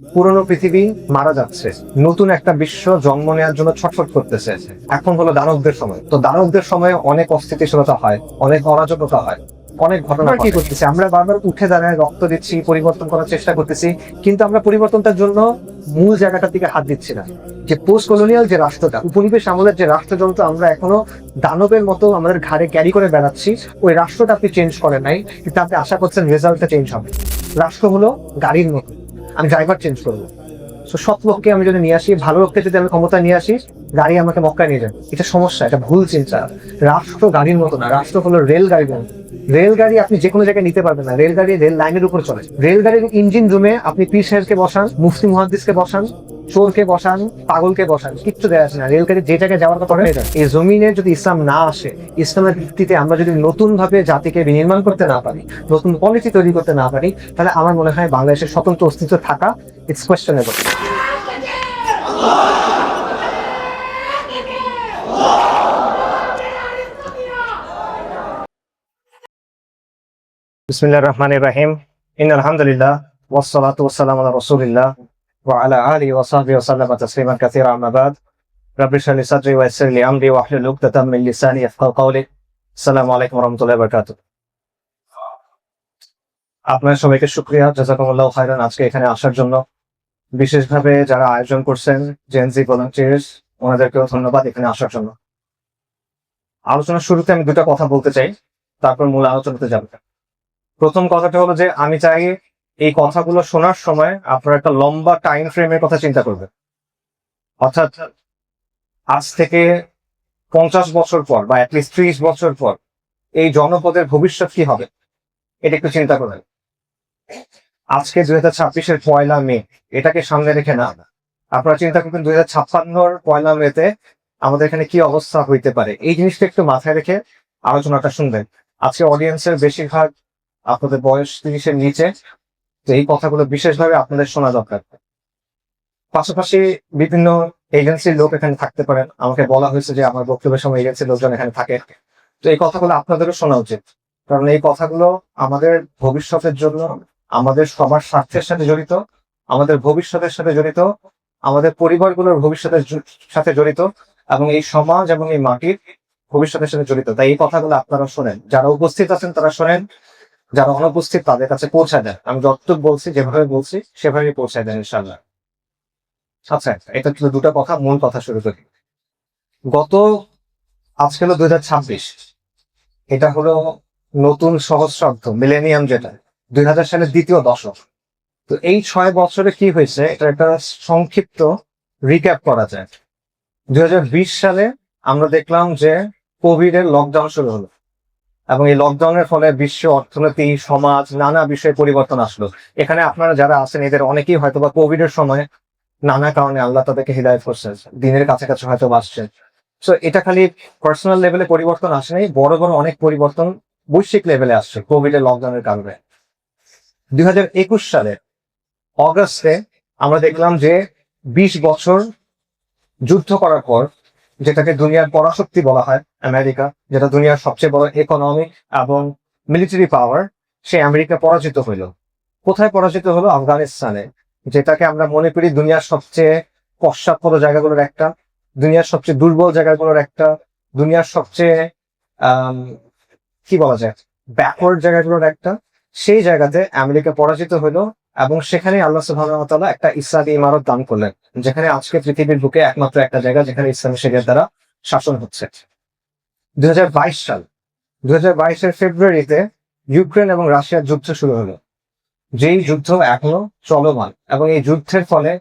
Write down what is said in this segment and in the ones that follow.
পুরনো পৃথিবী মারা যাচ্ছে, নতুন একটা বিশ্ব জন্ম নেওয়ার জন্য ছটফট করতেছে। এখন হলো দানবদের সময়। তো দানবদের সময় অনেক অস্থিতিশীলতা হয়, অনেক অরাজকতা হয়, অনেক ঘটনা কি করতেছি আমরা, বারবার উঠে দাঁড়ায় রক্ত দিচ্ছি, পরিবর্তন করার চেষ্টা করতেছি, কিন্তু আমরা পরিবর্তনটার জন্য মূল জায়গাটার দিকে হাত দিচ্ছি না। যে পোস্ট কলোনিয়াল যে রাষ্ট্রটা, উপনিবেশ আমলের যে রাষ্ট্রযন্ত্র আমরা এখনো দানবের মতো আমাদের ঘাড়ে ক্যারি করে বেড়াচ্ছি, ওই রাষ্ট্রটা আপনি চেঞ্জ করেন নাই, কিন্তু আপনি আশা করছেন রেজাল্টটা চেঞ্জ হবে। রাষ্ট্র হলো গাড়ির মতো, আমি ড্রাইভার চেঞ্জ করবো। তো সৎ লোককে আমি যদি নিয়ে আসি, ভালো লোককে যদি আমি ক্ষমতা নিয়ে আসি, গাড়ি আমাকে মক্কায় নিয়ে যাবে। এটা সমস্যা, এটা ভুল চিন্তা। রাষ্ট্র গাড়ির মতো না, রাষ্ট্র হলো রেল গাড়ির মতো। রেলগাড়ি আপনি যে কোনো জায়গায় নিতে পারবেন না, রেলগাড়ি রেল লাইনের উপর চলে। রেলগাড়ির ইঞ্জিন রুমে আপনি পীর সাহেবকে বসান, মুফতি মুহাদ্দিসকে বসান, চোরকে বসান, পাগলকে বসান, কিচ্ছু দেওয়া আছে না। রেলগাড়ি যে জায়গায় যাওয়ার কথা হয়ে যায়। এই জমিনে যদি ইসলাম না আসে, ইসলামের ভিত্তিতে আমরা যদি নতুন ভাবে জাতিকে বিনির্মাণ করতে না পারি, নতুন পলিসি তৈরি করতে না পারি, তাহলে আমার মনে হয় বাংলাদেশের স্বতন্ত্র অস্তিত্ব থাকা ইটস কোয়েশ্চেনেবল। বিসমিল্লাহির রহমানির রহিম। ইন্নাল হামদুলিল্লাহ ওয়াসসালাতু ওয়াসসালামু আলা রাসূলিল্লাহ ওয়া আলা আলিহি ওয়া সাহবিহি ওয়া সাল্লামা তাসলিমান কাসীরা, আম্মা বাদ। রাব্বি ইশরাহ লি সাদরি ওয়া ইয়াসসির লি আমরি ওয়াহলুল উকদাতাম মিন লিসানি ইয়াফকাহু কওলি। আসসালামু আলাইকুম ওয়া রাহমাতুল্লাহি ওয়া বারাকাতুহু। আপনাদের সবাইকে শুকরিয়া, জাযাকুমুল্লাহু খাইরান আজকে এখানে আসার জন্য। বিশেষভাবে যারা আয়োজন করছেন, জেনজি ভলান্টিয়ার্স, ওনাদেরকেও ধন্যবাদ এখানে আসার জন্য। আলোচনার শুরুতে আমি দুটো কথা বলতে চাই, তারপর মূল আলোচনাতে যাব। প্রথম কথাটা হলো যে আমি চাই এই কথাগুলো শোনার সময় আপনারা একটা লম্বা টাইম ফ্রেমের কথা চিন্তা করবেন। অর্থাৎ আজ থেকে 50 বছর পর বা অ্যাটলিস্ট 30 বছর পর এই জনপদের ভবিষ্যৎ কি হবে, এটা একটু চিন্তা করবেন। আজকে 2026-এর 1 মে, এটাকে সামনে রেখে না আপনারা চিন্তা করবেন 2056-র 1 মেতে আমাদের এখানে কি অবস্থা হইতে পারে। এই জিনিসটা একটু মাথায় রেখে আলোচনাটা শুনবেন। আজকে অডিয়েন্সের বেশিরভাগ আপনাদের বয়স 30-এর নিচে, তো এই কথাগুলো বিশেষভাবে আপনাদের শোনা দরকার। পাশাপাশি বিভিন্ন এজেন্সির লোক এখানে থাকতে পারেন, আমাকে বলা হয়েছে যে আমার বক্তব্যের সময় এজেন্সির লোকজন এখানে থাকে। তো এই কথাগুলো আপনাদেরও শোনা উচিত, কারণ এই কথাগুলো আমাদের ভবিষ্যতের জন্য, আমাদের সবার স্বার্থের সাথে জড়িত, আমাদের ভবিষ্যতের সাথে জড়িত, আমাদের পরিবারগুলোর ভবিষ্যতের সাথে জড়িত, এবং এই সমাজ এবং এই মাটির ভবিষ্যতের সাথে জড়িত। তাই এই কথাগুলো আপনারা শোনেন, যারা উপস্থিত আছেন তারা শোনেন, যারা অনুপস্থিত তাদের কাছে পৌঁছায় দেন। আমি যতটুকু বলছি, যেভাবে বলছি সেভাবেই পৌঁছায় দেন ইনশাআল্লাহ। আচ্ছা, এটা ছিল দুটো কথা, মূল কথা শুরু করি। আজকে হলো 2026, এটা হলো নতুন সহস্রাব্দ, মিলেনিয়াম, যেটা 2000 সালের দ্বিতীয় দশক। তো এই 6 বছরে কি হয়েছে, এটা একটা সংক্ষিপ্ত রিক্যাপ করা যায়। 2020 সালে আমরা দেখলাম যে কোভিড এর লকডাউন শুরু হলো, এবং এই লকডাউনের ফলে বিশ্ব অর্থনীতি, সমাজ, নানা বিষয়ে পরিবর্তন আসলো। এখানে আপনারা যারা আছেন এদের অনেকেই হয়তো বা কোভিড এর সময় নানা কারণে আল্লাহ তাদেরকে হিদায়াত করছেন, দিনের কাছাকাছি হয়তো আসছেন। সো এটা খালি পার্সোনাল লেভেলে পরিবর্তন আসে নাই, বড় বড় অনেক পরিবর্তন বৈশ্বিক লেভেলে আসছে কোভিড এর লকডাউনের কারণে। 2021 সালে অগাস্টে আমরা দেখলাম যে 20 বছর যুদ্ধ করার পর, যেটাকে দুনিয়ার পরাশক্তি বলা হয় আমেরিকা, যেটা দুনিয়ার সবচেয়ে বড় ইকোনমিক এবং মিলিটারি পাওয়ার, সে আমেরিকা পরাজিত হইল। কোথায় পরাজিত হলো? আফগানিস্তানে, যেটাকে আমরা মনে করি দুনিয়ার সবচেয়ে পশ্চাৎপদ জায়গাগুলোর একটা, দুনিয়ার সবচেয়ে দুর্বল জায়গাগুলোর একটা, দুনিয়ার সবচেয়ে কি বলা যায়, ব্যাকওয়ার্ড জায়গাগুলোর একটা। সেই জায়গাতে আমেরিকা পরাজিত হইলো, এবং সেখানে আল্লাহ সুবহানাহু ওয়া তাআলা একটা ইসলামী ইমারত দান করলেন, যেখানে আজকে পৃথিবীর বুকে একমাত্র একটা জায়গা যেখানে ইসলামী শরিয়ত দ্বারা শাসন হচ্ছে। 2022 সাল, 2022-এর ফেব্রুয়ারিতে ইউক্রেন এবং রাশিয়ার যুদ্ধ শুরু হলো, যেই যুদ্ধ এখনো চলমান, এবং এই যুদ্ধের ফলে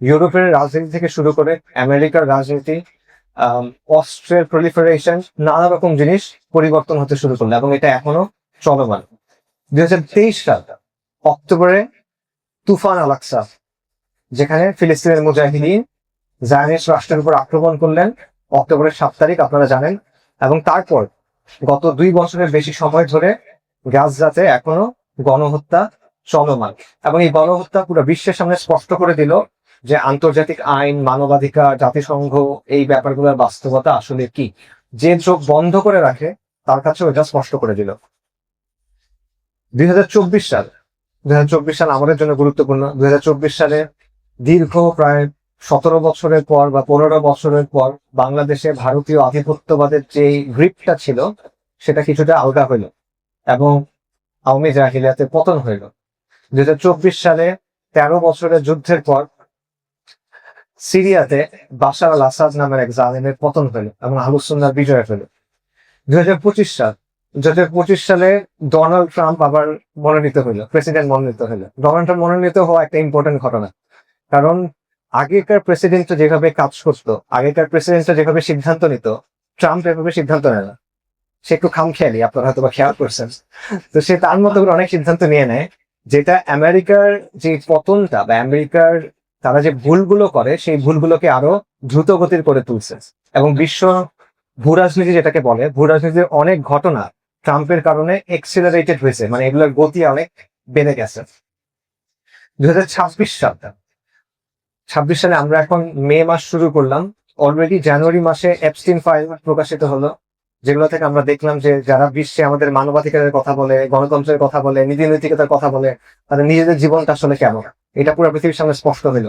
ইউরোপের রাজনীতি থেকে শুরু করে আমেরিকার রাজনীতি, অস্ত্রের প্রলিফারেশন, নানা রকম জিনিস পরিবর্তন হতে শুরু করলো, এবং এটা এখনো চলমান। 2023 সাল অক্টোবরে তুফান আল-আকসা, যেখানে ফিলিস্তিনের মুজাহিদিন জায়নিস্ট রাষ্ট্রের উপর আক্রমণ করলেন অক্টোবরের 7 তারিখ, আপনারা জানেন। এবং তারপর গত 2 বছরের বেশি সময় ধরে গাজাতে এখনো গণহত্যা চলমান, এবং এই গণহত্যা পুরো বিশ্বের সামনে স্পষ্ট করে দিল যে আন্তর্জাতিক আইন, মানবাধিকার, জাতিসংঘ, এই ব্যাপারগুলোর বাস্তবতা আসলে কি। যে চোখ বন্ধ করে রাখে তার কাছেও এটা স্পষ্ট করে দিল। 2024 সাল, 2024 সাল আমাদের জন্য গুরুত্বপূর্ণ। 2024 সালে দীর্ঘ প্রায় 17 বছরের পর বা 15 বছরের পর বাংলাদেশে ভারতীয় আধিপত্যবাদের যে গ্রিপটা ছিল সেটা কিছুটা আলগা হইল এবং আওয়ামী জাহিলিয়াতে পতন হইল। 2024 সালে 13 বছরের যুদ্ধের পর সিরিয়াতে বাশার আল আসাদ নামের এক জালিমের পতন হইল এবং আহলুস সুন্নাহর বিজয় হইল। 2025 সালে ডোনাল্ড ট্রাম্প আবার মনোনীত হইল, প্রেসিডেন্ট মনোনীত হইল। ডোনাল্ড ট্রাম্প মনোনীত হওয়া একটা ইম্পর্টেন্ট ঘটনা, কারণ আগেকার প্রেসিডেন্টটা যেভাবে কাজ করতো, আগেকার প্রেসিডেন্টটা যেভাবে সিদ্ধান্ত নিত, ট্রাম্প এভাবে সিদ্ধান্ত নেয় না। সে একটু খামখেয়ালি, আপনারা হয়তো বা খেয়াল করছেন। তো সে তার মতো করে অনেক সিদ্ধান্ত নিয়ে নেয়, যেটা আমেরিকার যে পতনটা বা আমেরিকার তারা যে ভুলগুলো করে সেই ভুলগুলোকে আরো দ্রুত গতির করে তুলছে। এবং বিশ্ব ভূরাজনীতি যেটাকে বলে, ভূরাজনীতির অনেক ঘটনা ট্রাম্পের কারণে এক্সিলারেটেড হয়েছে, মানে এগুলোর গতি অনেক বেড়ে গেছে। 2026 সালে আমরা এখন মে মাস শুরু করলাম, অলরেডি জানুয়ারি মাসে এপস্টিন ফাইল প্রকাশিত হলো, যেগুলো থেকে আমরা দেখলাম যে যারা বিশ্বে আমাদের মানবাধিকারের কথা বলে, গণতন্ত্রের কথা বলে, নীতি নৈতিকতার কথা বলে, তাদের নিজেদের জীবনটা আসলে কেমন, এটা পুরো পৃথিবীর সামনে স্পষ্ট হইল।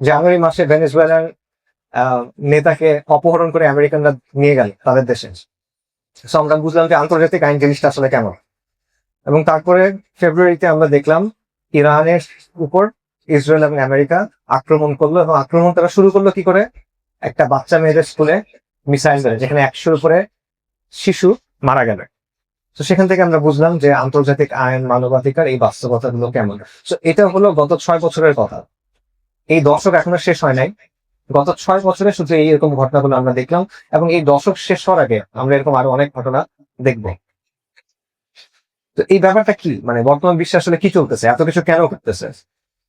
জানুয়ারি মাসে ভেনেজুয়েলার নেতাকে অপহরণ করে আমেরিকানরা নিয়ে গেল তাদের দেশে। সো আমরা বুঝলাম যে আন্তর্জাতিক আইন জিনিসটা আসলে কেমন। এবং তারপরে ফেব্রুয়ারিতে আমরা দেখলাম ইরানের উপর ইসরায়েল এবং আমেরিকা আক্রমণ করলো, এবং আক্রমণ তারা শুরু করলো কি করে? একটা বাচ্চা মেয়েদের স্কুলে মিসাইল ধরে, যেখানে 100-র উপরে শিশু মারা গেল। তো সেখান থেকে আমরা বুঝলাম যে আন্তর্জাতিক আইন, মানবাধিকার, এই বাস্তবতাগুলো কেমন। তো এটা হলো গত 6 বছরের কথা। এই দশক এখনো শেষ হয় নাই। গত 6 বছরে শুধু এইরকম ঘটনাগুলো আমরা দেখলাম, এবং এই দশক শেষ হওয়ার আগে আমরা এরকম আরো অনেক ঘটনা দেখব। তো এই ব্যাপারটা কি, মানে বর্তমান বিশ্বে আসলে কি চলতেছে, এত কিছু কেন করতেছে,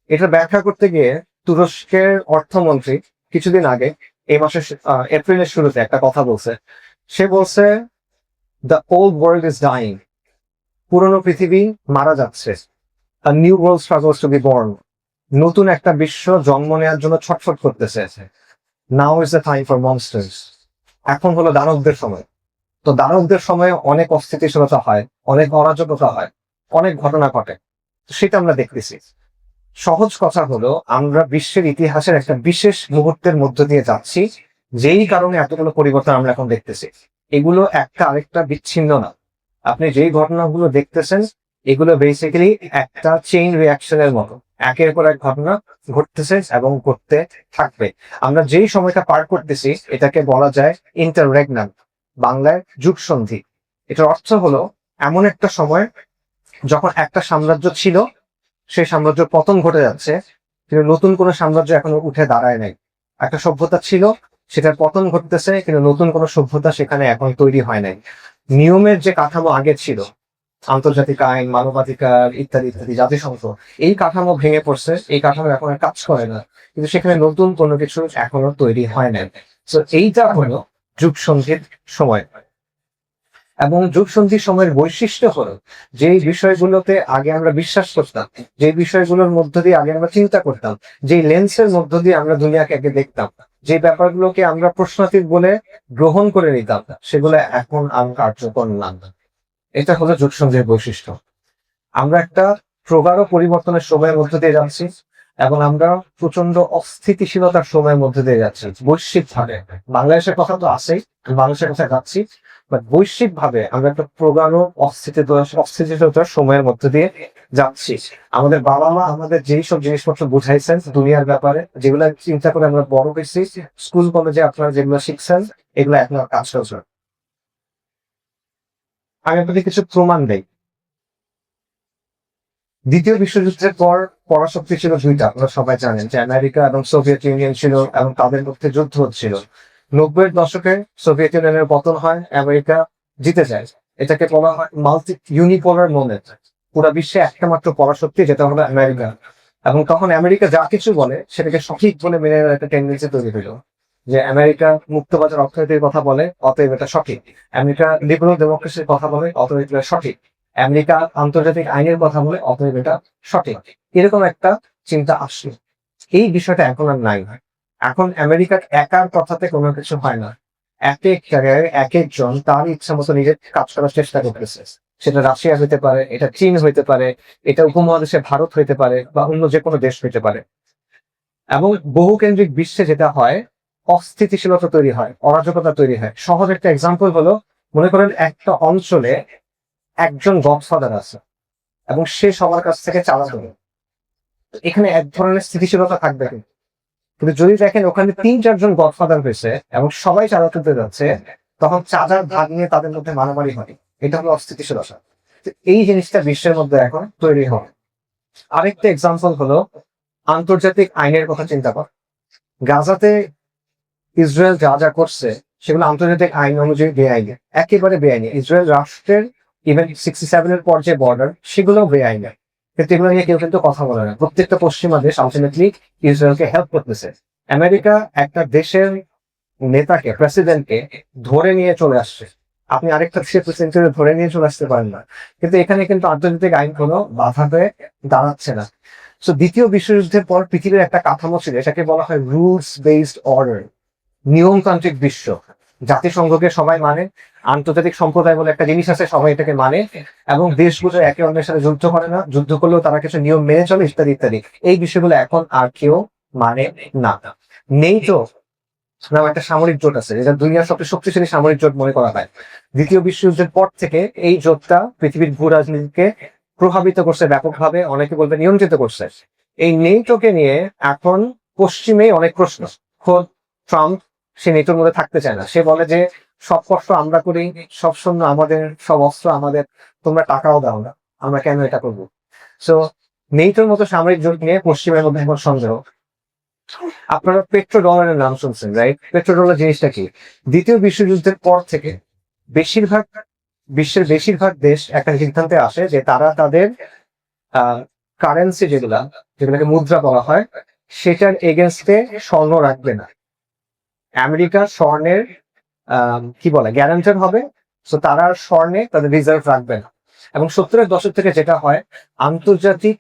এটা ব্যাখ্যা করতে গিয়ে তুরস্কের অর্থমন্ত্রী কিছুদিন আগে, এই মাসের এপ্রিলের শুরুতে একটা কথা বলছে। সে বলছে, the old world is dyeing, পুরনো পৃথিবী মারা যাচ্ছে, a new world struggles to be born, নতুন একটা বিশ্ব জন্ম নেওয়ার জন্য ছটফট করতেছে। Now is the time for monsters, এখন হলো দানবদের সময়। তো দানবদের সময় অনেক অস্থিতিশীলতা হয়, অনেক অরাজকতা হয়, অনেক ঘটনা ঘটে, সেটা আমরা দেখতেছি। সহজ কথা হলো, আমরা বিশ্বের ইতিহাসের একটা বিশেষ মুহূর্তের মধ্য দিয়ে যাচ্ছি, যেই কারণে এতগুলো পরিবর্তন আমরা এখন দেখতেছি। এগুলো একটা আরেকটা বিচ্ছিন্ন না। আপনি যেই ঘটনাগুলো দেখতেছেন, এগুলো বেসিক্যালি একটা চেইন রিয়াকশনের মতো, একের পর এক ঘটনা ঘটতেছে এবং ঘটতে থাকবে। আমরা যেই সময়টা পার করতেছি এটাকে বলা যায় ইন্টাররেগনাম, বাংলায় যুগ সন্ধি। এটার অর্থ হলো এমন একটা সময় যখন একটা সাম্রাজ্য ছিল, সেই সাম্রাজ্য পতন ঘটে যাচ্ছে, কিন্তু নতুন কোনো সাম্রাজ্য এখনো উঠে দাঁড়ায় নাই। একটা সভ্যতা ছিল, সেটার পতন ঘটতেছে, কিন্তু নতুন কোনো সভ্যতা সেখানে এখন তৈরি হয় নাই। নিয়মের যে কাঠামো আগে ছিল, আন্তর্জাতিক আইন, মানবাধিকার ইত্যাদি ইত্যাদি, জাতিসংঘ, এই কাঠামো ভেঙে পড়ছে, এই কাঠামো এখন আর কাজ করে না, কিন্তু সেখানে নতুন কোনো কিছু এখনো তৈরি হয় না। তো এইটা হলো যুগ সন্ধির সময়। এবং যুগ সন্ধির সময়ের বৈশিষ্ট্য হলো, যে বিষয়গুলোতে আগে আমরা বিশ্বাস করতাম, যে বিষয়গুলোর মধ্য দিয়ে আগে আমরা চিন্তা করতাম, যে লেন্সের মধ্য দিয়ে আমরা দুনিয়াকে আগে দেখতাম, যে ব্যাপারগুলোকে আমরা প্রশ্নাতীত বলে গ্রহণ করে নিতাম, সেগুলো এখন আর কার্যকর না। এটা হলো যুগ সন্ধির বৈশিষ্ট্য। আমরা একটা প্রগাঢ় পরিবর্তনের সময়ের মধ্যে দিয়ে যাচ্ছি, এবং আমরা প্রচন্ড অস্থিতিশীলতার সময়ের মধ্যে দিয়ে যাচ্ছি বৈশ্বিক ভাবে। বাংলাদেশের কথা তো আছেই, বাংলাদেশের কথা যাচ্ছি, বাট বৈশ্বিক ভাবে আমরা একটা প্রগাঢ় অস্থিতিশীলতার সময়ের মধ্যে দিয়ে যাচ্ছি। আমাদের বাবা মা আমাদের যেই সব জিনিসপত্র বুঝাইছেন দুনিয়ার ব্যাপারে, যেগুলো চিন্তা করে আমরা বড় হয়েছি, স্কুল কলেজে আপনারা যেগুলো শিখছেন, এগুলো এখন কাজ করছে। আমি আপনাদের কিছু প্রমাণ দেই। দ্বিতীয় বিশ্বযুদ্ধের পর পরাশক্তি ছিল দুইটা, আপনারা সবাই জানেন যে আমেরিকা এবং সোভিয়েত ইউনিয়ন ছিল, এবং তাদের মধ্যে যুদ্ধ হচ্ছিল। 90-এর দশকে সোভিয়েত ইউনিয়নের পতন হয়, আমেরিকা জিতে যায়। এটাকে বলা হয় মাল্টি ইউনিপোলার মোমেন্ট। পুরো বিশ্বে একটা মাত্র পরাশক্তি, যেটা হলো আমেরিকা। এবং তখন আমেরিকা যা কিছু বলে সেটাকে সঠিক বলে মেনে নেওয়ার একটা টেন্ডেন্সি তৈরি হলো, যে আমেরিকা মুক্তবাজার অর্থনীতির কথা বলে, অতএব এটা সঠিক। আমেরিকা লিবারাল ডেমোক্রেসির কথা বলে, অতএব এটা সঠিক। আমেরিকা আন্তর্জাতিক আইনের কথা বলে, অতএব এটা সঠিক। এরকম একটা চিন্তা আসলো। এই বিষয়টা এখন আর নাই। এখন আমেরিকার একার কথাতে কোনো কিছু হয় না। এক এক জায়গায় এক একজন তার ইচ্ছা মতো নিজের কাজ করার চেষ্টা করতেছে। সেটা রাশিয়া হইতে পারে, এটা চীন হইতে পারে, এটা উপমহাদেশে ভারত হইতে পারে, বা অন্য যে কোনো দেশ হইতে পারে। এবং বহুকেন্দ্রিক বিশ্বে যেটা হয়, অস্থিতিশীলতা তৈরি হয়, অরাজকতা তৈরি হয়। সহজ একটা এক্সাম্পল হলো, মনে করেন একটা অঞ্চলে একজন গডফাদার আছে এবং সে সবার কাছ থেকে চাঁদা তোলে। এখানে এক ধরনের স্থিতিশীলতা থাকবে, কিন্তু যদি দেখেন ওখানে 3-4 জন গডফাদার হয়েছে এবং সবাই চাঁদা তুলতে যাচ্ছে, তখন চাঁদার ভাগ নিয়ে তাদের মধ্যে মারামারি হয়। এটা হলো অস্থিতিশীলতা। তো এই জিনিসটা বিশ্বের মধ্যে এখন তৈরি হয়। আরেকটা এক্সাম্পল হলো আন্তর্জাতিক আইনের কথা চিন্তা কর। গাজাতে ইসরায়েল যা যা করছে সেগুলো আন্তর্জাতিক আইন অনুযায়ী বেআইনি, একেবারে বেআইনি। ইসরায়েল রাষ্ট্রের ইভেন 67-এর পর যে বর্ডার, সেগুলো বেআইনি, কিন্তু এগুলো নিয়ে কেউ কিন্তু কথা বলে না। প্রত্যেকটা পশ্চিমা দেশ আলটিমেটলি ইসরায়েলকে হেল্প করতেছে। আমেরিকা একটা দেশের নেতাকে, প্রেসিডেন্টকে ধরে নিয়ে চলে আসছে, আপনি আরেকটা দেশের প্রেসিডেন্টকে ধরে নিয়ে চলে আসতে পারেন না, কিন্তু এখানে কিন্তু আন্তর্জাতিক আইন কোনো বাধা হয়ে দাঁড়াচ্ছে না। তো দ্বিতীয় বিশ্বযুদ্ধের পর পৃথিবীর একটা কাঠামো ছিল, এটাকে বলা হয় রুলস বেসড অর্ডার, নিয়মতান্ত্রিক বিশ্ব। জাতিসংঘকে সবাই মানে, আন্তর্জাতিক সম্প্রদায় বলে একটা জিনিস আছে, সবাই এটাকে মানে, এবং দেশগুলো একে অন্যের সাথে যুদ্ধ করে না, যুদ্ধ করলেও তারা কিছু নিয়ম মেনে চলে, ইত্যাদি ইত্যাদি। এই বিষয়গুলো এখন আর কেউ মানে না। নেটো নাম একটা সামরিক জোট আছে, যেটা দুনিয়ার সবচেয়ে শক্তিশালী সামরিক জোট মনে করা হয়। দ্বিতীয় বিশ্বযুদ্ধের পর থেকে এই জোটটা পৃথিবীর ভূ রাজনীতিকে প্রভাবিত করছে ব্যাপকভাবে, অনেকে বলবে নিয়ন্ত্রিত করছে। এই নেটোকে নিয়ে এখন পশ্চিমে অনেক প্রশ্ন। খোদ ট্রাম্প সে নেটোর মধ্যে থাকতে চায় না। সে বলে যে সব কষ্ট আমরা করি, সব সৈন্য আমাদের, সব অস্ত্র আমাদের, তোমরা টাকাও দাও না, আমরা কেন এটা করবো? সো নেটোর মতো সামরিক জোট নিয়ে পশ্চিমের মধ্যে এখন সন্দেহ। আপনারা পেট্রো ডলারের নাম শুনছেন, রাইট? পেট্রো ডলার জিনিসটা কি? দ্বিতীয় বিশ্বযুদ্ধের পর থেকে বেশিরভাগ বিশ্বের বেশিরভাগ দেশ একটা সিদ্ধান্তে আসে যে তারা তাদের কারেন্সি যেগুলোকে মুদ্রা বলা হয়, সেটার এগেনস্টে স্বর্ণ রাখবে না। আমেরিকা স্বর্ণের কি বলে গ্যারান্টার হবে, তো তারা স্বর্ণে তাদের রিজার্ভ রাখবে না। এবং 70-এর দশক থেকে যেটা হয়, আন্তর্জাতিক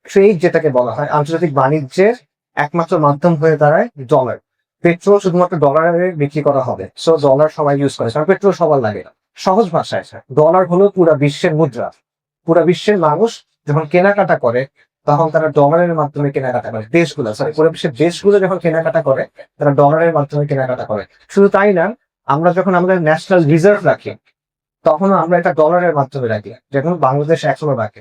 ট্রেড যেটাকে বলা হয়, আন্তর্জাতিক বাণিজ্যের একমাত্র মাধ্যম হয়ে দাঁড়ায় ডলার। পেট্রোল শুধুমাত্র ডলারে বিক্রি করা হবে, সো ডলার সবাই ইউজ করে, কারণ পেট্রোল সবার লাগে। সহজ ভাষায় ডলার হলো পুরা বিশ্বের মুদ্রা। পুরা বিশ্বের মানুষ যখন কেনাকাটা করে, তখন তারা ডলারের মাধ্যমে কেনাকাটা করে। পুরো বিশ্বের দেশগুলো যখন কেনাকাটা করে, তারা ডলারের মাধ্যমে কেনাকাটা করে। শুধু তাই না, আমরা যখন আমাদের ন্যাশনাল রিজার্ভ রাখি, তখন আমরা এটা ডলারের মাধ্যমে রাখি, যেমন বাংলাদেশ এখনো রাখে।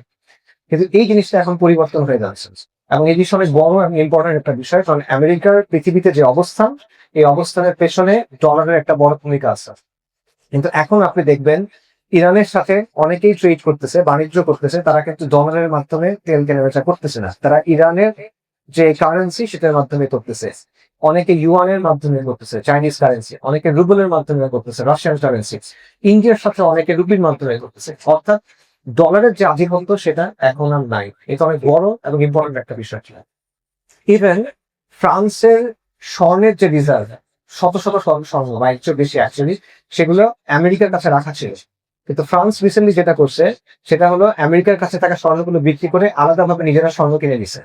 কিন্তু এই জিনিসটা এখন পরিবর্তন হয়ে যাচ্ছে, এবং এই জিনিস অনেক বড় এবং ইম্পর্টেন্ট একটা বিষয়, কারণ আমেরিকার পৃথিবীতে যে অবস্থান, এই অবস্থানের পেছনে ডলারের একটা বড় ভূমিকা আছে। কিন্তু এখন আপনি দেখবেন ইরানের সাথে অনেকেই ট্রেড করতেছে, বাণিজ্য করতেছে, তারা কিন্তু ডলারের মাধ্যমে তেল কেনাবেচা করতেছে না, তারা ইরানের যে কারেন্সি সেটার মাধ্যমে করতেছে। অনেকে ইউয়ানের মাধ্যমে করতেছে, চাইনিজ কারেন্সি, অনেকে রুবেলের মাধ্যমে করতেছে, রাশিয়ান কারেন্সি। ইন্ডিয়ার সাথে অনেকে রুপির মাধ্যমে করতেছে। অর্থাৎ ডলারের যে আধিপত্য সেটা এখন আর নাই। এটা অনেক বড় এবং ইম্পর্টেন্ট একটা বিষয় ছিল। ইভেন ফ্রান্সের স্বর্ণের যে রিজার্ভ, শত শত স্বর্ণ বা এর চেয়ে বেশি অ্যাকচুয়ালি, সেগুলো আমেরিকার কাছে রাখা ছিল। কিন্তু ফ্রান্স রিসেন্টলি যেটা করছে, সেটা হলো আমেরিকার কাছে থাকা স্বর্ণগুলো বিক্রি করে আলাদাভাবে নিজেরা স্বর্ণ কিনে নিছে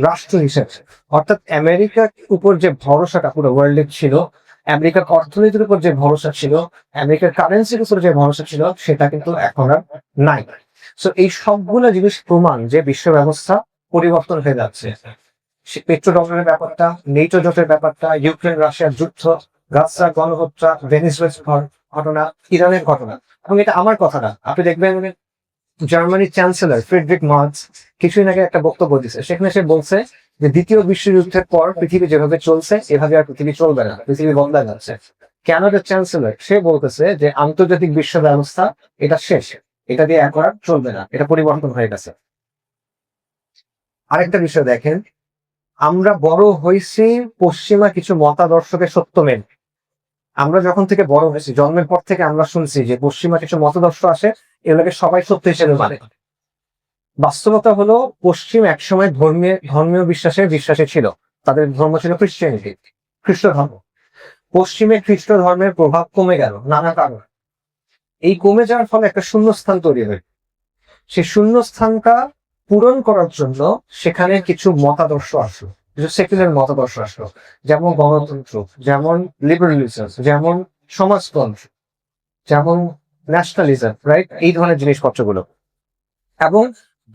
রাষ্ট্র হিসেবে। অর্থাৎ আমেরিকার উপর যে ভরসাটা পুরো ওয়ার্ল্ডের ছিল, আমেরিকার অর্থনীতির উপর যে ভরসা ছিল, আমেরিকার কারেন্সির উপর যে ভরসা ছিল, সেটা কিন্তু এখন আর নাই। সো এই সবগুলো জিনিস প্রমাণ যে বিশ্ব ব্যবস্থা পরিবর্তন হয়ে যাচ্ছে। পেট্রো ডলারের ব্যাপারটা, নেটো জোটের ব্যাপারটা, ইউক্রেন রাশিয়ার যুদ্ধ, গাজা গণহত্যা, ভেনিজুয়েলার ঘটনা, ইরানের ঘটনা। এবং এটা আমার কথা না, আপনি দেখবেন জার্মানির চ্যান্সেলর ফ্রেডরিক মার্জ কিছুদিন আগে একটা বক্তব্য দিচ্ছে, সেখানে সে বলছে যে দ্বিতীয় বিশ্বযুদ্ধের পর পৃথিবী যেভাবে চলছে, এভাবে আর পৃথিবী চলবে না, পৃথিবী বদলা যাচ্ছে। কানাডার চ্যান্সেলর সে বলতেছে যে আন্তর্জাতিক বিশ্ব ব্যবস্থা এটা শেষ, এটা দিয়ে এখন আর চলবে না, এটা পরিবর্তন হয়ে গেছে। আরেকটা বিষয় দেখেন, আমরা বড় হয়েছি পশ্চিমা কিছু মতাদর্শকে সত্য মেনে। আমরা যখন থেকে বড় হয়েছি, জন্মের পর থেকে আমরা শুনছি যে পশ্চিমা কিছু মতাদর্শ আসে, এগুলোকে সবাই সত্য হিসেবে মানে। বাস্তবতা হলো পশ্চিম একসময় ধর্মীয় বিশ্বাসে ছিল। তাদের ধর্ম ছিল খ্রিস্টানিটি, খ্রিস্ট ধর্ম। পশ্চিমে খ্রিস্ট ধর্মের প্রভাব কমে গেল নানা কারণ। এই কমে যাওয়ার ফলে একটা শূন্যস্থান তৈরি হয়। সেই শূন্যস্থানটা পূরণ করার জন্য সেখানে কিছু মতাদর্শ আসলো, কিছু সেকুলার মতাদর্শ আসলো, যেমন গণতন্ত্র, যেমন লিবারালিজম, যেমন সমাজতন্ত্র, যেমন ন্যাশনালিজম, রাইট? এই ধরনের জিনিসপত্রগুলো। এবং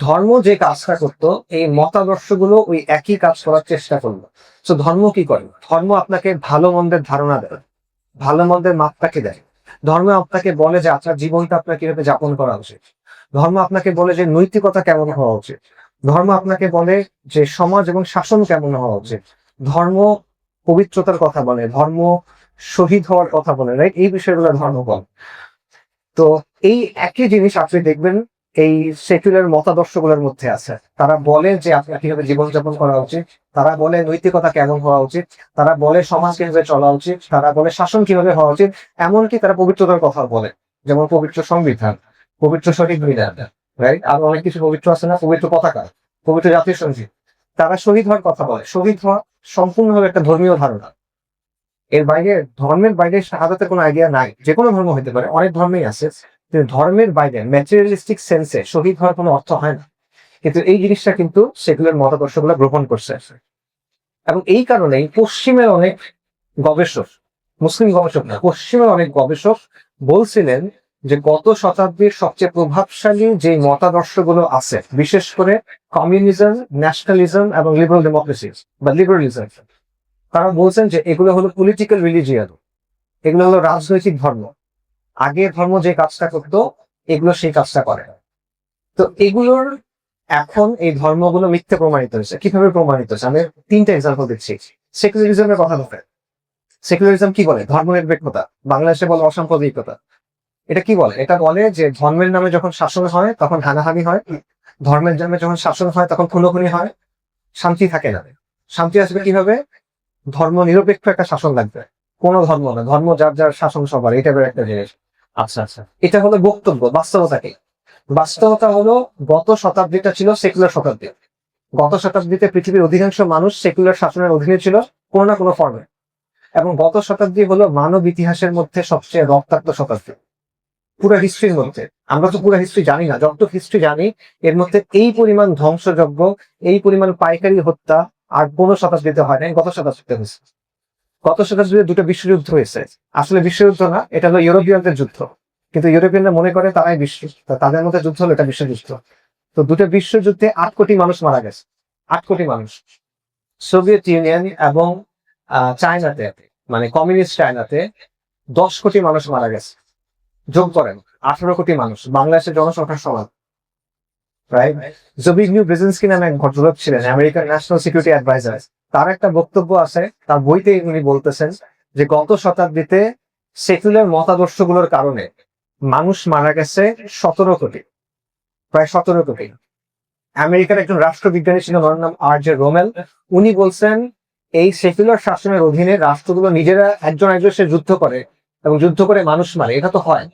ধর্ম যে কাজটা করতো এই মতাদর্শগুলো ওই একই কাজ করার চেষ্টা করলো। তো ধর্ম কি করে? ধর্ম আপনাকে ভালো মন্দের ধারণা দেয়, ভালো মন্দের মাপটাকে দেয়। ধর্ম আপনাকে বলে যে আপনার জীবনটা আপনার কিভাবে যাপন করা উচিত। ধর্ম আপনাকে বলে যে নৈতিকতা কেমন হওয়া উচিত। ধর্ম আপনাকে বলে যে সমাজ এবং শাসন কেমন হওয়া উচিত। ধর্ম পবিত্রতার কথা বলে, ধর্ম শহীদ হওয়ার কথা বলে, রাইট? এই বিষয়গুলো ধর্ম বলে। তো এই একই জিনিস আপনি দেখবেন এই সেকুলার মতাদর্শগুলোর মধ্যে আছে। তারা বলে যে আপনার কিভাবে জীবনযাপন করা উচিত, তারা বলে নৈতিকতা কেমন হওয়া উচিত, তারা বলে সমাজ কিভাবে চলা উচিত, তারা বলে শাসন কিভাবে হওয়া উচিত। এমনকি তারা পবিত্রতার কথা বলে, যেমন পবিত্র সংবিধান, পবিত্র শহীদ মিনার, রাইট? আর অনেক কিছু পবিত্র আছে না, পবিত্র পতাকা, পবিত্র জাতীয় সঙ্গীত। তারা শহীদ হওয়ার কথা বলে। শহীদ হওয়া সম্পূর্ণভাবে একটা ধর্মীয় ধারণা। এর বাইরে, ধর্মের বাইরে শাহাদাতের কোনো আইডিয়া নাই। যে কোনো ধর্ম হতে পারে, অনেক ধর্মেই আছে, কিন্তু ধর্মের বাইরে ম্যাটেরিয়ালিস্টিক সেন্সে শহীদ হওয়ার কোনো অর্থ হয় না। কিন্তু এই জিনিসটা কিন্তু সেগুলোর মতাদর্শগুলো গ্রহণ করছে। এবং এই কারণেই পশ্চিমের অনেক গবেষক, মুসলিম গবেষক না, পশ্চিমের অনেক গবেষক বলছিলেন যে গত শতাব্দীর সবচেয়ে প্রভাবশালী যে মতাদর্শগুলো আছে, বিশেষ করে কমিউনিজম, ন্যাশনালিজম এবং লিবারাল ডেমোক্রেসি বা লিবারালিজম, তারা বলছেন যে এগুলো হলো পলিটিক্যাল রিলিজিয়ান, এগুলো হলো রাজনৈতিক ধর্ম। আগে ধর্ম যে কাজটা করতো এগুলো সেই কাজটা করে। তো এগুলোর এখন এই ধর্মগুলো মিথ্যে প্রমাণিত হয়েছে। কিভাবে প্রমাণিত হয়েছে? আমি তিনটা এক্সাম্পল দিচ্ছি। সেকুলারিজমের কথা বলে, সেকুলারিজম কি বলে? ধর্মনিরপেক্ষতা। বাংলাদেশে বলে অসাম্প্রদায়িকতা। এটা কি বলে? এটা বলে যে ধর্মের নামে যখন শাসন হয় তখন হানাহানি হয়, ধর্মের নামে যখন শাসন হয় তখন খুনোখুনি হয়, শান্তি থাকে না। শান্তি আসবে কিভাবে? ধর্ম নিরপেক্ষ একটা শাসন লাগবে, কোনো ধর্ম না, ধর্ম যার যার শাসন সবার, এটা একটা জিনিস। আচ্ছা আচ্ছা, এটা হলো বক্তব্য। বাস্তবতা কি? বাস্তবতা হলো গত শতাব্দীটা ছিল সেকুলার শতাব্দী। গত শতাব্দীতে পৃথিবীর অধিকাংশ মানুষ সেকুলার শাসনের অধীনে ছিল কোনো না কোনো ফর্মে। এবং গত শতাব্দী হলো মানব ইতিহাসের মধ্যে সবচেয়ে রক্তাক্ত শতাব্দী পুরো হিস্ট্রির মধ্যে। আমরা তো পুরো হিস্ট্রি জানি না, যতটুকু হিস্ট্রি জানি এর মধ্যে এই পরিমাণ ধ্বংসযজ্ঞ, এই পরিমাণ পাইকারি হত্যা আর কোনো শতাব্দীতে হয় নাই, গত শতাব্দীতে হয়েছে। গত শতাব্দীতে দুটো বিশ্বযুদ্ধ হয়েছে। আসলে বিশ্বযুদ্ধ না, এটা হলো ইউরোপিয়ানদের যুদ্ধ, কিন্তু ইউরোপিয়ানরা মনে করে তারাই বিশ্ব, তাদের মধ্যে যুদ্ধ হলো এটা বিশ্বযুদ্ধ। তো দুটো বিশ্বযুদ্ধে 8 কোটি মানুষ মারা গেছে, 8 কোটি মানুষ। সোভিয়েত ইউনিয়ন এবং চায়নাতে, মানে কমিউনিস্ট চায়নাতে 10 কোটি মানুষ মারা গেছে। যোগ করেন 18 কোটি মানুষ, বাংলাদেশের জনসংখ্যার সমান, রাইট? জবিগনিউ ব্রেজিনস্কি নামে এক ভদ্রলোক ছিলেন, আমেরিকান ন্যাশনাল সিকিউরিটি অ্যাডভাইজার। তার একটা বক্তব্য আছে, তার বইতে উনি বলতেছেন যে গত শতাব্দীতে সেকুলার মতাদর্শগুলোর কারণে মানুষ মারা গেছে 17 কোটি, প্রায় 17 কোটি। আমেরিকার একজন রাষ্ট্রবিজ্ঞানী ছিল, ওনার নাম R.J. রোমেল। উনি বলছেন এই সেকুলার শাসনের অধীনে রাষ্ট্রগুলো নিজেরা একজন একজন সে যুদ্ধ করে এবং যুদ্ধ করে মানুষ মারে, এটা তো হয়।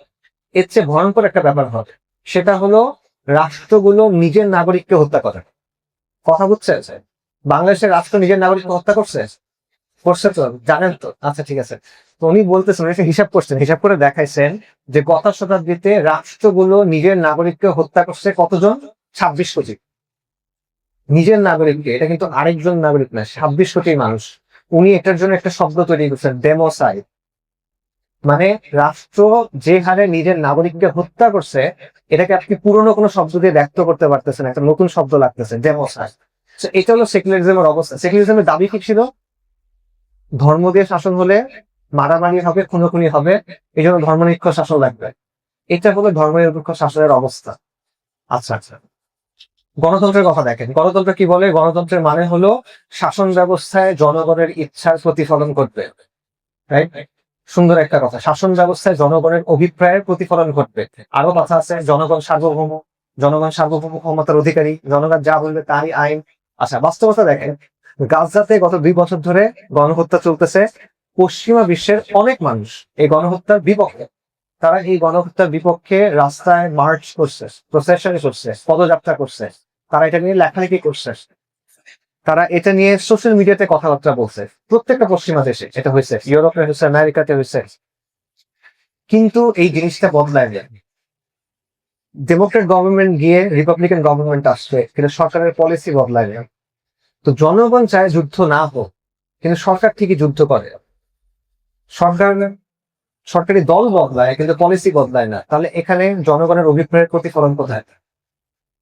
এর চেয়ে ভয়ঙ্কর একটা ব্যাপার হবে, সেটা হলো রাষ্ট্রগুলো নিজের নাগরিককে হত্যা করে। কথা বুঝছে? বাংলাদেশের রাষ্ট্র নিজের নাগরিককে হত্যা করছে, করছে তো, জানেন তো? আচ্ছা ঠিক আছে। তো উনি বলতেছেন, একটা হিসাব করছেন, হিসাব করে দেখাইছেন যে গত শতাব্দীতে রাষ্ট্রগুলো নিজের নাগরিককে হত্যা করছে কতজন? 26 কোটি। নিজের নাগরিককে, এটা কিন্তু আরেকজন নাগরিক না, 26 কোটি মানুষ। উনি এটার জন্য একটা শব্দ তৈরি করছেন, ডেমোসাইড। মানে রাষ্ট্র যে হারে নিজের নাগরিককে হত্যা করছে, এটাকে আপনি পুরনো কোনো শব্দ দিয়ে ব্যক্ত করতে পারতেছেন, একটা নতুন শব্দ লাগতেছে, ডেমোসাইড। এটা হলো সেকুলারিজমের অবস্থা। সেকুলারিজমের দাবি কি ছিল? ধর্ম দিয়ে শাসন হলে মারামারি হবে, খুনোখুনি হবে, এই জন্য ধর্মনিরপেক্ষ শাসন লাগবে। এটা হলো ধর্মনিরপেক্ষ শাসনের অবস্থা। আচ্ছা আচ্ছা, গণতন্ত্রের কথা দেখেন। গণতন্ত্র কি বলে? গণতন্ত্রের মানে হলো শাসন ব্যবস্থায় জনগণের ইচ্ছার প্রতিফলন ঘটবে, রাইট? সুন্দর একটা কথা, শাসন ব্যবস্থায় জনগণের অভিপ্রায়ের প্রতিফলন ঘটবে। আরো কথা আছে, জনগণ সার্বভৌম, জনগণ সার্বভৌম ক্ষমতার অধিকারী, জনগণ যা বলবে তারই আইন। আচ্ছা, বাস্তবতা দেখেন, গাজাতে গত 2 বছর ধরে গণহত্যা চলতেছে। পশ্চিমা বিশ্বের অনেক মানুষ এই গণহত্যার বিপক্ষে। তারা এই গণহত্যার বিপক্ষে রাস্তায় মার্চ করছে, প্রসেশন করছে, পদযাত্রা করছে, তারা এটা নিয়ে লেখালেখি করছে, তারা এটা নিয়ে সোশ্যাল মিডিয়াতে কথাবার্তা বলছে। প্রত্যেকটা পশ্চিমা দেশে এটা হয়েছে, ইউরোপে হয়েছে, আমেরিকাতে হয়েছে। কিন্তু এই জিনিসটা বদলায় যায়। ডেমোক্রেট গভর্নমেন্ট গিয়ে রিপাবলিকান গভর্নমেন্ট আসছে, কিন্তু সরকারের পলিসি বদলায় যায়। তো জনগণ চায় যুদ্ধ না হোক, কিন্তু সরকার ঠিকই যুদ্ধ করে। সরকার, সরকারি দল বদলায় কিন্তু পলিসি বদলায় না। তাহলে এখানে জনগণের অভিপ্রায়ের প্রতিফলন কোথায়?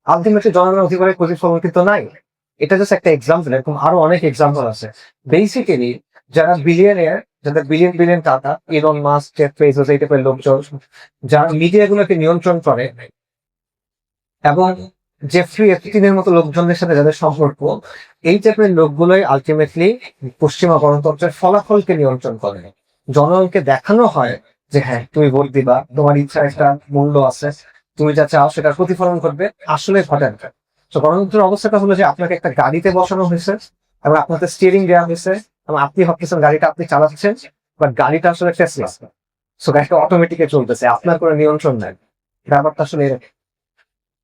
আলটিমেটলি জনগণের অধিকারের প্রতিফলন কিন্তু নাই। এটা জাস্ট একটা এক্সাম্পল, এরকম আরো অনেক এক্সাম্পল আছে। বেসিক্যালি যারা বিলিয়নিয়ার, যাদের বিলিয়ন বিলিয়ন টাকা, ইলন মাস্ক, জেফ বেজোস, এই টাইপের লোকজন যারা মিডিয়াগুলোকে নিয়ন্ত্রণ করে, এবং জেফ্রি এপস্টিনের মতো লোকজনের সাথে যাদের সম্পর্ক, এই টাইপের লোকগুলোই আলটিমেটলি পশ্চিমা গণতন্ত্রের ফলাফলকে নিয়ন্ত্রণ করে। জনগণকে দেখানো হয় যে হ্যাঁ তুমি ভোট দিবা, তোমার ইচ্ছার একটা মূল্য আছে, তুমি যা চাও সেটার প্রতিফলন ঘটবে, আসলে ঘটে না। তো গণতন্ত্রের অবস্থাটা হলো যে আপনাকে একটা গাড়িতে বসানো হয়েছে এবং আপনাকে স্টিয়ারিং দেওয়া হয়েছে এবং আপনি ভাবতেছেন গাড়িটা আপনি চালাচ্ছেন, বাট গাড়িটা আসলে টেসলা। সো গাড়িটা অটোমেটিকে চলতেছে, আপনার কোনো নিয়ন্ত্রণ নাই। ব্যাপারটা আসলে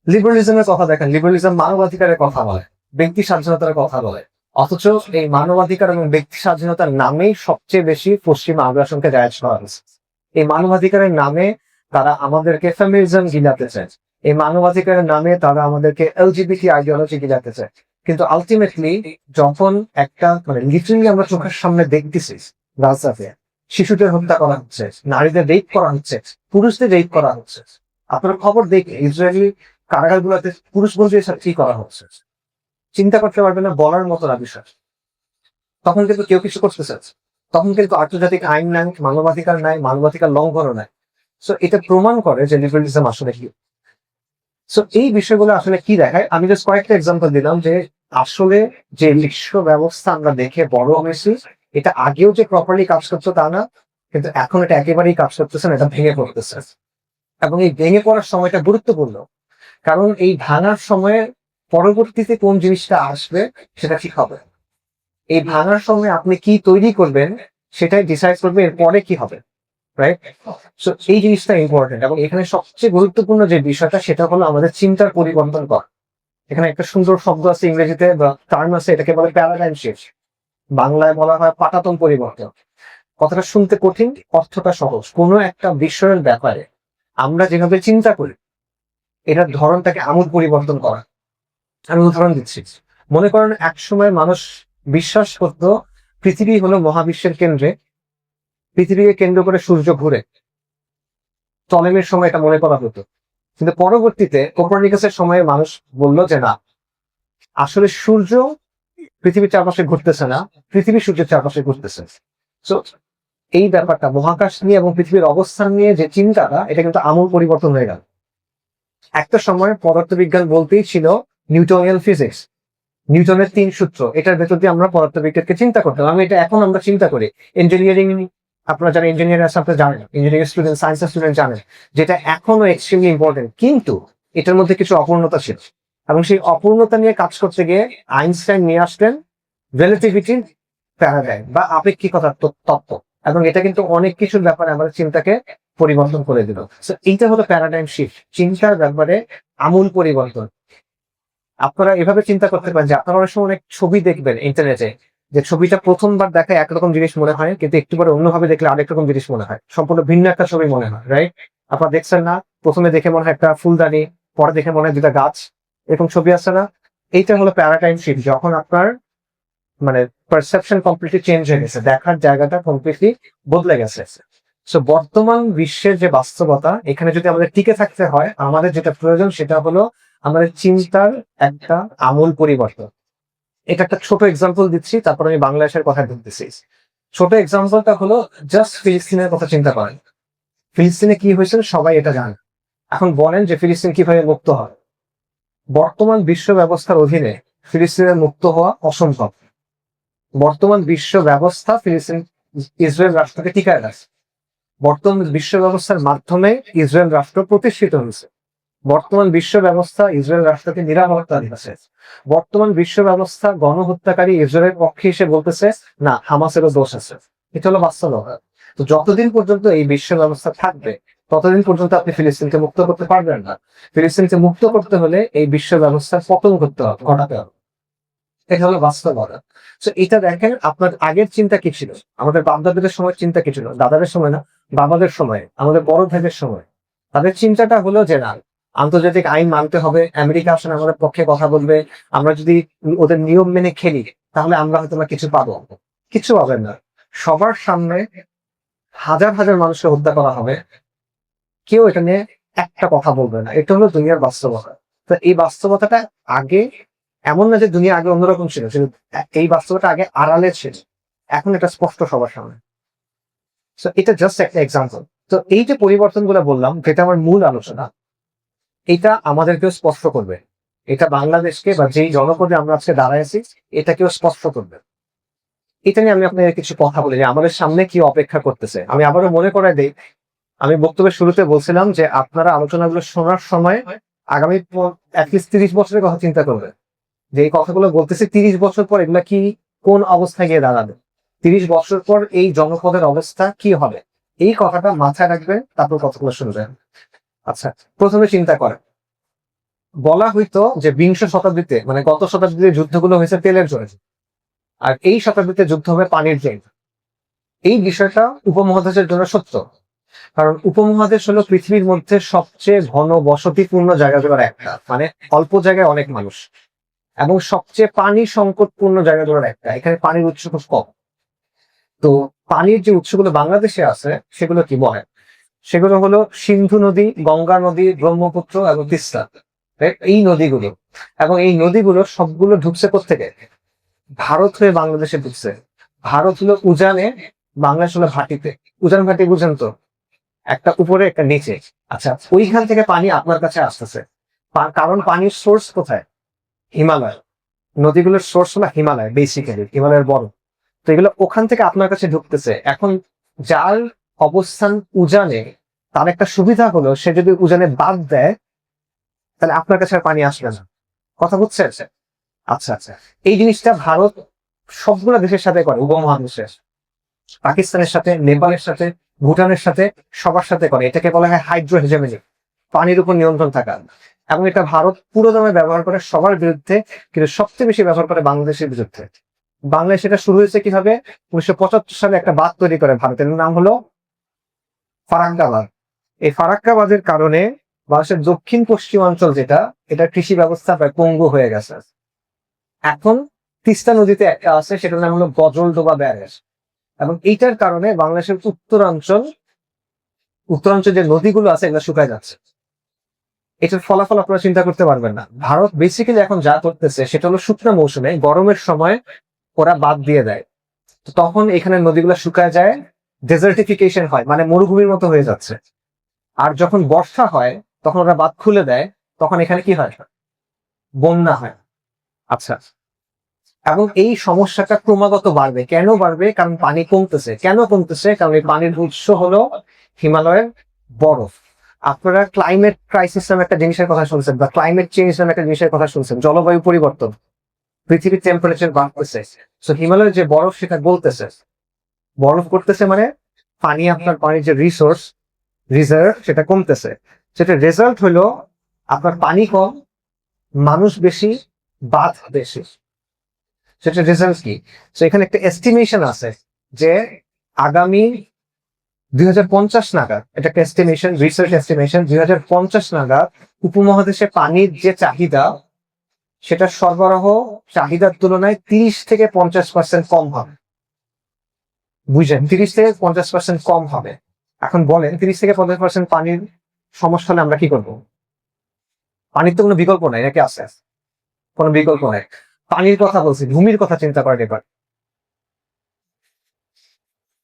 লিবারালিজমের কথা দেখেন, লিবারালিজম মানবাধিকারের কথা বলে, ব্যক্তি স্বাধীনতার কথা বলে, অথচ এই মানবাধিকার এবং ব্যক্তি স্বাধীনতার নামেই সবচেয়ে বেশি পশ্চিমা আগ্রাসনকে জায়েজ করা হয়েছে। এই মানবাধিকারের নামে তারা আমাদেরকে ফেমিনিজম গিলাতে চায়, এই মানবাধিকারের নামে তারা আমাদেরকে এলজিবিটি আইডিওলজি গিলাতে চায়। কিন্তু আলটিমেটলি যখন একটা মানে লিটারালি আমরা চোখের সামনে দেখতেছি রাস্তাতে শিশুদের হত্যা করা হচ্ছে, নারীদের রেপ করা হচ্ছে, পুরুষদের রেপ করা হচ্ছে, আপনারা খবর দেখে ইসরায়েলি কারাগারগুলোতে পুরুষ বন্ধুদের সাথে কি করা হচ্ছে, চিন্তা করতে পারবে না, বলার মতো না বিষয়। তখন কিন্তু কেউ কিছু করতে চাচ্ছে, তখন কিন্তু আন্তর্জাতিক আইন নাই, মানবাধিকার নাই, মানবাধিকার লঙ্ঘনও নাই। সো এটা প্রমাণ করে যে লিবারালিজম আসলে কি। সো এই বিষয়গুলো আসলে কি দেখায়, আমি জাস্ট কয়েকটা এক্সাম্পল দিলাম যে আসলে যে বিশ্ব ব্যবস্থা আমরা দেখে বড় হয়েছি, এটা আগেও যে প্রপারলি কাজ করতো তা না, কিন্তু এখন এটা একেবারেই কাজ করতেছে না, এটা ভেঙে পড়তেছে। এবং এই ভেঙে পড়ার সময়টা গুরুত্বপূর্ণ, কারণ এই ভাঙার সময়ে পরবর্তীতে কোন জিনিসটা আসবে সেটা ঠিক হবে। এই ভাঙার সময় আপনি কি তৈরি করবেন সেটাই ডিসাইড করবে এর পরে কি হবে, রাইট? সো এই জিনিসটা ইম্পর্টেন্ট, এবং এখানে সবচেয়ে গুরুত্বপূর্ণ যে বিষয়টা সেটা হলো আমাদের চিন্তার পরিবর্তন করা। এখানে একটা সুন্দর শব্দ আছে ইংরেজিতে বা টার্ম আছে, এটাকে বলে প্যারাডাইম শিফট, বাংলায় বলা হয় পাটাতন পরিবর্তন। কথাটা শুনতে কঠিন, অর্থটা সহজ। কোনো একটা বিষয়ের ব্যাপারে আমরা যেভাবে চিন্তা করি এটার ধরনটাকে আমূল পরিবর্তন করা। আমি উদাহরণ দিচ্ছি, মনে করেন এক সময় মানুষ বিশ্বাস করত পৃথিবী হলো মহাবিশ্বের কেন্দ্রে, পৃথিবীকে কেন্দ্র করে সূর্য ঘুরে। টলেমির সময় এটা মনে করা হতো, কিন্তু পরবর্তীতে কোপারনিকাসের সময়ে মানুষ বলল যে না, আসলে সূর্য পৃথিবীর চারপাশে ঘুরতেছে না, পৃথিবী সূর্যের চারপাশে ঘুরতেছে। সো এই ব্যাপারটা মহাকাশ নিয়ে এবং পৃথিবীর অবস্থান নিয়ে যে চিন্তাটা, এটা কিন্তু আমূল পরিবর্তন হয়ে গেল। একটা সময় পদার্থবিজ্ঞান বলতেই ছিল নিউটনিয়ান ফিজিক্স, নিউটনের 3 সূত্র, এটার ভেতর দিয়ে আমরা পদার্থবিজ্ঞানকে চিন্তা করতাম। আমি এটা এখন আমরা চিন্তা করি। ইঞ্জিনিয়ারিং, আপনারা যারা ইঞ্জিনিয়ার আছে আপনারা জানেন, ইঞ্জিনিয়ারিং স্টুডেন্ট, সায়েন্সের স্টুডেন্ট জানেন যেটা এখনো এক্সট্রিমলি ইম্পর্টেন্ট, কিন্তু এটার মধ্যে কিছু অপূর্ণতা ছিল, এবং সেই অপূর্ণতা নিয়ে কাজ করতে গিয়ে আইনস্টাইন নিয়ে আসলেন রিলেটিভিটির প্যারাডাইম বা আপেক্ষিকতার তত্ত্ব, এবং এটা কিন্তু অনেক কিছুর ব্যাপারে আমাদের চিন্তাকে পরিবর্তন করে দিল। সো এইটা হলো প্যারাডাইম শিফট, চিন্তার ব্যাপারে আমূল পরিবর্তন। আপনারা এভাবে চিন্তা করতে পারেন যে আপনারা অনেক সময় অনেক ছবি দেখবেন ইন্টারনেটে, যে ছবিটা প্রথমবার দেখায় একরকম জিনিস মনে হয়, কিন্তু একটু পরে অন্যভাবে দেখলে আরেক রকম জিনিস মনে হয়, সম্পূর্ণ ভিন্ন একটা ছবি মনে হয়, রাইট? আপনারা দেখছেন না, প্রথমে দেখে মনে হয় একটা ফুলদানি, পরে দেখে মনে হয় দুটা গাছ, এরকম ছবি আছে না? এইটা হলো প্যারাডাইম শিফট, যখন আপনার মানে পারসেপশন কমপ্লিটলি চেঞ্জ হয়ে গেছে, দেখার জায়গাটা কমপ্লিটলি বদলে গেছে। সো বর্তমান বিশ্বের যে বাস্তবতা, এখানে যদি আমাদের টিকে থাকতে হয়, আমাদের যেটা প্রয়োজন সেটা হলো আমাদের চিন্তার একটা আমূল পরিবর্তন। এটা একটা ছোট এক্সাম্পল দিচ্ছি, তারপর আমি বাংলাদেশের কথা ঢুকতেছি। ছোট এক্সাম্পলটা হলো জাস্ট ফিলিস্তিনের কথা চিন্তা করেন। ফিলিস্তিনে কি হয়েছে সবাই এটা জানে। এখন বলেন যে ফিলিস্তিন কিভাবে মুক্ত হয়? বর্তমান বিশ্ব ব্যবস্থার অধীনে ফিলিস্তিনের মুক্ত হওয়া অসম্ভব। বর্তমান বিশ্ব ব্যবস্থা ফিলিস্তিন ইসরায়েল রাষ্ট্রকে টিকায় রাখছে। বর্তমান বিশ্ব ব্যবস্থার মাধ্যমে ইসরায়েল রাষ্ট্র প্রতিষ্ঠিত হয়েছে। বর্তমান বিশ্ব ব্যবস্থা ইসরায়েল রাষ্ট্রকে নিরাপত্তা দিচ্ছে। বর্তমান বিশ্ব ব্যবস্থা গণহত্যাকারী ইসরায়েলের পক্ষে এসে বলতেছে না, হামাসেরও দোষ আছে। এটা হলো বাস্তবতা। তো যতদিন পর্যন্ত এই বিশ্ব ব্যবস্থা থাকবে ততদিন পর্যন্ত আপনি ফিলিস্তিনকে মুক্ত করতে পারবেন না। ফিলিস্তিনকে মুক্ত করতে হলে এই বিশ্ব ব্যবস্থার পতন ঘটাতে হবে। এটা হলো বাস্তবতা। তো এটা দেখেন, আপনার আগের চিন্তা কি ছিল, আমাদের বাপদাদাদের সময় চিন্তা কি ছিল, দাদাদের সময় না, বাবাদের সময়, আমাদের বড় ভাইদের সময়। তাদের চিন্তাটা হলো যে না, আন্তর্জাতিক আইন মানতে হবে, আমেরিকা আসলে আমাদের পক্ষে কথা বলবে, আমরা যদি ওদের নিয়ম মেনে খেলি তাহলে আমরা হয়তো কিছু পাবো। কিছু পাবেন না। সবার সামনে হাজার হাজার মানুষকে হত্যা করা হবে, কেউ এটা নিয়ে একটা কথা বলবে না। এটা হলো দুনিয়ার বাস্তবতা। তো এই বাস্তবতাটা আগে এমন না যে দুনিয়া আগে অন্যরকম ছিল, এই বাস্তবতা আগে আড়ালে ছিল, এখন এটা স্পষ্ট সবার সামনে। তো এটা জাস্ট একটা এক্সাম্পল। তো এই যে পরিবর্তনগুলো বললাম, যেটা আমার মূল আলোচনা, এটা আমাদেরকেও স্পষ্ট করবে, এটা বাংলাদেশকে বা যেই জনপদে আমরা আজকে দাঁড়াইছি এটাকেও স্পষ্ট করবে। এটা নিয়ে আমি আপনাদের কিছু কথা বলি যে আমাদের সামনে কি অপেক্ষা করতেছে। আমি আবারও মনে করাই দেই, আমি বক্তব্যের শুরুতে বলছিলাম যে আপনারা আলোচনাগুলো শোনার সময় আগামী অ্যাটলিস্ট 30 বছরের কথা চিন্তা করবেন, যে এই কথাগুলো বলতেছি 30 বছর পর এগুলা কি, কোন অবস্থায় গিয়ে দাঁড়াবে, 30 বছর পর এই জনপদের অবস্থা কি হবে, এই কথাটা মাথায় রাখবেন, তারপর কথাগুলো শুনবেন। আচ্ছা, প্রথমে চিন্তা করেন, বলা হইতো যে বিংশ শতাব্দীতে মানে গত শতাব্দীতে যুদ্ধগুলো হয়েছে তেলের জন্য, আর এই শতাব্দীতে যুদ্ধ হবে পানির জন্য। এই বিষয়টা উপমহাদেশের জন্য সত্য, কারণ উপমহাদেশ হলো পৃথিবীর মধ্যে সবচেয়ে ঘন বসতিপূর্ণ জায়গাগুলোর একটা, মানে অল্প জায়গায় অনেক মানুষ, এবং সবচেয়ে পানি সংকটপূর্ণ জায়গাগুলোর একটা, এখানে পানির উৎস খুব কম। তো পানির যে উৎসগুলো বাংলাদেশে আছে সেগুলো কি বলে, সেগুলো হলো সিন্ধু নদী, গঙ্গা নদী, ব্রহ্মপুত্র এবং তিস্তা, এই নদীগুলো। এবং এই নদীগুলো সবগুলো ঢুকছে কোত্থেকে, ভারত হয়ে বাংলাদেশে ঢুকছে। ভারত হলো উজানে, বাংলাদেশ হলো ভাটিতে। উজান ভাটি বুঝেন তো, একটা উপরে একটা নিচে। আচ্ছা, ওইখান থেকে পানি আপনার কাছে আসতেছে, কারণ পানির সোর্স কোথায়, হিমালয়। নদীগুলোর সোর্স হলো হিমালয়, বেসিক্যালি হিমালয়ের বরফ। তো এগুলো ওখান থেকে আপনার কাছে ঢুকতেছে। এখন যার অবস্থান উজানে, তার একটা সুবিধা হলো সে যদি উজানে বাদ দেয় তাহলে আপনার কাছে আর পানি আসবে না। কথা বুঝছে? আচ্ছা আচ্ছা, এই জিনিসটা ভারত সবগুলো দেশের সাথে করে, উপমহাদেশের, পাকিস্তানের সাথে, নেপালের সাথে, ভুটানের সাথে, সবার সাথে করে। এটাকে বলা হয় হাইড্রো হেজেমনি, পানির উপর নিয়ন্ত্রণ থাকা। এবং এটা ভারত পুরো দমে ব্যবহার করে সবার বিরুদ্ধে, কিন্তু সবচেয়ে বেশি ব্যবহার করে বাংলাদেশের বিরুদ্ধে। বাংলাদেশ এটা শুরু হয়েছে কিভাবে, 1975 সালে একটা বাঁধ তৈরি করে ভারতের, নাম হলো ফারাক্কা বাঁধ। এই ফারাক্কা বাঁধের কারণে বাংলাদেশের দক্ষিণ পশ্চিমাঞ্চল যেটা, এটা কৃষি ব্যবস্থা প্রায় পঙ্গু হয়ে গেছে। এখন তিস্তা নদীতে একটা আছে, সেটার নাম হলো গজলডোবা ব্যারেজ। এবং এইটার কারণে বাংলাদেশের উত্তরাঞ্চল যে নদীগুলো আছে এগুলো শুকায় যাচ্ছে। এটার ফলাফল আপনারা চিন্তা করতে পারবেন না। ভারত বেসিক্যালি এখন যা করতেছে সেটা হলো শুকনো মৌসুমে, গরমের সময় ওরা বাদ দিয়ে দেয়, তো তখন এখানে নদীগুলো শুকায় যায়, ডেজার্টিফিকেশন হয়, মানে মরুভূমির মতো হয়ে যাচ্ছে। আর যখন বর্ষা হয় তখন ওরা বাঁধ খুলে দেয়, তখন এখানে কি হয়, বন্যা হয়। আচ্ছা, এবং এই সমস্যাটা ক্রমাগত বাড়বে। কেন বাড়বে? কারণ পানি কমতেছে। কেন কমতেছে? কারণ এই পানির উৎস হলো হিমালয়ের বরফ। আপনারা ক্লাইমেট ক্রাইসিস নামে একটা জিনিসের কথা শুনছেন, বা ক্লাইমেট চেঞ্জ নামে একটা জিনিসের কথা শুনছেন, জলবায়ু পরিবর্তন, পৃথিবীর টেম্পারেচার বাড়তেছে। সো হিমালয়ের যে বরফ সেটা গলতেছে, বরফ করতেছে, মানে পানি, আপনার পানির যে রিজার্ভ সেটা কমতেছে। সেটা রেজাল্ট হলো আপনার পানি কম, মানুষ বেশি, বাঁধ বেশি। সেটা রেজাল্ট কি? তো এখানে একটা এস্টিমেশন আছে যে আগামী 2050 নাগাদ, এটা একটা এস্টিমেশন, রিসার্চ এস্টিমেশন, 2050 নাগাদ উপমহাদেশে পানির যে চাহিদা, সেটা সরবরাহ চাহিদার তুলনায় 30 থেকে 50% কম হবে। বুঝলেন? 30 থেকে 50% কম হবে। এখন বলেন 30 থেকে 50% পানির সমস্যা হলে আমরা কি করবো? পানির তো কোনো বিকল্প নাই, নাকি আছে? কোনো বিকল্প নাই। পানির কথা বলছি, ভূমির কথা চিন্তা করেন এবার।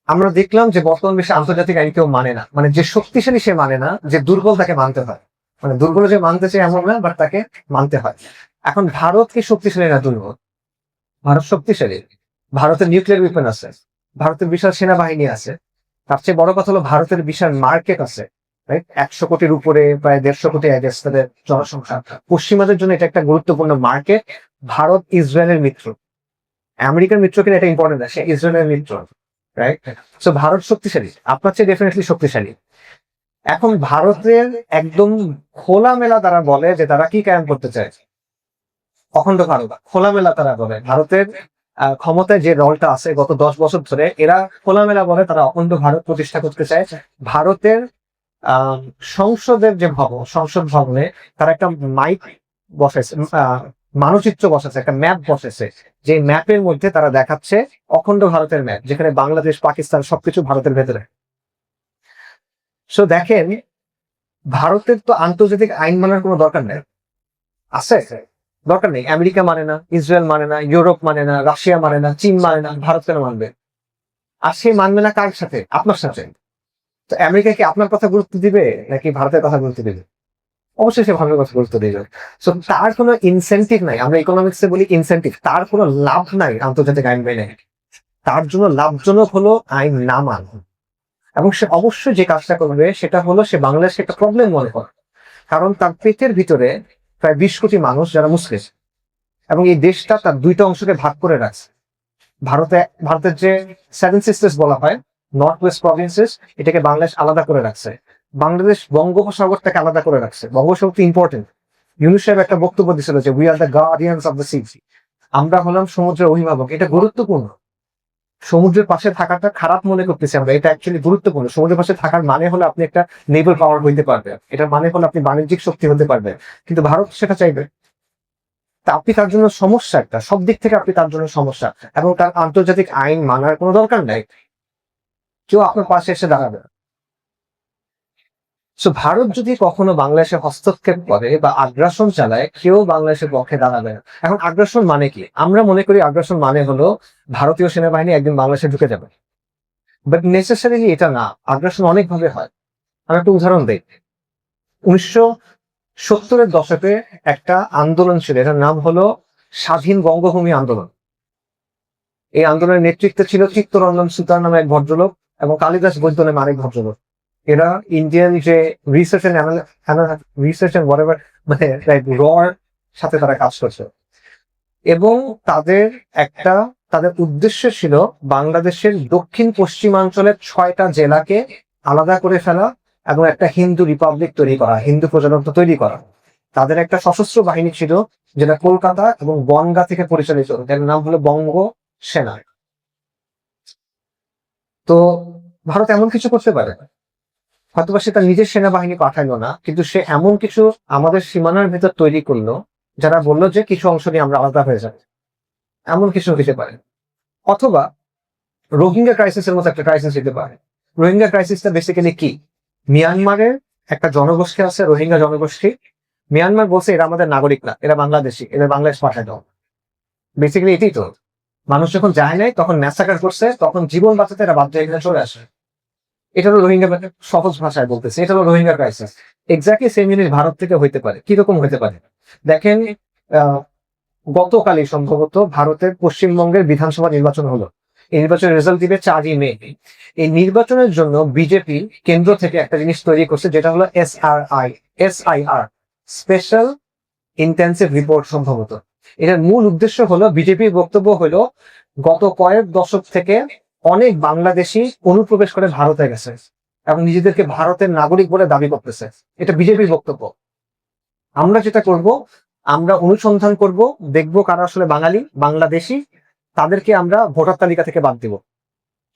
আমরা দেখলাম যে বর্তমান বিশ্বে আন্তর্জাতিক আইন কেউ মানে না, মানে যে শক্তিশালী সে মানে না, যে দুর্বল তাকে মানতে হয়। মানে দুর্বল যে মানতে চায় এমন না, বাট তাকে মানতে হয়। এখন ভারত কি শক্তিশালী না দুর্বল? ভারত শক্তিশালী। ভারতের নিউক্লিয়ার ওয়েপন আছে, ভারতের বিশাল সেনাবাহিনী আছে, তার চেয়ে বড় কথা হলো ভারতের বিশাল মার্কেট আছে, রাইট? 100 কোটির উপরে, প্রায় 150 কোটি তাদের জনসংখ্যা। পশ্চিমাদের জন্য এটা একটা গুরুত্বপূর্ণ মার্কেট। ভারত ইসরায়েলের মিত্র, আমেরিকার মিত্র কিনা এটা ইম্পর্টেন্ট না, সে ইসরায়েলের মিত্র, রাইট? সো ভারত শক্তিশালী, আপনার চেয়ে ডেফিনেটলি শক্তিশালী। এখন ভারতের একদম খোলামেলা তারা বলে যে তারা কি কায়েম করতে চায়, অখণ্ড ভারত। খোলামেলা তারা বলে ভারতের ক্ষমতায় যে দলটা আছে গত 10 বছর ধরে, এরা খোলামেলা বলে তারা অখণ্ড ভারত প্রতিষ্ঠা করতে চায়। ভারতের আহ সংসদের যে ভবন, সংসদ ভবনে তারা একটা মাইক বসাইছে, মানচিত্র বসাচ্ছে, একটা ম্যাপ বসেছে, যে ম্যাপের মধ্যে তারা দেখাচ্ছে অখণ্ড ভারতের ম্যাপ, যেখানে বাংলাদেশ, পাকিস্তান সবকিছু ভারতের ভেতরে। সো দেখেন, ভারতের তো আন্তর্জাতিক আইন মানার কোনো দরকার নেই। আছে? দরকার নেই। আমেরিকা মানে না, ইসরায়েল মানে না, ইউরোপ মানে না, রাশিয়া মানে না, চীন মানে না, ভারত কেন মানবে? আর সে মানবে না কার সাথে? আপনার সাথে। তো আমেরিকা কি আপনার কথা গুরুত্ব দিবে নাকি ভারতের কথা গুরুত্ব দিবে? অবশ্যই সে ভারতের কথা গুরুত্ব দিবে। সো তার কোনো ইনসেনটিভ নাই। আমরা ইকোনমিক্সে বলি ইনসেনটিভ। তার কোনো লাভ নাই আন্তর্জাতিক আইন মেনে। তার জন্য লাভজনক হলো আইন না মানা। এবং সে অবশ্যই যে কাজটা করবে সেটা হলো সে বাংলাদেশকে একটা প্রবলেম মনে করে। কারণ তার পেটের ভিতরে প্রায় 20 কোটি মানুষ যারা মুসলিম, এবং এই দেশটা তার দুইটা অংশকে ভাগ করে রাখছে। ভারতের যে 7 সিস্টার্স বলা হয়, নর্থ ওয়েস্ট প্রভিন্সেস, এটাকে বাংলাদেশ আলাদা করে রাখছে। বাংলাদেশ বঙ্গোপসাগরটাকে আলাদা করে রাখছে। বঙ্গোপসাগর ইম্পর্টেন্ট। ইউনূস সাহেব একটা বক্তব্য দিয়েছিল যে we are the guardians of the sea. আমরা হলাম সমুদ্রের অভিভাবক। এটা গুরুত্বপূর্ণ। সমুদ্রের পাশে থাকাটা খারাপ মনে করতেছি আমরা, এটা অ্যাকচুয়ালি গুরুত্বপূর্ণ। সমুদ্রের পাশে থাকার মানে হলো আপনি একটা নেভাল পাওয়ার হইতে পারবেন, এটার মানে হলো আপনি বাণিজ্যিক শক্তি হতে পারবেন। কিন্তু ভারত সেটা চাইবে। তা আপনি তার জন্য সমস্যা, একটা সব দিক থেকে আপনি তার জন্য সমস্যা। এবং তার আন্তর্জাতিক আইন মানার কোনো দরকার নাই। কেউ আপনার পাশে এসে দাঁড়াবে না। সো ভারত যদি কখনো বাংলাদেশে হস্তক্ষেপ করে বা আগ্রাসন চালায়, কেউ বাংলাদেশের পক্ষে দাঁড়াবে না। এখন আগ্রাসন মানে কি? আমরা মনে করি আগ্রাসন মানে হলো ভারতীয় সেনাবাহিনী একদিন বাংলাদেশে ঢুকে যাবে, বাট নেসেসারিলি এটা না। আগ্রাসন অনেক ভাবে হয়। আমি একটা উদাহরণ দিই। 1970-এর দশকে একটা আন্দোলন ছিল, এটার নাম হলো স্বাধীন বঙ্গভূমি আন্দোলন। এই আন্দোলনের নেতৃত্বে ছিল চিত্তরঞ্জন সুতার নামে এক ভদ্রলোক এবং কালিদাস বৈদ্য নামে আরেক ভদ্রলোক। এরা ইন্ডিয়ান যে রিসার্চ এন্ড whatever, মানে রর সাথে তারা কাজ করছে। এবং তাদের একটা তাদের উদ্দেশ্য ছিল বাংলাদেশের দক্ষিণ পশ্চিমাঞ্চলের 6টা জেলাকে আলাদা করে ফেলা এবং একটা হিন্দু রিপাবলিক তৈরি করা, হিন্দু প্রজাতন্ত্র তৈরি করা। তাদের একটা সশস্ত্র বাহিনী ছিল যেটা কলকাতা এবং বনগাঁ থেকে পরিচালিত, যার নাম হলো বঙ্গ সেনা। তো ভারত এমন কিছু করতে পারে, হয়তোবা সে তার নিজের সেনাবাহিনী পাঠাইলো না, কিন্তু সে এমন কিছু আমাদের সীমানার ভেতর তৈরি করলো যারা বললো যে কিছু অংশ নিয়ে আমরা আলাদা হয়ে যাবে। এমন কিছু হতে পারে। অথবা রোহিঙ্গা ক্রাইসিসের মতো একটা ক্রাইসিস হতে পারে। রোহিঙ্গা ক্রাইসিসটা বেসিক্যালি কি? মিয়ানমারের একটা জনগোষ্ঠী আছে, রোহিঙ্গা জনগোষ্ঠী। মিয়ানমার বলছে এরা আমাদের নাগরিক না, এরা বাংলাদেশি, এদের বাংলাদেশ পাঠায় দাও। বেসিক্যালি এটাই তো। মানুষ যখন যায় নাই তখন ম্যাসাকার করছে, তখন জীবন বাঁচাতে এরা বাধ্য হয়ে এখানে চলে আসে। এটা হলো রোহিঙ্গা, সহজ ভাষায় বলতেছে এটা হলো রোহিঙ্গা ক্রাইসিস। এক্স্যাক্টলি সেম জিনিস ভারত থেকে হইতে পারে। কিরকম হইতে পারে দেখেন, গতকালই সম্ভবত ভারতের পশ্চিমবঙ্গের বিধানসভা নির্বাচন হলো। এই নির্বাচনের রেজাল্ট দিবে 4ই মে। এই নির্বাচনের জন্য বিজেপি কেন্দ্র থেকে একটা জিনিস তৈরি করছে যেটা হলো SIR, স্পেশাল ইন্টেন্সিভ রিপোর্ট। সম্ভবত এটার মূল উদ্দেশ্য হলো, বিজেপির বক্তব্য হলো গত কয়েক দশক থেকে অনেক বাংলাদেশি অনুপ্রবেশ করে ভারতে গেছে এবং নিজেদেরকে ভারতের নাগরিক বলে দাবি করতেছে। এটা বিজেপির বক্তব্য। আমরা যেটা করব, আমরা অনুসন্ধান করব, দেখব কারা আসলে বাঙালি বাংলাদেশি, তাদেরকে আমরা ভোটার তালিকা থেকে বাদ দিব।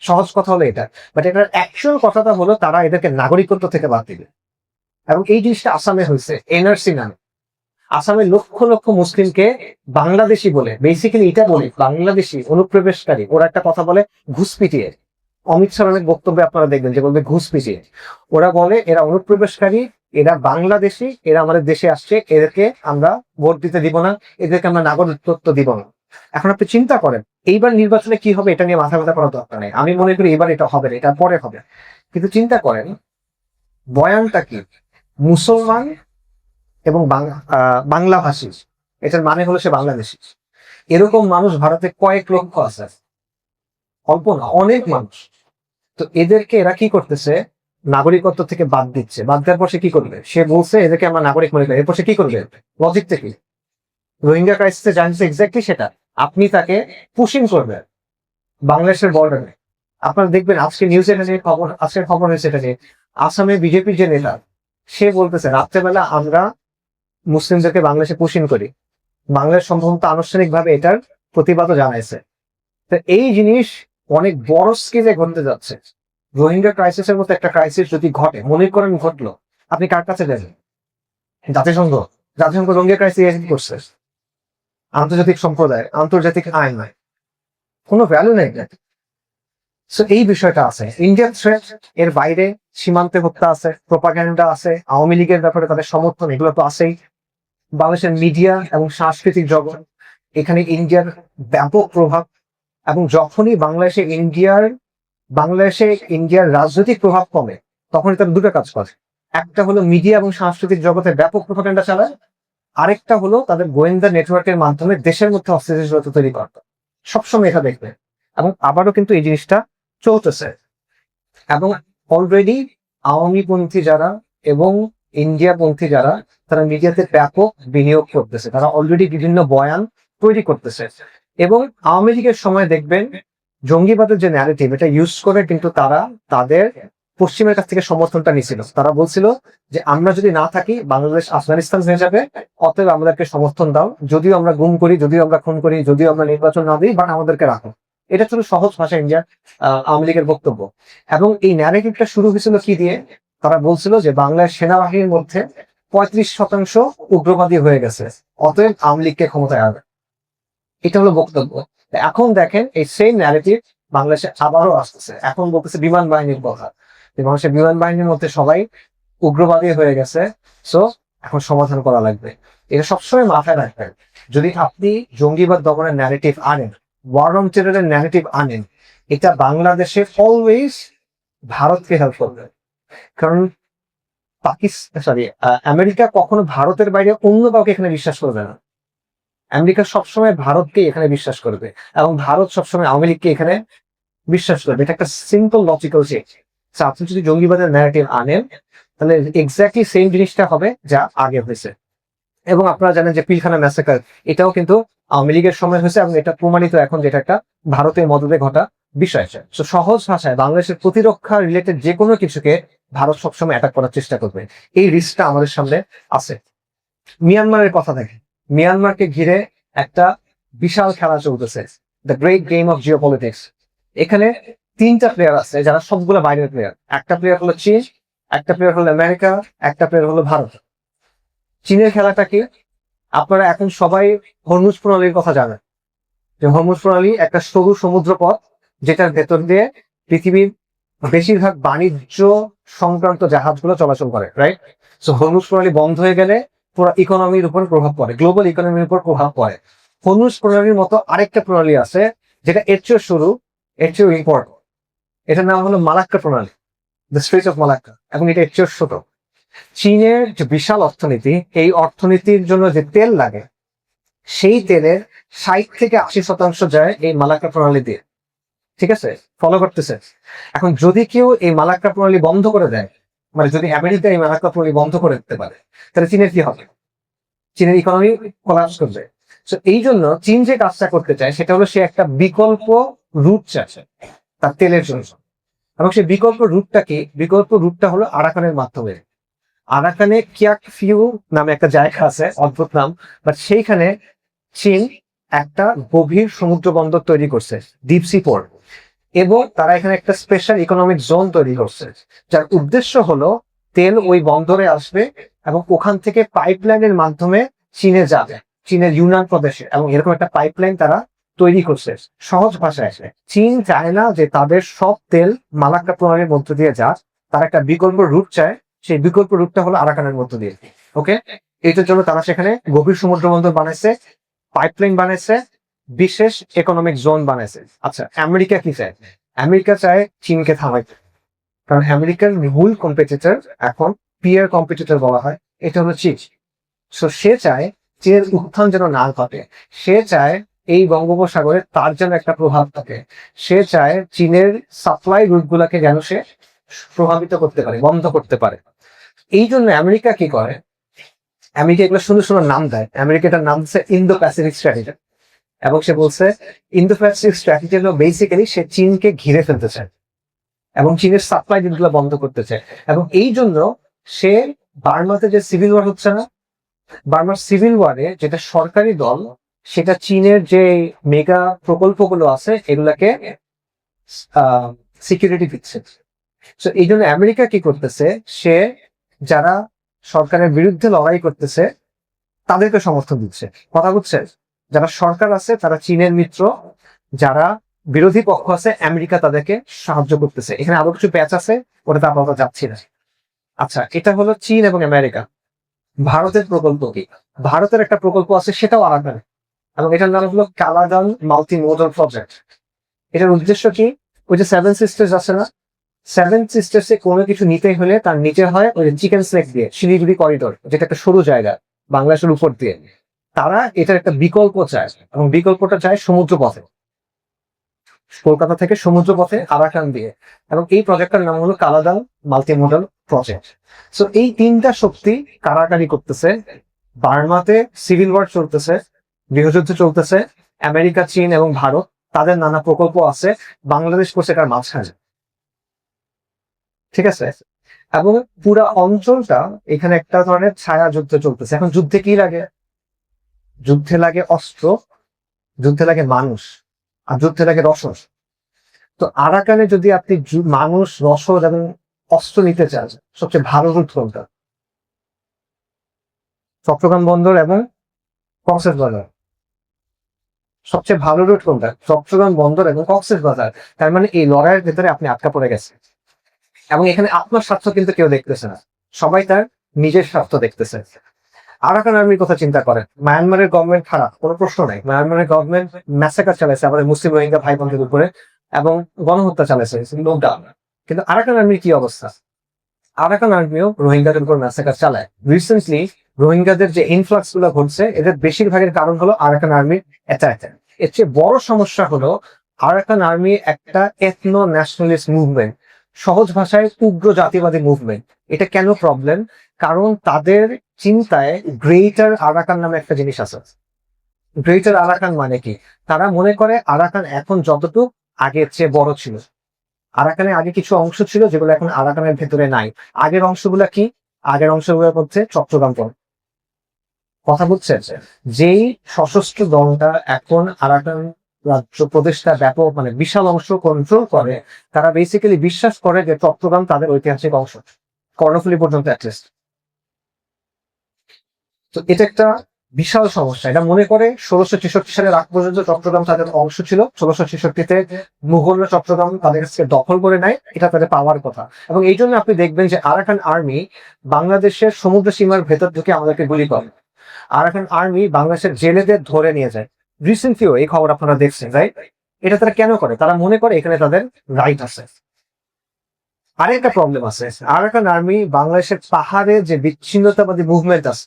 সহজ কথা হলো এটা। বাট এটার অ্যাকচুয়াল কথাটা হলো তারা এদেরকে নাগরিকত্ব থেকে বাদ দিবে। এবং এই জিনিসটা আসামে হয়েছে NRC নামে। আসামে লক্ষ লক্ষ মুসলিমকে বাংলাদেশি বলে, বেসিক্যালি এটা বলে বাংলাদেশি অনুপ্রবেশকারী, ওরা একটা কথা বলে ঘুষ পিটিয়ে। অমিত শাহের অনেক বক্তব্যে আপনারা দেখবেন যে বলবে ঘুষ পিটিয়ে। ওরা বলে এরা অনুপ্রবেশকারী, এরা বাংলাদেশি, এরা আমাদের দেশে আসছে, এদেরকে আমরা ভোট দিতে দিব না, এদেরকে আমরা নাগরিকত্ব দিব না। এখন আপনি চিন্তা করেন এইবার নির্বাচনে কি হবে, এটা নিয়ে মাথা ব্যথা করার দরকার নেই। আমি মনে করি এবার এটা হবে না, এটা পরে হবে। কিন্তু চিন্তা করেন বয়ানটা কি? মুসলমান এবং বাংলাভাষী, এটার মানে হলো সে বাংলাদেশি। এরকম মানুষ ভারতে কয়েক লক্ষ আছে, অল্প না, অনেক মানুষ। তো এদেরকে এরা কি করতেছে, নাগরিকত্ব থেকে বাদ দিচ্ছে। বাদ দেওয়ার পর সে কি করবে? সে বলছে এদেরকে আমরা নাগরিক মনে করি। এরপর সে কি করবে? লজিক থেকে রোহিঙ্গা ক্রাইসিসে জানছে এক্স্যাক্টলি সেটা। আপনি তাকে পুশিং করবেন বাংলাদেশের বর্ডারে। আপনারা দেখবেন আজকে নিউজে এটা নিয়ে খবর, আজকের খবর হয়েছে এটা নিয়ে, আসামে বিজেপির যে নেতা সে বলতেছে রাত্রেবেলা আমরা মুসলিমদেরকে বাংলাদেশে পুশিং করি। বাংলাদেশ সম্ভবত আনুষ্ঠানিকভাবে এটার প্রতিবাদও জানাইছে। তো এই জিনিস অনেক বড় স্কেলে ঘটতে যাচ্ছে। রোহিঙ্গা ক্রাইসিসের মতো একটা ক্রাইসিস যদি ঘটে, মনে করেন ঘটলো, আপনি কার কাছে যাবেন? জাতিসংঘ? জাতিসংঘ রোহিঙ্গা ক্রাইসিস করছে, আন্তর্জাতিক সম্প্রদায়, আন্তর্জাতিক আইন নয়, কোনো ভ্যালু নেই। সো এই বিষয়টা আছে। ইন্ডিয়ান থ্রেট এর বাইরে সীমান্তে হত্যা আছে, প্রোপাগান্ডা আছে, আওয়ামী লীগের ব্যাপারে তাদের সমর্থন, এগুলো তো আছেই। বাংলাদেশের মিডিয়া এবং সাংস্কৃতিক জগৎ, এখানে ইন্ডিয়ার ব্যাপক প্রভাব। এবং যখনই বাংলাদেশে ইন্ডিয়ার রাজনৈতিক প্রভাব কমে, তখনই তারা দুটো কাজ করে। একটা হলো মিডিয়া এবং সাংস্কৃতিক জগতে ব্যাপক প্রোপাগান্ডা চালায়, আরেকটা হলো তাদের গোয়েন্দা নেটওয়ার্কের মাধ্যমে দেশের মধ্যে অস্থিতিশীলতা তৈরি করতো। সবসময় এটা দেখবে, এবং আবারও কিন্তু এই জিনিসটা চলতেছে। এবং অলরেডি আওয়ামীপন্থী যারা এবং ইন্ডিয়াপন্থী যারা, তারা মিডিয়াতে ব্যাপক বিনিয়োগ করতেছে, তারা অলরেডি বিভিন্ন বয়ান তৈরি করতেছে। এবং আওয়ামী লীগের সময় দেখবেন জঙ্গিবাদের যে ন্যারেটিভ, এটা ইউজ করে কিন্তু তারা তাদের পশ্চিমের কাছ থেকে সমর্থনটা নিছিল। তারা বলছিল যে আমরা যদি না থাকি বাংলাদেশ আফগানিস্তান হয়ে যাবে, অতএব আমাদেরকে সমর্থন দাও, যদিও আমরা গুম করি, যদিও আমরা খুন করি, যদিও আমরা নির্বাচন না দিই, বাট আমাদেরকে রাখো। এটা ছিল সহজ ভাষায় ইন্ডিয়ার আওয়ামী লীগের বক্তব্য। এবং এই ন্যারেটিভটা শুরু হয়েছিল কি দিয়ে? তারা বলছিল যে বাংলাদেশ সেনাবাহিনীর মধ্যে 35% উগ্রবাদী হয়ে গেছে, অতএব আওয়ামী লীগকে ক্ষমতায় আনবে। এটা হলো বক্তব্য। এখন দেখেন এই সেম ন্যারেটিভ বাংলাদেশে আবারও আসতেছে। এখন বলতেছে বিমান বাহিনীর কথা, যে বাংলাদেশের বিমান বাহিনীর মধ্যে সবাই উগ্রবাদী হয়ে গেছে, সো এখন সমাধান করা লাগবে। এটা সবসময় মাথায় রাখবেন। যদি আপনি জঙ্গিবাদ দমনের ন্যারেটিভ আনেন, ওয়ার অন টেররের ন্যারেটিভ আনেন, এটা বাংলাদেশে অলওয়েজ ভারতকে হেল্প করবে। কারণ আমেরিকা কখনো ভারতের বাইরে অন্য কাউকে এখানে বিশ্বাস করবে না। আমেরিকা সবসময় ভারতকে এখানে বিশ্বাস করবে, এবং ভারত সবসময় আওয়ামী লীগকে এখানে বিশ্বাস করবে। এটা একটা সিম্পল লজিক্যাল চেঞ্জ। আপনি যদি জঙ্গিবাদের ন্যারেটিভ আনেন, তাহলে এক্স্যাক্টলি সেম জিনিসটা হবে যা আগে হয়েছে। এবং আপনারা জানেন যে পিলখানা ম্যাসাকার, এটাও কিন্তু আওয়ামী লীগের সময় হয়েছে, এবং এটা প্রমাণিত এখন যেটা একটা ভারতের মদদে ঘটা বিষয়। তো সহজ ভাষায় বাংলাদেশের প্রতিরক্ষা রিলেটেড যে কোনো কিছুকে ভারত সবসময় অ্যাটাক করার চেষ্টা করবে। এই রিস্কটা আমাদের সামনে আছে। মিয়ানমারের কথা দেখেন, মিয়ানমারকে ঘিরে একটা বিশাল খেলা চলতেছে, the great game of geopolitics. এখানে 3টা প্লেয়ার আছে যারা সবগুলো বাইরের প্লেয়ার। একটা প্লেয়ার হলো চীন, একটা প্লেয়ার হলো আমেরিকা, একটা প্লেয়ার হলো ভারত। চীনের খেলাটা কি? আপনারা এখন সবাই হরমুজ প্রণালীর কথা জানেন, যে হরমুজ প্রণালী একটা সরু সমুদ্র পথ, যেটার ভেতর দিয়ে পৃথিবীর বেশিরভাগ বাণিজ্য সংক্রান্ত জাহাজগুলো চলাচল করে, রাইট? সো হরমুজ প্রণালী বন্ধ হয়ে গেলে পুরো ইকোনমির উপর প্রভাব পড়ে, গ্লোবাল ইকোনমির উপর প্রভাব পড়ে। হরমুজ প্রণালীর মতো আরেকটা প্রণালী আছে, যেটা এর চেয়ে সরু, এর চেয়ে ইম্পর্টেন্ট। এটার নাম হলো মালাক্কা প্রণালী, দ্য স্ট্রেট অফ মালাক্কা, এবং এটা এর চেয়ে ছোট। চীনের যে বিশাল অর্থনীতি, এই অর্থনীতির জন্য যে তেল লাগে, সেই তেলের 60 থেকে 80% যায় এই মালাক্কা প্রণালী দিয়ে। ঠিক আছে, ফলো করতেছে? এখন যদি কেউ এই মালাক্কা প্রণালী বন্ধ করে দেয়, মানে যদি আমেরিকা এই মালাক্কা প্রণালী বন্ধ করে দিতে পারে, তাহলে চীনের কি হবে? চীনের ইকোনমি কোলাপস করবে। তো এই জন্য চীন যে কাজটা করতে চায়, সেটা হলো সে একটা বিকল্প রুট চাচ্ছে তার তেলের জন্য। এবং সেই বিকল্প রুটটা কি? বিকল্প রুটটা হলো আরাকানের মাধ্যমে। আরাকানে কিয়াক ফিউ নামে একটা জায়গা আছে, অদ্ভুত নাম, বাট সেইখানে চীন একটা গভীর সমুদ্র বন্দর তৈরি করছে, ডিপ সি পোর্ট। এবং তারা এখানে একটা স্পেশাল ইকোনমিক জোন তৈরি করছে, যার উদ্দেশ্য হলো তেল ওই বন্দরে আসবে এবং ওখান থেকে পাইপলাইনের মাধ্যমে চীনে যাবে, চীনের ইউনান প্রদেশে। এবং এরকম একটা পাইপলাইন তারা তৈরি করছে। সহজ ভাষায় চীন চায় না যে তাদের সব তেল মালাক্কা প্রণালীর মধ্য দিয়ে যাক, তারা একটা বিকল্প রুট চায়। সেই বিকল্প রুটটা হলো আরাকানের মধ্য দিয়ে। ওকে, এটার জন্য তারা সেখানে গভীর সমুদ্র বন্দর বানাইছে, পাইপলাইন বানাইছে, বিশেষ ইকোনমিক জোন বানাইছে। আচ্ছা, আমেরিকা কি চায়? আমেরিকা চায় চীনকে থামাইতে, কারণ আমেরিকার মূল কম্পিটিটর, এখন পিয়ার কম্পিটিটর বলা হয়, এটা হলো চীন। সো সে চায় চীনের উত্থান যেন না ঘটে। সে চায় এই বঙ্গোপসাগরে তার যেন একটা প্রভাব থাকে। সে চায় চীনের সাপ্লাই রুট গুলাকে যেন সে প্রভাবিত করতে পারে, বন্ধ করতে পারে। এই জন্য আমেরিকা কি করে? আমেরিকা এগুলো সুন্দর সুন্দর নাম দেয়। আমেরিকা এটার নাম দিচ্ছে ইন্দো প্যাসিফিক স্ট্র্যাটেজি। এবং সে বলছে ইন্দো প্যাসিফিক স্ট্র্যাটেজি হলো বেসিক্যালি সে চীনকে ঘিরে ফেলতে চায় এবং চীনের সাপ্লাই রুটগুলো বন্ধ করতে চায়। এবং এই জন্য সে বার্মাতে যে সিভিল ওয়ার হচ্ছে না, বার্মার সিভিল ওয়ারে যেটা সরকারি দল, সেটা চীনের যে মেগা প্রকল্পগুলো আছে এগুলাকে সিকিউরিটি দিচ্ছে। তো এই জন্য আমেরিকা কি করতেছে? সে যারা সরকারের বিরুদ্ধে লড়াই করতেছে তাদেরকে সমর্থন দিচ্ছে। কথা বুঝছে? যারা সরকার আছে তারা চীনের মিত্র, যারা বিরোধী পক্ষ আছে আমেরিকা তাদেরকে সাহায্য করতেছে। এখানে আরো কিছু প্যাচ আছে, ওটাতে আপাতত যাচ্ছি না। আচ্ছা, এটা হলো চীন এবং আমেরিকা। ভারতের প্রকল্প কি? ভারতের একটা প্রকল্প আছে, সেটাও আরাকানে, এবং এটার নাম হলো কালাদান মাল্টি মোডাল প্রজেক্ট। এটার উদ্দেশ্য কি? ওই যে সেভেন সিস্টার্স আছে না, সেভেন সিস্টার্সে কোনো কিছু নিতে হলে তার নিচে হয় ওই চিকেন স্নেক দিয়ে শিলিগুড়ি করিডোর, যেটা একটা সরু জায়গা বাংলাদেশের উপর দিয়ে। তারা এটার একটা বিকল্প চায়, এবং বিকল্পটা চায় সমুদ্র পথে, কলকাতা থেকে সমুদ্র পথে আরাকান দিয়ে। এবং এই প্রজেক্টটার নাম হলো Kaladan multi modal project. So এই তিনটা শক্তি কারাকারি করতেছে। বার্মাতে সিভিল ওয়ার চলতেছে, গৃহযুদ্ধ চলতেছে, আমেরিকা, চীন এবং ভারত তাদের নানা প্রকল্প আছে, বাংলাদেশ করছে এটার মাঝখানে। ঠিক আছে? এবং পুরা অঞ্চলটা এখানে একটা ধরনের ছায়া যুদ্ধ চলতেছে। এখন যুদ্ধে কি লাগে? যুদ্ধে লাগে অস্ত্র, যুদ্ধে লাগে মানুষ, আর যুদ্ধে লাগে রসদ। তো আরাকানে যদি আপনি মানুষ, রসদ এবং অস্ত্র নিতে চান, সবচেয়ে ভালো রুট কোনটা? চট্টগ্রাম বন্দর এবং কক্সবাজার। সবচেয়ে ভালো রুট কোনটা? চট্টগ্রাম বন্দর এবং কক্সবাজার। তার মানে এই লড়াইয়ের ভেতরে আপনি আটকা পড়ে গেছেন, এবং এখানে আপনার স্বার্থ কিন্তু কেউ দেখতেছে না, সবাই তার নিজের স্বার্থ দেখতেছে। আরাকান আর্মির কথা চিন্তা করেন, মায়ানমারের গভর্নমেন্ট খারাপ, কোনো প্রশ্ন নাই। মায়ানমারের গভর্নমেন্ট ম্যাসাকার চালাইছে আমাদের মুসলিম রোহিঙ্গা ভাই বোনদের উপরে, এবং গণহত্যা চালাইছে, নো ডাউট। কিন্তু আরাকান আর্মির কি অবস্থা? আরাকান আর্মিও রোহিঙ্গাদের উপর ম্যাসাকার চালায়। রিসেন্টলি রোহিঙ্গাদের যে ইনফ্লাক্স গুলো ঘটছে, এদের বেশিরভাগের কারণ হলো আরাকান আর্মির অ্যাটাক। এর চেয়ে বড় সমস্যা হলো আরাকান আর্মি একটা এথনো ন্যাশনালিস্ট মুভমেন্ট, সহজ ভাষায় উগ্র জাতিবাদী মুভমেন্ট। এটা কেন প্রবলেম? কারণ তাদের চিন্তায় গ্রেটার আরাকান নামে একটা জিনিস আছে। গ্রেটার আরাকান মানে কি? তারা মনে করে আরাকান এখন যতটুকু আগের চেয়ে বড় ছিল। আরাকানের আগে কিছু অংশ ছিল যেগুলো এখন আরাকানের ভেতরে নাই। আগের অংশগুলা কি? আগের অংশগুলোর মধ্যে চট্টগ্রাম পড়ে। কথা বুঝছেন? যেই সশস্ত্র দলটা এখন আরাকান রাজ্য প্রদেশটা ব্যাপক মানে বিশাল অংশ কন্ট্রোল করে, তারা বেসিক্যালি বিশ্বাস করে যে চট্টগ্রাম তাদের ঐতিহাসিক অংশ, কর্ণফুলী পর্যন্ত অ্যাটলিস্ট। তো এটা একটা বিশাল সমস্যা। এটা মনে করে 1663 সালের আগ পর্যন্ত চট্টগ্রাম তাদের অংশ ছিল। 1666-তে মুঘলরা চট্টগ্রাম তাদের কাছে দখল করে নেয়, এটা তাদের পাওয়ার কথা। এবং এই জন্য আপনি দেখবেন যে আরাকান আর্মি বাংলাদেশের সমুদ্র সীমার ভেতর ঢুকে আমাদেরকে গুলি করে। আরাকান আর্মি বাংলাদেশের জেলেদের ধরে নিয়ে যায়। রিসেন্টলিও এই খবর আপনারা দেখছেন, রাইট? এটা তারা কেন করে? তারা মনে করে এখানে তাদের রাইট আছে। আরেকটা প্রবলেম আছে, আরাকান আর্মি বাংলাদেশের পাহাড়ে যে বিচ্ছিন্নতাবাদী মুভমেন্ট আছে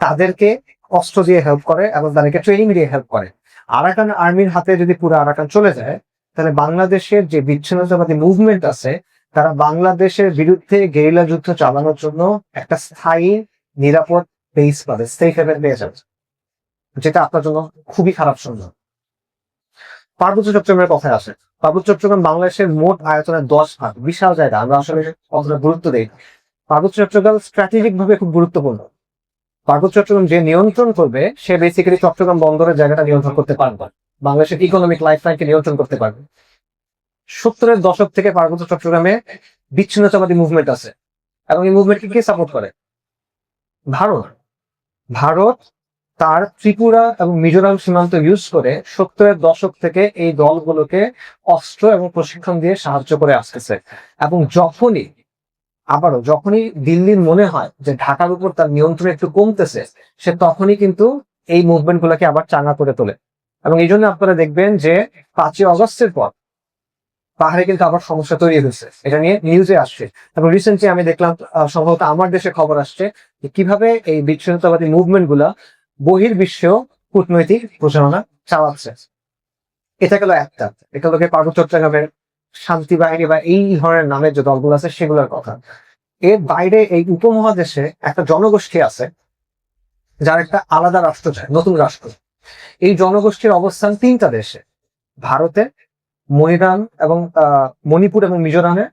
তাদেরকে অস্ত্র দিয়ে হেল্প করে এবং তাদেরকে ট্রেনিং দিয়ে হেল্প করে। আরাকান আর্মির হাতে যদি পুরো আরাকান চলে যায়, তাহলে বাংলাদেশের যে বিচ্ছিন্নতাবাদী মুভমেন্ট আছে তারা বাংলাদেশের বিরুদ্ধে গেরিলা যুদ্ধ চালানোর জন্য একটা স্থায়ী নিরাপদ বেস পাবে, সেফ হেভেন পেয়ে যাবে, যেটা আপনার জন্য খুবই খারাপ সংবাদ। পার্বত্য চট্টগ্রামের কথায় আসে। পার্বত্য চট্টগ্রাম বাংলাদেশের মোট আয়তনের 10 ভাগ, বিশাল জায়গা, আমরা আসলে অতটা গুরুত্ব দেই। পার্বত্য চট্টগ্রাম স্ট্র্যাটেজিক ভাবে খুব গুরুত্বপূর্ণ। পার্বত্য চট্টগ্রাম যে নিয়ন্ত্রণ করবে সে বেসিক্যালি চট্টগ্রাম বন্দরের জায়গাটা নিয়ন্ত্রণ করতে পারবে, বাংলাদেশের ইকোনমিক লাইফ লাইনকে নিয়ন্ত্রণ করতে পারবে। 70-এর দশক থেকে পার্বত্য চট্টগ্রামে বিচ্ছিন্নতাবাদী মুভমেন্ট আছে, এবং এই মুভমেন্টকে কে সাপোর্ট করে? ভারত। ভারত তার ত্রিপুরা এবং মিজোরাম সীমান্ত ইউজ করে 70-এর দশক থেকে এই দলগুলোকে অস্ত্র এবং প্রশিক্ষণ দিয়ে সাহায্য করে আসতেছে। এবং যখনই দিল্লির মনে হয় যে ঢাকার উপর তার নিয়ন্ত্রণ একটু কমতেছে, সে তখনই কিন্তু এই মুভমেন্ট গুলোকে আবার চাঙ্গা করে তোলে। এবং এই জন্য আপনারা দেখবেন যে 5ই অগস্টের পর পাহাড়ে কিন্তু আবার সমস্যা তৈরি হয়েছে, এটা নিয়ে নিউজে আসছে। এবং রিসেন্টলি আমি দেখলাম, সম্ভবত আমার দেশে খবর আসছে যে কিভাবে এই বিচ্ছিন্নতাবাদী মুভমেন্ট গুলা বহির্বিশ্বেও কূটনৈতিক প্রচারণা চালাচ্ছে। এটা গেল একটা, এটা লোকে পার্বত্য চট্টগ্রামের শান্তি বাহিনী বা এই ধরনের নামের যে দলগুলো আছে সেগুলোর কথা। এর বাইরে এই উপমহাদেশে একটা জনগোষ্ঠী আছে যার একটা আলাদা রাষ্ট্র চায়, নতুন রাষ্ট্র। এই জনগোষ্ঠীর অবস্থান 3টা দেশে, ভারতে, মণিরাম এবং মণিপুর এবং মিজোরামে,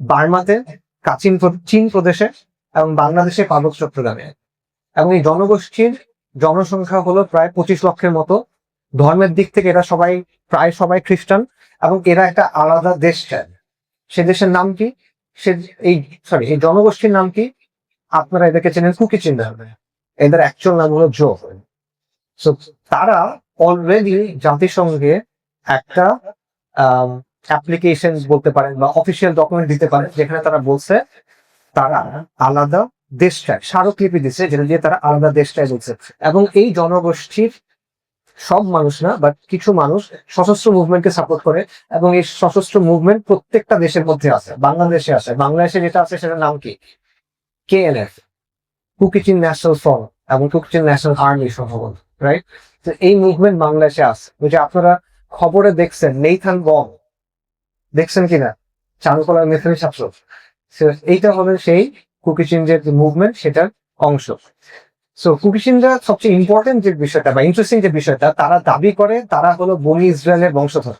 বার্মাতে, চীন প্রদেশে, এবং বাংলাদেশে পার্বত্য চট্টগ্রামে। এবং এই জনগোষ্ঠীর জনসংখ্যা হলো প্রায় 25 লক্ষের মতো। ধর্মের দিক থেকে এরা প্রায় সবাই খ্রিস্টান, এবং এরা একটা আলাদা দেশ চায়। সে দেশের নাম কি? এই জনগোষ্ঠীর নাম কি? আপনারা এদেরকে চেনেন, কুকি চিন্তা হবে। এদের অ্যাকচুয়াল নাম হলো জো। সো তারা অলরেডি জাতিসংঘে একটা অ্যাপ্লিকেশন বলতে পারেন বা অফিসিয়াল ডকুমেন্ট দিতে পারেন, যেখানে তারা বলছে তারা আলাদা দেশটায় স্মারকলিপি দিচ্ছে, যেটা দিয়ে তারা আলাদা দেশটায় বলছে। এবং এই জনগোষ্ঠীর সব মানুষ না, বাট কিছু মানুষ সশস্ত্র মুভমেন্টকে সাপোর্ট করে, এবং এই সশস্ত্র মুভমেন্ট প্রত্যেকটা দেশের মধ্যে আছে। বাংলাদেশে আছে, বাংলাদেশে যেটা আছে সেটার নাম কি? KNF, কুকিচিন ন্যাশনাল ফ্রন্ট এবং কুকিচিন ন্যাশনাল আর্মি সম্ভবত, রাইট? তো এই মুভমেন্ট বাংলাদেশে আছে। ওই যে আপনারা খবরে দেখছেন নেইথান বং, দেখছেন কিনা, চারুকলার মেধাবী ছাত্র, এইটা হলো সেই কুকিচিন যে মুভমেন্ট সেটার অংশ। সো কুকিচিনরা সবচেয়ে ইম্পর্টেন্ট যে বিষয়টা বা ইন্টারেস্টিং যে বিষয়টা, তারা দাবি করে তারা হলো বনি ইসরায়েলের বংশধর।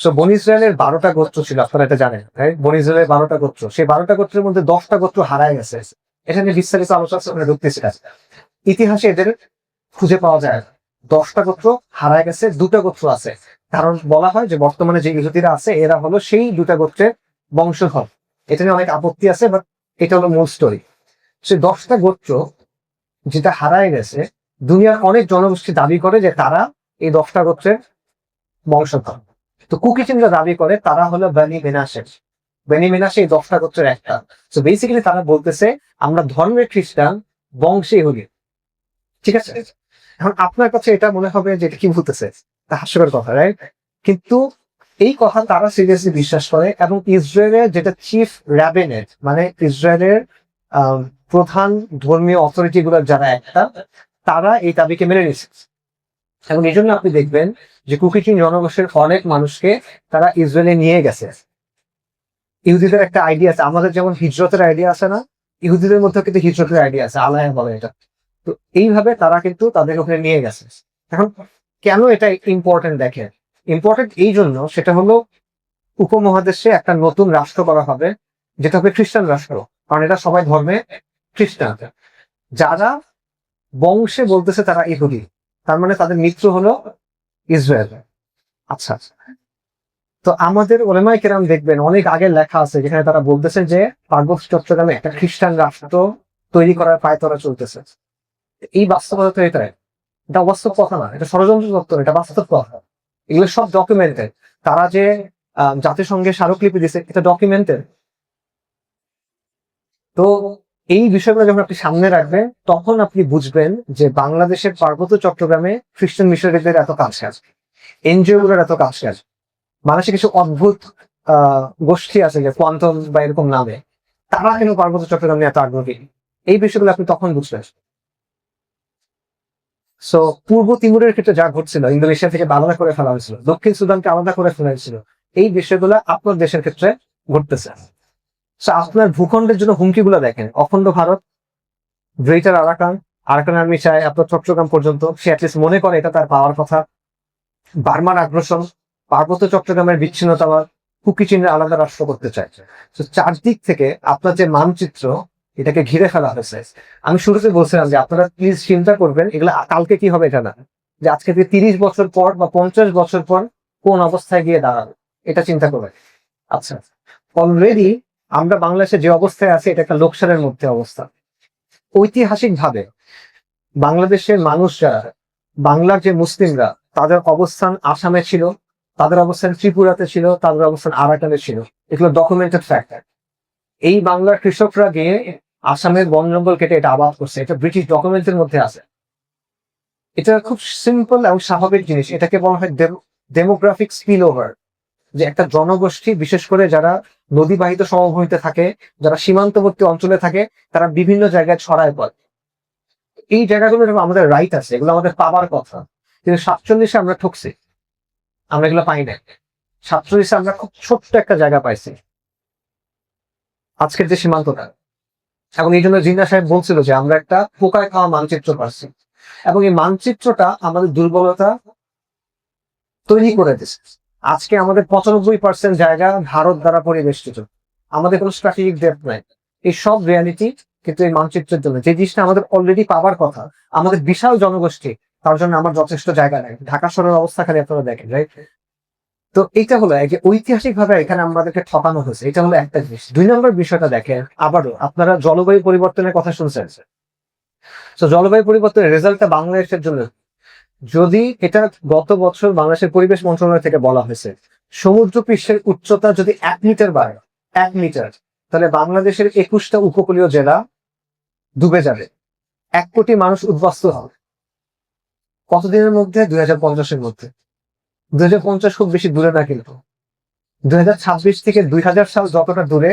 সো বনি ইসরায়েলের 12টা গোত্র ছিল, আপনারা এটা জানেন, রাইট? বনি ইসরায়েলের 12টা গোত্র, সেই 12টা গোত্রের মধ্যে 10টা গোত্র হারায় গেছে। এটা নিয়ে বিস্তারিত আলোচনা ঢুকতেছি না। ইতিহাসে এদের খুঁজে পাওয়া যায় না। 10টা গোত্র হারায় গেছে, 2টা গোত্র আছে। কারণ বলা হয় যে বর্তমানে যে ইহুদিরা আছে এরা হলো সেই 2টা গোত্রের বংশধর। এটা নিয়ে অনেক আপত্তি আছে, বাট এটা হলো মূল স্টোরি। সেই 10টা গোত্র যেটা হারায় গেছে, দুনিয়ার অনেক জনগোষ্ঠী দাবি করে যে তারা এই 10টা গোত্রের বংশধর। তো কুকিচিনরা দাবি করে তারা হলো বেনি মেনাসের। বেনি মেনাসে এই 10টা গোত্রের একটা। তো বেসিক্যালি তারা বলতেছে আমরা ধর্মের খ্রিস্টান, বংশে ইহুদি। ঠিক আছে? এখন আপনার কাছে এটা মনে হবে যে এটা কি বলতেছে, তা হাস্যকর কথা, রাইট? কিন্তু এই কথা তারা সিরিয়াসলি বিশ্বাস করে, এবং ইসরায়েলের যেটা চিফ র্যাবেনেট, মানে ইসরায়েলের প্রধান ধর্মীয় অথরিটি গুলোর যারা একটা, তারা এই দাবিকে মেনে নিচ্ছে। এবং এই জন্য আপনি দেখবেন যে কুকিচিন জনগোষ্ঠীর অনেক মানুষকে তারা ইসরায়েলে নিয়ে গেছে। ইহুদিদের একটা আইডিয়া আছে, আমাদের যেমন হিজরতের আইডিয়া আছে না, ইহুদিদের মধ্যে কিন্তু হিজরতের আইডিয়া আছে, আল্লাহ বলে এটা। তো এইভাবে তারা কিন্তু তাদের ওখানে নিয়ে গেছে। এখন কেন এটা ইম্পর্টেন্ট দেখেন, ইম্পর্টেন্ট এই জন্য, সেটা হলো উপমহাদেশে একটা নতুন রাষ্ট্র করা হবে, যেটা হবে খ্রিস্টান রাষ্ট্র। কারণ এটা সবাই ধর্মে খ্রিস্টান। যারা বংশে বলতেছে তারা ইহুদি, তার মানে তাদের মিত্র হলো ইসরায়েল। আচ্ছা, তো আমাদের ওলামায়ে কেরাম দেখবেন অনেক আগে লেখা আছে যেখানে তারা বলতেছে যে পার্বত্য চট্টগ্রামে একটা খ্রিস্টান রাষ্ট্র তৈরি করার পায়তারা চলতেছে। এই বাস্তবতা তো এটা অবাস্তব কথা না, এটা ষড়যন্ত্র তত্ত্ব, এটা বাস্তব কথা। এগুলো সব ডকুমেন্টেড। তারা যে জাতিসংঘে স্মারকলিপি দিছে, এটা ডকুমেন্টেড। তো এই বিষয়গুলো যখন আপনি সামনে রাখবেন, তখন আপনি বুঝবেন যে বাংলাদেশের পার্বত্য চট্টগ্রামে খ্রিস্টান মিশনারিদের এত কাছে আছে, এনজিও গুলোর এত কাছে আছে। বাংলাদেশে কিছু অদ্ভুত গোষ্ঠী আছে যে কোয়ান্টম বা এরকম নামে, তারা কেন পার্বত্য চট্টগ্রাম নিয়ে এত আগ্রহী, এই বিষয়গুলো আপনি তখন বুঝবেন। সো পূর্ব তিমুরের ক্ষেত্রে যা ঘটছিল, ইন্দোনেশিয়া থেকে আলাদা করে ফেলা হয়েছিল, দক্ষিণ সুদানকে আলাদা করে ফেলা হয়েছিল, এই বিষয়গুলো আপনার দেশের ক্ষেত্রে ঘটতেছে। আপনার ভূখণ্ডের জন্য হুমকিগুলো দেখেন, অখণ্ড Bharat, greater Arakan, Arakan army চায় আপনার চট্টগ্রাম পর্যন্ত, সে অ্যাটলিস্ট মনে করে এটা তার পাওয়ার কথা। বার্মার আগ্রাসন, পার্বত্য চট্টগ্রামের বিচ্ছিন্নতাবাদ, কুকিচিনরা আলাদা রাষ্ট্র করতে চায়। তো চারদিক থেকে আপনার যে মানচিত্র, এটাকে ঘিরে ফেলা হয়েছে। আমি শুরুতে বলছিলাম যে আপনারা প্লিজ চিন্তা করবেন এগুলো কালকে কি হবে এটা না, যে আজকে থেকে 30 বছর পর বা 50 বছর পর কোন অবস্থায় গিয়ে দাঁড়াবে, এটা চিন্তা করবেন। আচ্ছা, অলরেডি আমরা বাংলাদেশে যে অবস্থায় আছি, এটা একটা লোকসানের মধ্যে অবস্থা। ঐতিহাসিক ভাবে বাংলাদেশের মানুষ যারা, বাংলার যে মুসলিমরা, তাদের অবস্থান আসামে ছিল, তাদের অবস্থান ত্রিপুরাতে ছিল, তাদের অবস্থান আরাকানে ছিল। এগুলো ডকুমেন্টেড ফ্যাক্টর। এই বাংলার কৃষকরা গিয়ে আসামের বন জঙ্গল কেটে এটা আবাদ করছে, এটা ব্রিটিশ ডকুমেন্টের মধ্যে আছে। এটা খুব সিম্পল এবং স্বাভাবিক জিনিস। এটাকে বলা হয় ডেমোগ্রাফিক স্পিল ওভার, যে একটা জনগোষ্ঠী, বিশেষ করে যারা নদীবাহিত সমভূমিতে থাকে, যারা সীমান্তবর্তী অঞ্চলে থাকে, তারা বিভিন্ন জায়গায় ছড়ায় পড়ে। এই জায়গাগুলো আমাদের রাইট আছে, এগুলো আমাদের পাওয়ার কথা, কিন্তু 47-এ আমরা ঠকছি, আমরা এগুলো পাই না। 47-এ আমরা খুব ছোট্ট একটা জায়গা পাইছি, আজকের যে সীমান্তটা। এবং এই জন্য জিন্না সাহেব বলছিল যে আমরা একটা পোকায় খাওয়া মানচিত্র পাচ্ছি, এবং এই মানচিত্রটা আমাদের দুর্বলতা তৈরি করে দিচ্ছে। আজকে আমাদের 95% জায়গা ভারত দ্বারা পরিবেষ্টিত, আমাদের কোনো স্ট্র্যাটেজিক ডেপথ নাই। এই সব রিয়ালিটি কিন্তু এই মানচিত্রের জন্য, যে জিনিসটা আমাদের অলরেডি পাওয়ার কথা, আমাদের বিশাল জনগোষ্ঠী, তার জন্য আমার যথেষ্ট জায়গা নেই। ঢাকা শহরের অবস্থা খালি আপনারা দেখেন, রাইট? তো এটা হলো যে ঐতিহাসিক ভাবে এখানে আমাদেরকে ঠকানো হয়েছে, এটা হলো একটা জিনিস। 2 নম্বর বিষয়টা দেখেন, আবারও আপনারা জলবায়ু পরিবর্তনের কথা শুনছেন। তো জলবায়ু পরিবর্তনের রেজাল্টটা বাংলাদেশের জন্য, যদি এটা গত বছর বাংলাদেশের পরিবেশ মন্ত্রণালয় থেকে বলা হয়েছে, সমুদ্র পৃষ্ঠের উচ্চতা যদি 1 মিটার বাড়ে, 1 মিটার, তাহলে বাংলাদেশের 21টা উপকূলীয় জেলা ডুবে যাবে, 1 কোটি মানুষ উদ্বাস্তু হবে। কতদিনের মধ্যে? 2050-এর মধ্যে। 2050 খুব বেশি দূরে না, কিন্তু 2026 থেকে 2000 সাল যতটা দূরে,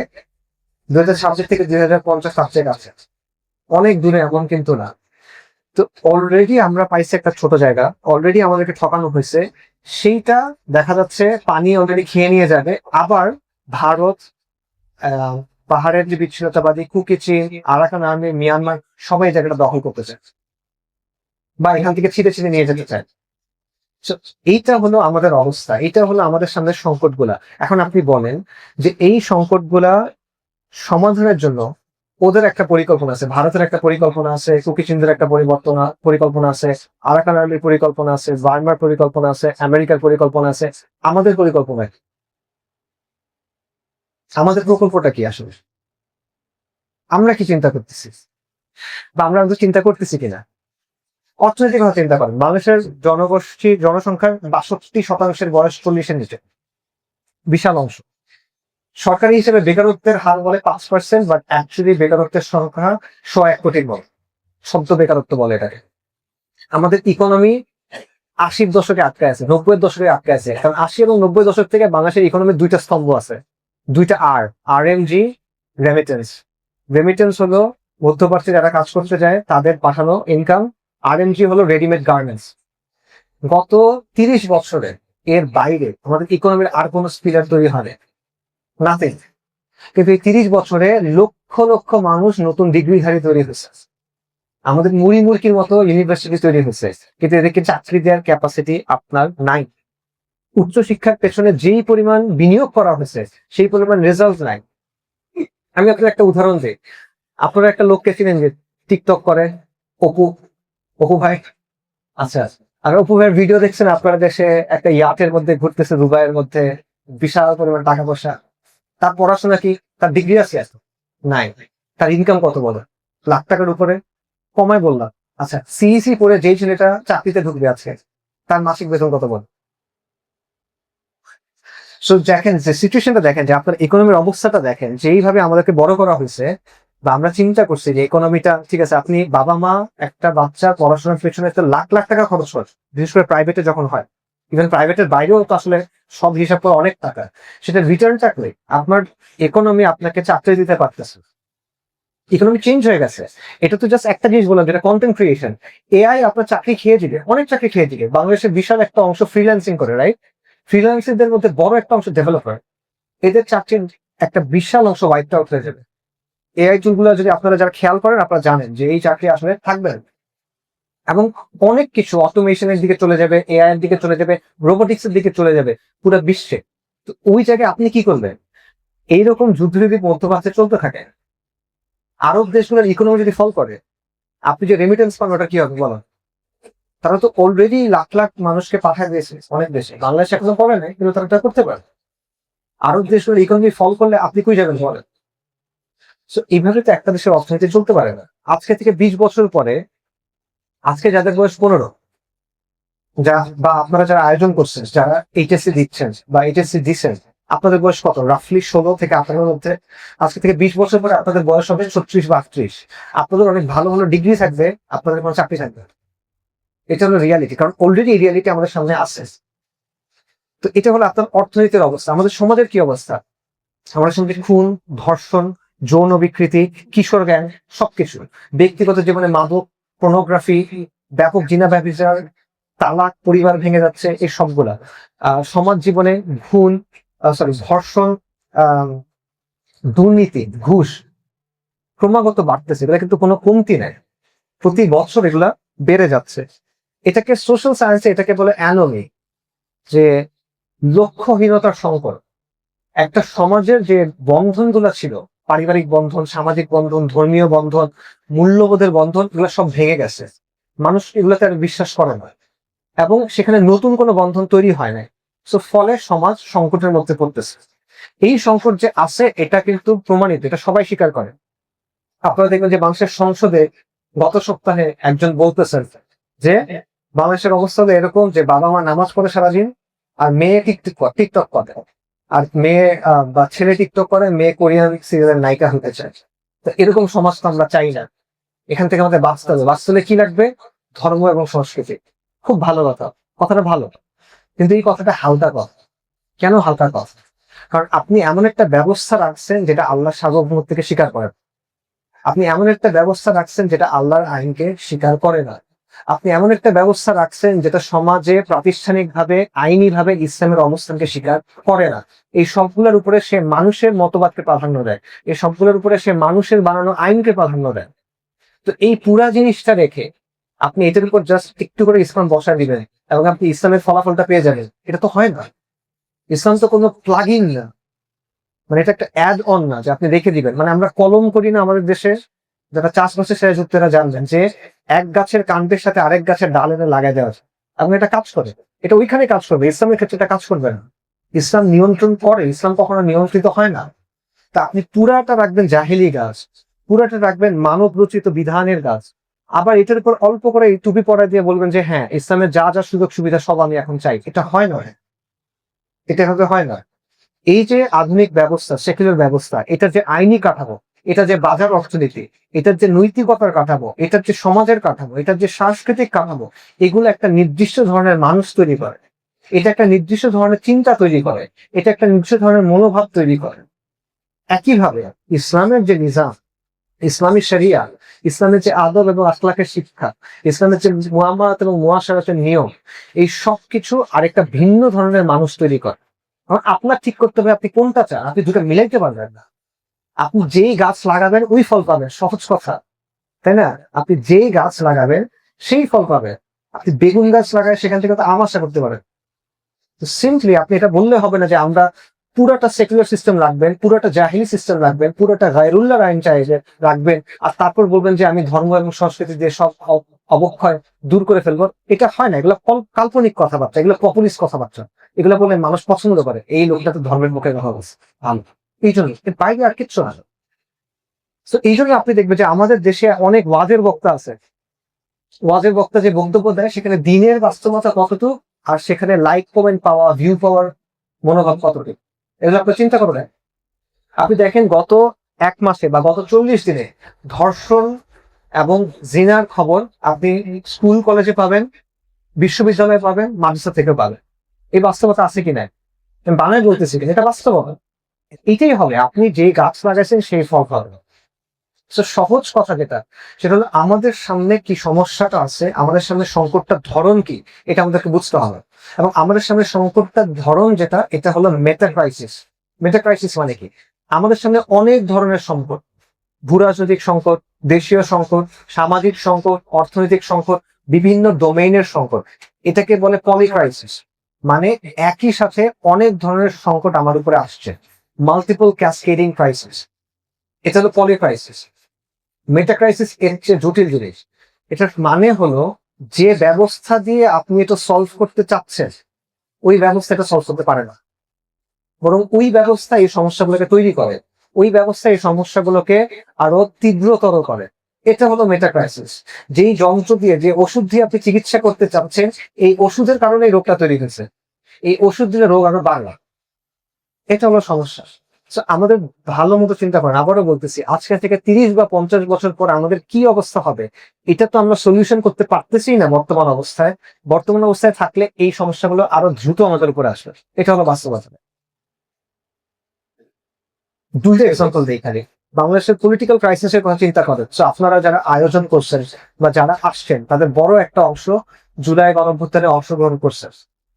2026 থেকে 2050 তার চেয়ে কাছে। অনেক দূরে এমন কিন্তু না। তো অলরেডি আমরা পাইছি একটা ছোট জায়গা, অলরেডি আমাদেরকে ঠকানো হয়েছে। সেইটা দেখা যাচ্ছে পানি অলরেডি খেয়ে নিয়ে যাবে। আবার ভারত, পাহাড়ের যে বিচ্ছিন্নতাবাদী কুকি চীন, আরাকান আর্মি, মিয়ানমার সবাই এই জায়গাটা দখল করতে চায় বা এখান থেকে ছিঁড়ে ছিঁড়ে নিয়ে যেতে চায়। So, এইটা হলো আমাদের অবস্থা, এটা হলো আমাদের সামনে সংকটগুলা। এখন আপনি বলেন যে এই সংকটগুলা সমাধানের জন্য ওদের একটা পরিকল্পনা আছে, ভারতের একটা পরিকল্পনা আছে, কুকি চীনদের একটা পরিকল্পনা আছে, আরাকান আর্মির পরিকল্পনা আছে, বার্মার পরিকল্পনা আছে, আমেরিকার পরিকল্পনা আছে। আমাদের পরিকল্পনা কি? আমাদের প্রকল্পটা কি আসলে? আমরা কি চিন্তা করতেছি বা আমরা চিন্তা করতেছি কিনা? অর্থনৈতিক কথা চিন্তা করেন, বাংলাদেশের জনসংখ্যার 62% বয়স 40-এর নিচে, বিশাল অংশ। সরকারি হিসেবে বেকারত্বের হার বলে 5%, বাট অ্যাকচুয়ালি বেকারত্বের সংখ্যা 101 কোটির বল, শব্দ বেকারত্ব বলে এটাকে। আমাদের ইকোনমি 80-এর দশকে আটকে আছে, 90-এর দশকে আটকে আছে। কারণ 80 এবং 90 দশক থেকে বাংলাদেশের ইকোনমির 2টা স্তম্ভ আছে, 2টা RMG, রেমিটেন্স। রেমিটেন্স হলো মধ্যপ্রাচ্যে যারা কাজ করতে যায় তাদের পাঠানো ইনকাম, RMG হলো রেডিমেড গার্মেন্টস। গত 30 বছরে এর বাইরে আমাদের ইকোনমির আর কোনো স্পিলার তৈরি হয়নি, নাথিং। কিন্তু এই 30 বছরে লক্ষ লক্ষ মানুষ নতুন ডিগ্রিধারী তৈরি হয়েছে, আমাদের মুড়ি মুরগির মতো ইউনিভার্সিটি তৈরি হয়েছে, কিন্তু এদেরকে চাকরি দেওয়ার ক্যাপাসিটি আপনার নাই। উচ্চশিক্ষার পেছনে যেই পরিমাণ বিনিয়োগ করা হয়েছে সেই পরিমাণ রেজাল্ট নাই। আমি আপনার একটা উদাহরণ দিই। আপনারা একটা লোককে চিনেন যে টিকটক করে, অপু, অপু ভাই? আচ্ছা, আর অপু ভাইয়ের ভিডিও দেখছেন আপনারা দেশে একটা ইয়াটের মধ্যে ঘুরতেছে, দুবাইয়ের মধ্যে, বিশাল পরিমাণ টাকা পয়সা। তার পড়াশোনা কি? তার ডিগ্রি আছে? নাই। তার ইনকাম কত বলো? লাখ টাকার উপরে। কমায় বললাম। আচ্ছা, সিইসি পড়ে যেই ছেলেটা চাকরিতে ঢুকবে আজকে, তার মাসিক বেতন কত বল? সো দেখেন যে সিচুয়েশনটা, দেখেন যে আপনার ইকোনমির অবস্থাটা দেখেন, যে এইভাবে আমাদেরকে বড় করা হয়েছে বা আমরা চিন্তা করছি যে ইকোনমিটা ঠিক আছে। আপনি বাবা মা একটা বাচ্চার পড়াশোনার পেছনে একটা লাখ লাখ টাকা খরচ করে, বিশেষ করে প্রাইভেটে যখন হয়। ইভেন প্রাইভেটের বাইরেও তো আসলে সব হিসাব করে অনেক টাকা, সেটা রিটার্ন চাকরি। আপনার ইকোনমি আপনাকে চাকরি দিতে পারতেছে, ইকোনমি চেঞ্জ হয়ে গেছে। এটা তো জাস্ট একটা জিনিস বললাম, যেটা কন্টেন্ট ক্রিয়েশন। এআই আপনার চাকরি খেয়ে দিবে, অনেক চাকরি খেয়ে দিবে। বাংলাদেশের বিশাল একটা অংশ ফ্রিল্যান্সিং করে, রাইট? ফ্রিল্যান্সিংদের মধ্যে বড় একটা অংশ ডেভেলপার, এদের চাকরির একটা বিশাল অংশ ওয়াইপ আউট হয়ে যাবে। এআই টুলগুলো যদি আপনারা যারা খেয়াল করেন, আপনারা জানেন যে এই চাকরি আসলে থাকবে না। এবং অনেক কিছু অটোমেশনের দিকে চলে যাবে, এআই এর দিকে চলে যাবে, রোবোটিক্স এর দিকে চলে যাবে পুরো বিশ্বে। তো ওই জায়গায় আপনি কি করবেন? এইরকম যুদ্ধ যদি মধ্যপ্রাচ্যে চলতে থাকে, আরব দেশগুলোর ইকোনমি যদি ফল করে, আপনি যে রেমিটেন্স পান ওটা কি হবে বলো? তারা তো অলরেডি লাখ লাখ মানুষকে পাঠায় দিয়েছে অনেক দেশে, বাংলাদেশ এখনো করে নাই, কিন্তু তারা এটা করতে পারে। আরব দেশগুলোর ইকোনমি ফল করলে আপনি কই যাবেন বলেন? সো এইভাবে তো একটা দেশের অর্থনীতি চলতে পারে না। আজকে থেকে 20 বছর পরে, আজকে যাদের বয়স 15, যা বা আপনারা যারা আয়োজন করছেন, যারা এইচএসসি দিচ্ছেন বা এইচএসসি দিচ্ছেন, আপনাদের বয়স কত? রাফলি 16 থেকে 18-এর মধ্যে। আজকে থেকে 20 বছর পরে আপনাদের বয়স হবে 36 বা 38। আপনাদের অনেক ভালো ভালো ডিগ্রি থাকবে, আপনাদের কোনো চাকরি থাকবে। এটা হলো রিয়ালিটি, কারণ অলরেডি এই রিয়ালিটি আমাদের সামনে আসছে। তো এটা হলো আপনার অর্থনীতির অবস্থা। আমাদের সমাজের কি অবস্থা? আমাদের সমাজে খুন, ধর্ষণ, যৌন বিকৃতি, কিশোর গ্যাং, সবকিছু। ব্যক্তিগত জীবনে মাদক, পর্নোগ্রাফি, ব্যাপক জিনা ব্যভিচার, তালাক, পরিবার ভেঙে যাচ্ছে, এই সবগুলা। সমাজ জীবনে খুন, ধর্ষণ, আহ দুর্নীতি, ঘুষ ক্রমাগত বাড়তেছে, এগুলা কিন্তু কোনো কমতি নেই। প্রতি বছর এগুলা বেড়ে যাচ্ছে। এটাকে সোশ্যাল সায়েন্সে এটাকে বলে অ্যানোমি, যে লক্ষ্যহীনতার সংকট। একটা সমাজের যে বন্ধনগুলো ছিল, পারিবারিক বন্ধন, সামাজিক বন্ধন, ধর্মীয় বন্ধন, মূল্যবোধের বন্ধন, এগুলো সব ভেঙে গেছে। মানুষ এগুলোতে আর বিশ্বাস করে না, এবং সেখানে নতুন কোনো বন্ধন তৈরি হয় না। সো ফলে সমাজ সংকটের মধ্যে পড়তেছে। এই সংকট যে আছে এটা কিন্তু প্রমাণিত, এটা সবাই স্বীকার করে। আপনারা দেখবেন যে বাংলাদেশের সংসদে গত সপ্তাহে একজন বলতেছেন যে বাংলাদেশের অবস্থা হলো এরকম যে বাবা মা নামাজ পড়ে সারাদিন আর মেয়ে টিকটক করে। আর মেয়ে বা ছেলে টিকটক করে, মেয়ে কোরিয়ান সিরিয়ালের নায়িকা হতে চায়। তো এরকম সমাজ তো আমরা চাই না। এখান থেকে আমাদের বাঁচতে হবে। বাঁচতে হলে কি লাগবে? ধর্ম এবং সংস্কৃতি। খুব ভালো কথা, কথাটা ভালো, কিন্তু এই কথাটা হালকা কথা। কেন হালকা কথা? কারণ আপনি এমন একটা ব্যবস্থা রাখছেন যেটা আল্লাহর সার্বভৌমত্বকে স্বীকার করে না। আপনি এমন একটা ব্যবস্থা রাখছেন যেটা আল্লাহর আইনকে স্বীকার করে না। আপনি এমন একটা ব্যবস্থা রাখছেন যেটা সমাজে প্রাতিষ্ঠানিকভাবে আইনিভাবে ইসলামের অবস্থানকে স্বীকার করে না। এই সবগুলোর উপরে সে মানুষের মতবাদকে প্রাধান্য দেয়, এই সবগুলোর উপরে সে মানুষের বানানো আইনকে প্রাধান্য দেয়। তো এই পুরা জিনিসটা রেখে আপনি এটার উপর জাস্ট একটু করে ইসলাম বসায় দিবেন এবং আপনি ইসলামের ফলাফলটা পেয়ে যাবেন, এটা তো হয় না। ইসলাম তো কোনো প্লাগ ইন না, মানে এটা একটা অ্যাড অন না যে আপনি রেখে দিবেন। মানে আমরা কলম করি না আমাদের দেশে, যারা চাষবাসের সাথে যুক্ত এরা জানবেন যে এক গাছের কাণ্ডের সাথে আরেক গাছের ডাল এনে লাগাই দেওয়া যায় এবং এটা কাজ করে। এটা ওইখানে কাজ করবে, ইসলামের ক্ষেত্রে এটা কাজ করবে না। ইসলাম নিয়ন্ত্রণ করে, ইসলাম কখনো নিয়ন্ত্রিত হয় না। তা আপনি পুরাটা রাখবেন জাহিলি গাছ, পুরাটা রাখবেন মানব রচিত বিধানের গাছ, আবার এটার উপর অল্প করে টুপি পরা দিয়ে বলবেন যে হ্যাঁ ইসলামের যা যা সুযোগ সুবিধা সব আমি এখন চাই। এটা হয় না, এটা এভাবে হয় না। এই যে আধুনিক ব্যবস্থা, সেকুলার ব্যবস্থা, এটার যে আইনি কাঠামো, এটা যে বাজার অর্থনীতি, এটার যে নৈতিকতার কাঠামো, এটার যে সমাজের কাঠামো, এটার যে সাংস্কৃতিক কাঠামো, এগুলো একটা নির্দিষ্ট ধরনের মানুষ তৈরি করে, এটা একটা নির্দিষ্ট ধরনের চিন্তা তৈরি করে, এটা একটা নির্দিষ্ট ধরনের মনোভাব তৈরি করে। একইভাবে ইসলামের যে নিজাম, ইসলামী শরিয়া, ইসলামের যে আদব এবং আখলাকের শিক্ষা, ইসলামের যে মুআমালাত এবং মুআশারাতের নিয়ম, এই সবকিছু আরেকটা ভিন্ন ধরনের মানুষ তৈরি করে। আপনার ঠিক করতে হবে আপনি কোনটা চান, আপনি দুটো মিলাইতে পারবেন না। আপনি যেই গাছ লাগাবেন ওই ফল পাবেন, সহজ কথা, তাই না? আপনি যেই গাছ লাগাবেন সেই ফল পাবেন। আপনি বেগুন গাছ লাগায় সেখান থেকে তো আম আশা করতে পারেন। তো সিম্পলি আপনি এটা বললে হবে না যে আমরা পুরাটা সেকুলার সিস্টেম রাখবেন, পুরাটা জাহিলি সিস্টেম রাখবেন, পুরাটা গায়রুল্লাহ আইন চাইছে রাখবেন, আর তারপর বলবেন যে আমি ধর্ম এবং সংস্কৃতি দিয়ে সব অবক্ষয় দূর করে ফেলবো। এটা হয় না, এগুলো কাল্পনিক কথাবার্তা, এগুলো পপুলিস্ট কথাবার্তা। এগুলো বলে মানুষ পছন্দ করে, এই লোকটা তো ধর্মের মুখে কথা বলছে ভালো, এই জন্য বাইরে আর কিচ্ছু না। তো এই জন্য আপনি দেখবেন যে আমাদের দেশে অনেক ওয়াজের বক্তা আছে, ওয়াজের বক্তা যে বক্তব্য দেয় সেখানে দিনের বাস্তবতা কতটুকু আর সেখানে লাইক কমেন্ট পাওয়া, ভিউ পাওয়ার মনোভাব কতটুকু, এগুলো আপনি চিন্তা করবেন। আপনি দেখেন গত এক মাসে বা গত 40 দিনে ধর্ষণ এবং জিনার খবর আপনি স্কুল কলেজে পাবেন, বিশ্ববিদ্যালয়ে পাবেন, মাদ্রাসা থেকে পাবেন। এই বাস্তবতা আছে কিনা, আমি বানায় বলতেছি কিনা, এটা বাস্তবতা। এটাই হবে, আপনি যে গাছ লাগাইছেন সেই ফল পাবেন। সহজ কথা যেটা, সেটা হলো আমাদের সামনে কি সমস্যাটা আছে, আমাদের সামনে সংকটটার ধরন কি, এটা আমাদেরকে বুঝতে হবে। এবং আমাদের সামনে সংকটটার ধরন যেটা, এটা হলো মেটা ক্রাইসিস। মেটা ক্রাইসিস মানে কি? আমাদের সামনে অনেক ধরনের সংকট, ভূরাজনৈতিক সংকট, দেশীয় সংকট, সামাজিক সংকট, অর্থনৈতিক সংকট, বিভিন্ন ডোমেইনের সংকট, এটাকে বলে পলি ক্রাইসিস। মানে একই সাথে অনেক ধরনের সংকট আমার উপরে আসছে, মাল্টিপল ক্যাসকেডিং ক্রাইসিস, এটা হলো পলি ক্রাইসিস। মেটা ক্রাইসিস এর চেয়ে জটিল জিনিস। এটার মানে হলো যে ব্যবস্থা দিয়ে আপনি এটা সলভ করতে চাচ্ছেন ওই ব্যবস্থা এটা সলভ করতে পারে না, বরং ওই ব্যবস্থা এই সমস্যাগুলোকে তৈরি করে, ওই ব্যবস্থা এই সমস্যাগুলোকে আরো তীব্রতর করে। এটা হলো মেটা ক্রাইসিস। যেই যন্ত্র দিয়ে, যে ওষুধ দিয়ে আপনি চিকিৎসা করতে চাচ্ছেন, এই ওষুধের কারণে এই রোগটা তৈরি হয়েছে, এই ওষুধ দিলে রোগ আরো বাড়লা, এটা হলো সমস্যা। আমাদের ভালো মতো চিন্তা করেন, আবারও বলতেছি, আজকে থেকে 30 বা 50 বছর পর আমাদের কি অবস্থা হবে, এটা তো আমরা সলিউশন করতে পারতেছি না বর্তমান অবস্থায়। বর্তমান অবস্থায় থাকলে এই সমস্যাগুলো আরো দ্রুত আমাদের উপরে আসবে, এটা হলো বাস্তবতা। দুইটা এক্সাম্পল দিই খালি। বাংলাদেশের পলিটিক্যাল ক্রাইসিসের কথা চিন্তা করেন, আপনারা যারা আয়োজন করছেন বা যারা আসছেন তাদের বড় একটা অংশ জুলাই গণঅভ্যুত্থানে অংশগ্রহণ করছে,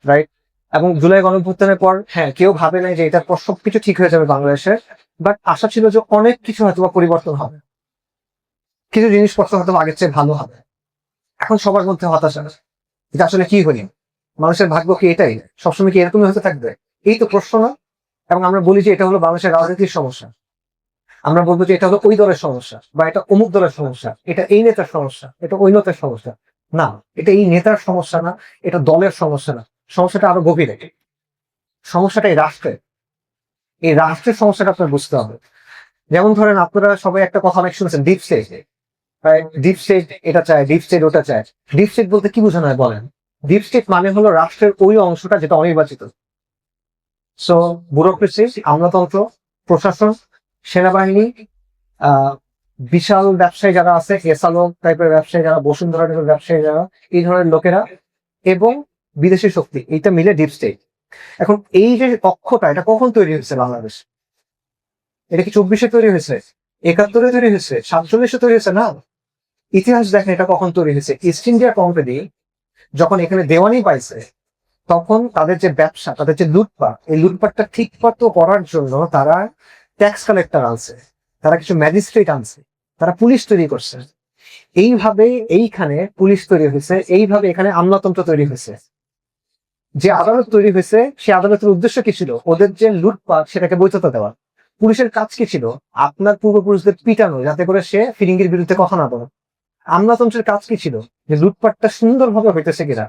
রাইট? এবং জুলাই গণঅভ্যুত্থানের পর হ্যাঁ কেউ ভাবে নাই যে এটার পর সবকিছু ঠিক হয়ে যাবে বাংলাদেশে, বাট আশা ছিল যে অনেক কিছু হয়তো পরিবর্তন হবে, কিছু জিনিসপত্র হয়তো আগের চেয়ে ভালো হবে। এখন সবার মধ্যে হতাশা, এটা আসলে কি হইনি, মানুষের ভাগ্য কি এটাই, সবসময় কি এরকমই হতে থাকবে, এই তো প্রশ্ন না? এবং আমরা বলি যে এটা হলো বাংলাদেশের রাজনীতির সমস্যা, আমরা বলবো যে এটা হলো ওই দলের সমস্যা বা এটা অমুক দলের সমস্যা, এটা এই নেতার সমস্যা, এটা ওই নেতার সমস্যা। না, এটা এই নেতার সমস্যা না, এটা দলের সমস্যা না, সমস্যাটা আরো গভীরে, সমস্যাটা এই রাষ্ট্রের, এই রাষ্ট্রের সমস্যাটা আপনার বুঝতে হবে। যেমন ধরেন আপনারা সবাই একটা কথা অনেক শুনেছেন, ডিপ স্টেট, ডিপ স্টেট এটা চায়, ডিপ স্টেট ওটা চায়। ডিপ স্টেট বলতে কি বোঝানো হয় বলেন? ডিপ স্টেট মানে হলো রাষ্ট্রের ওই অংশটা যেটা অনির্বাচিত, সো ব্যুরোক্রেসি, আমলাতন্ত্র, প্রশাসন, সেনাবাহিনী, আহ বিশাল ব্যবসায়ী যারা আছে, এসালো টাইপের ব্যবসায়ী যারা, বসুন্ধরা টাইপের ব্যবসায়ী যারা, এই ধরনের লোকেরা এবং বিদেশি শক্তি, এইটা মিলে ডিপ স্টেট। এখন এই যে অক্ষটা, এটা কখন তৈরি হয়েছে বাংলাদেশ? এটা কি 24-এ তৈরি হয়েছে, 71-এ তৈরি হয়েছে, 47-এ তৈরি হয়েছে? না। ইতিহাস দেখেন এটা কখন তৈরি হয়েছে। ইস্ট ইন্ডিয়া কোম্পানি যখন এখানে দেওয়ানি পাইছে, তখন তাদের যে ব্যবসা, তাদের যে লুটপাট, এই লুটপাটটা ঠিকমতো করার জন্য তারা ট্যাক্স কালেক্টর আনছে, তারা কিছু ম্যাজিস্ট্রেট আনছে, তারা পুলিশ তৈরি করছে। এইভাবে এইখানে পুলিশ তৈরি হয়েছে, এইভাবে এখানে আমলাতন্ত্র তৈরি হয়েছে। যে আদালত তৈরি হয়েছে, সে আদালতের উদ্দেশ্য কি ছিল? ওদের যে লুটপাট সেটাকে বৈধতা দেওয়া। পুলিশের কাজ কি ছিল? আপনার পূর্বপুরুষদের পিটানো, যাতে করে সে ফিরিঙ্গির বিরুদ্ধে কথা না বলে। আমলাতন্ত্রের কাজ কি ছিল? যে লুটপাটটা সুন্দরভাবে হইতেছে কিনা,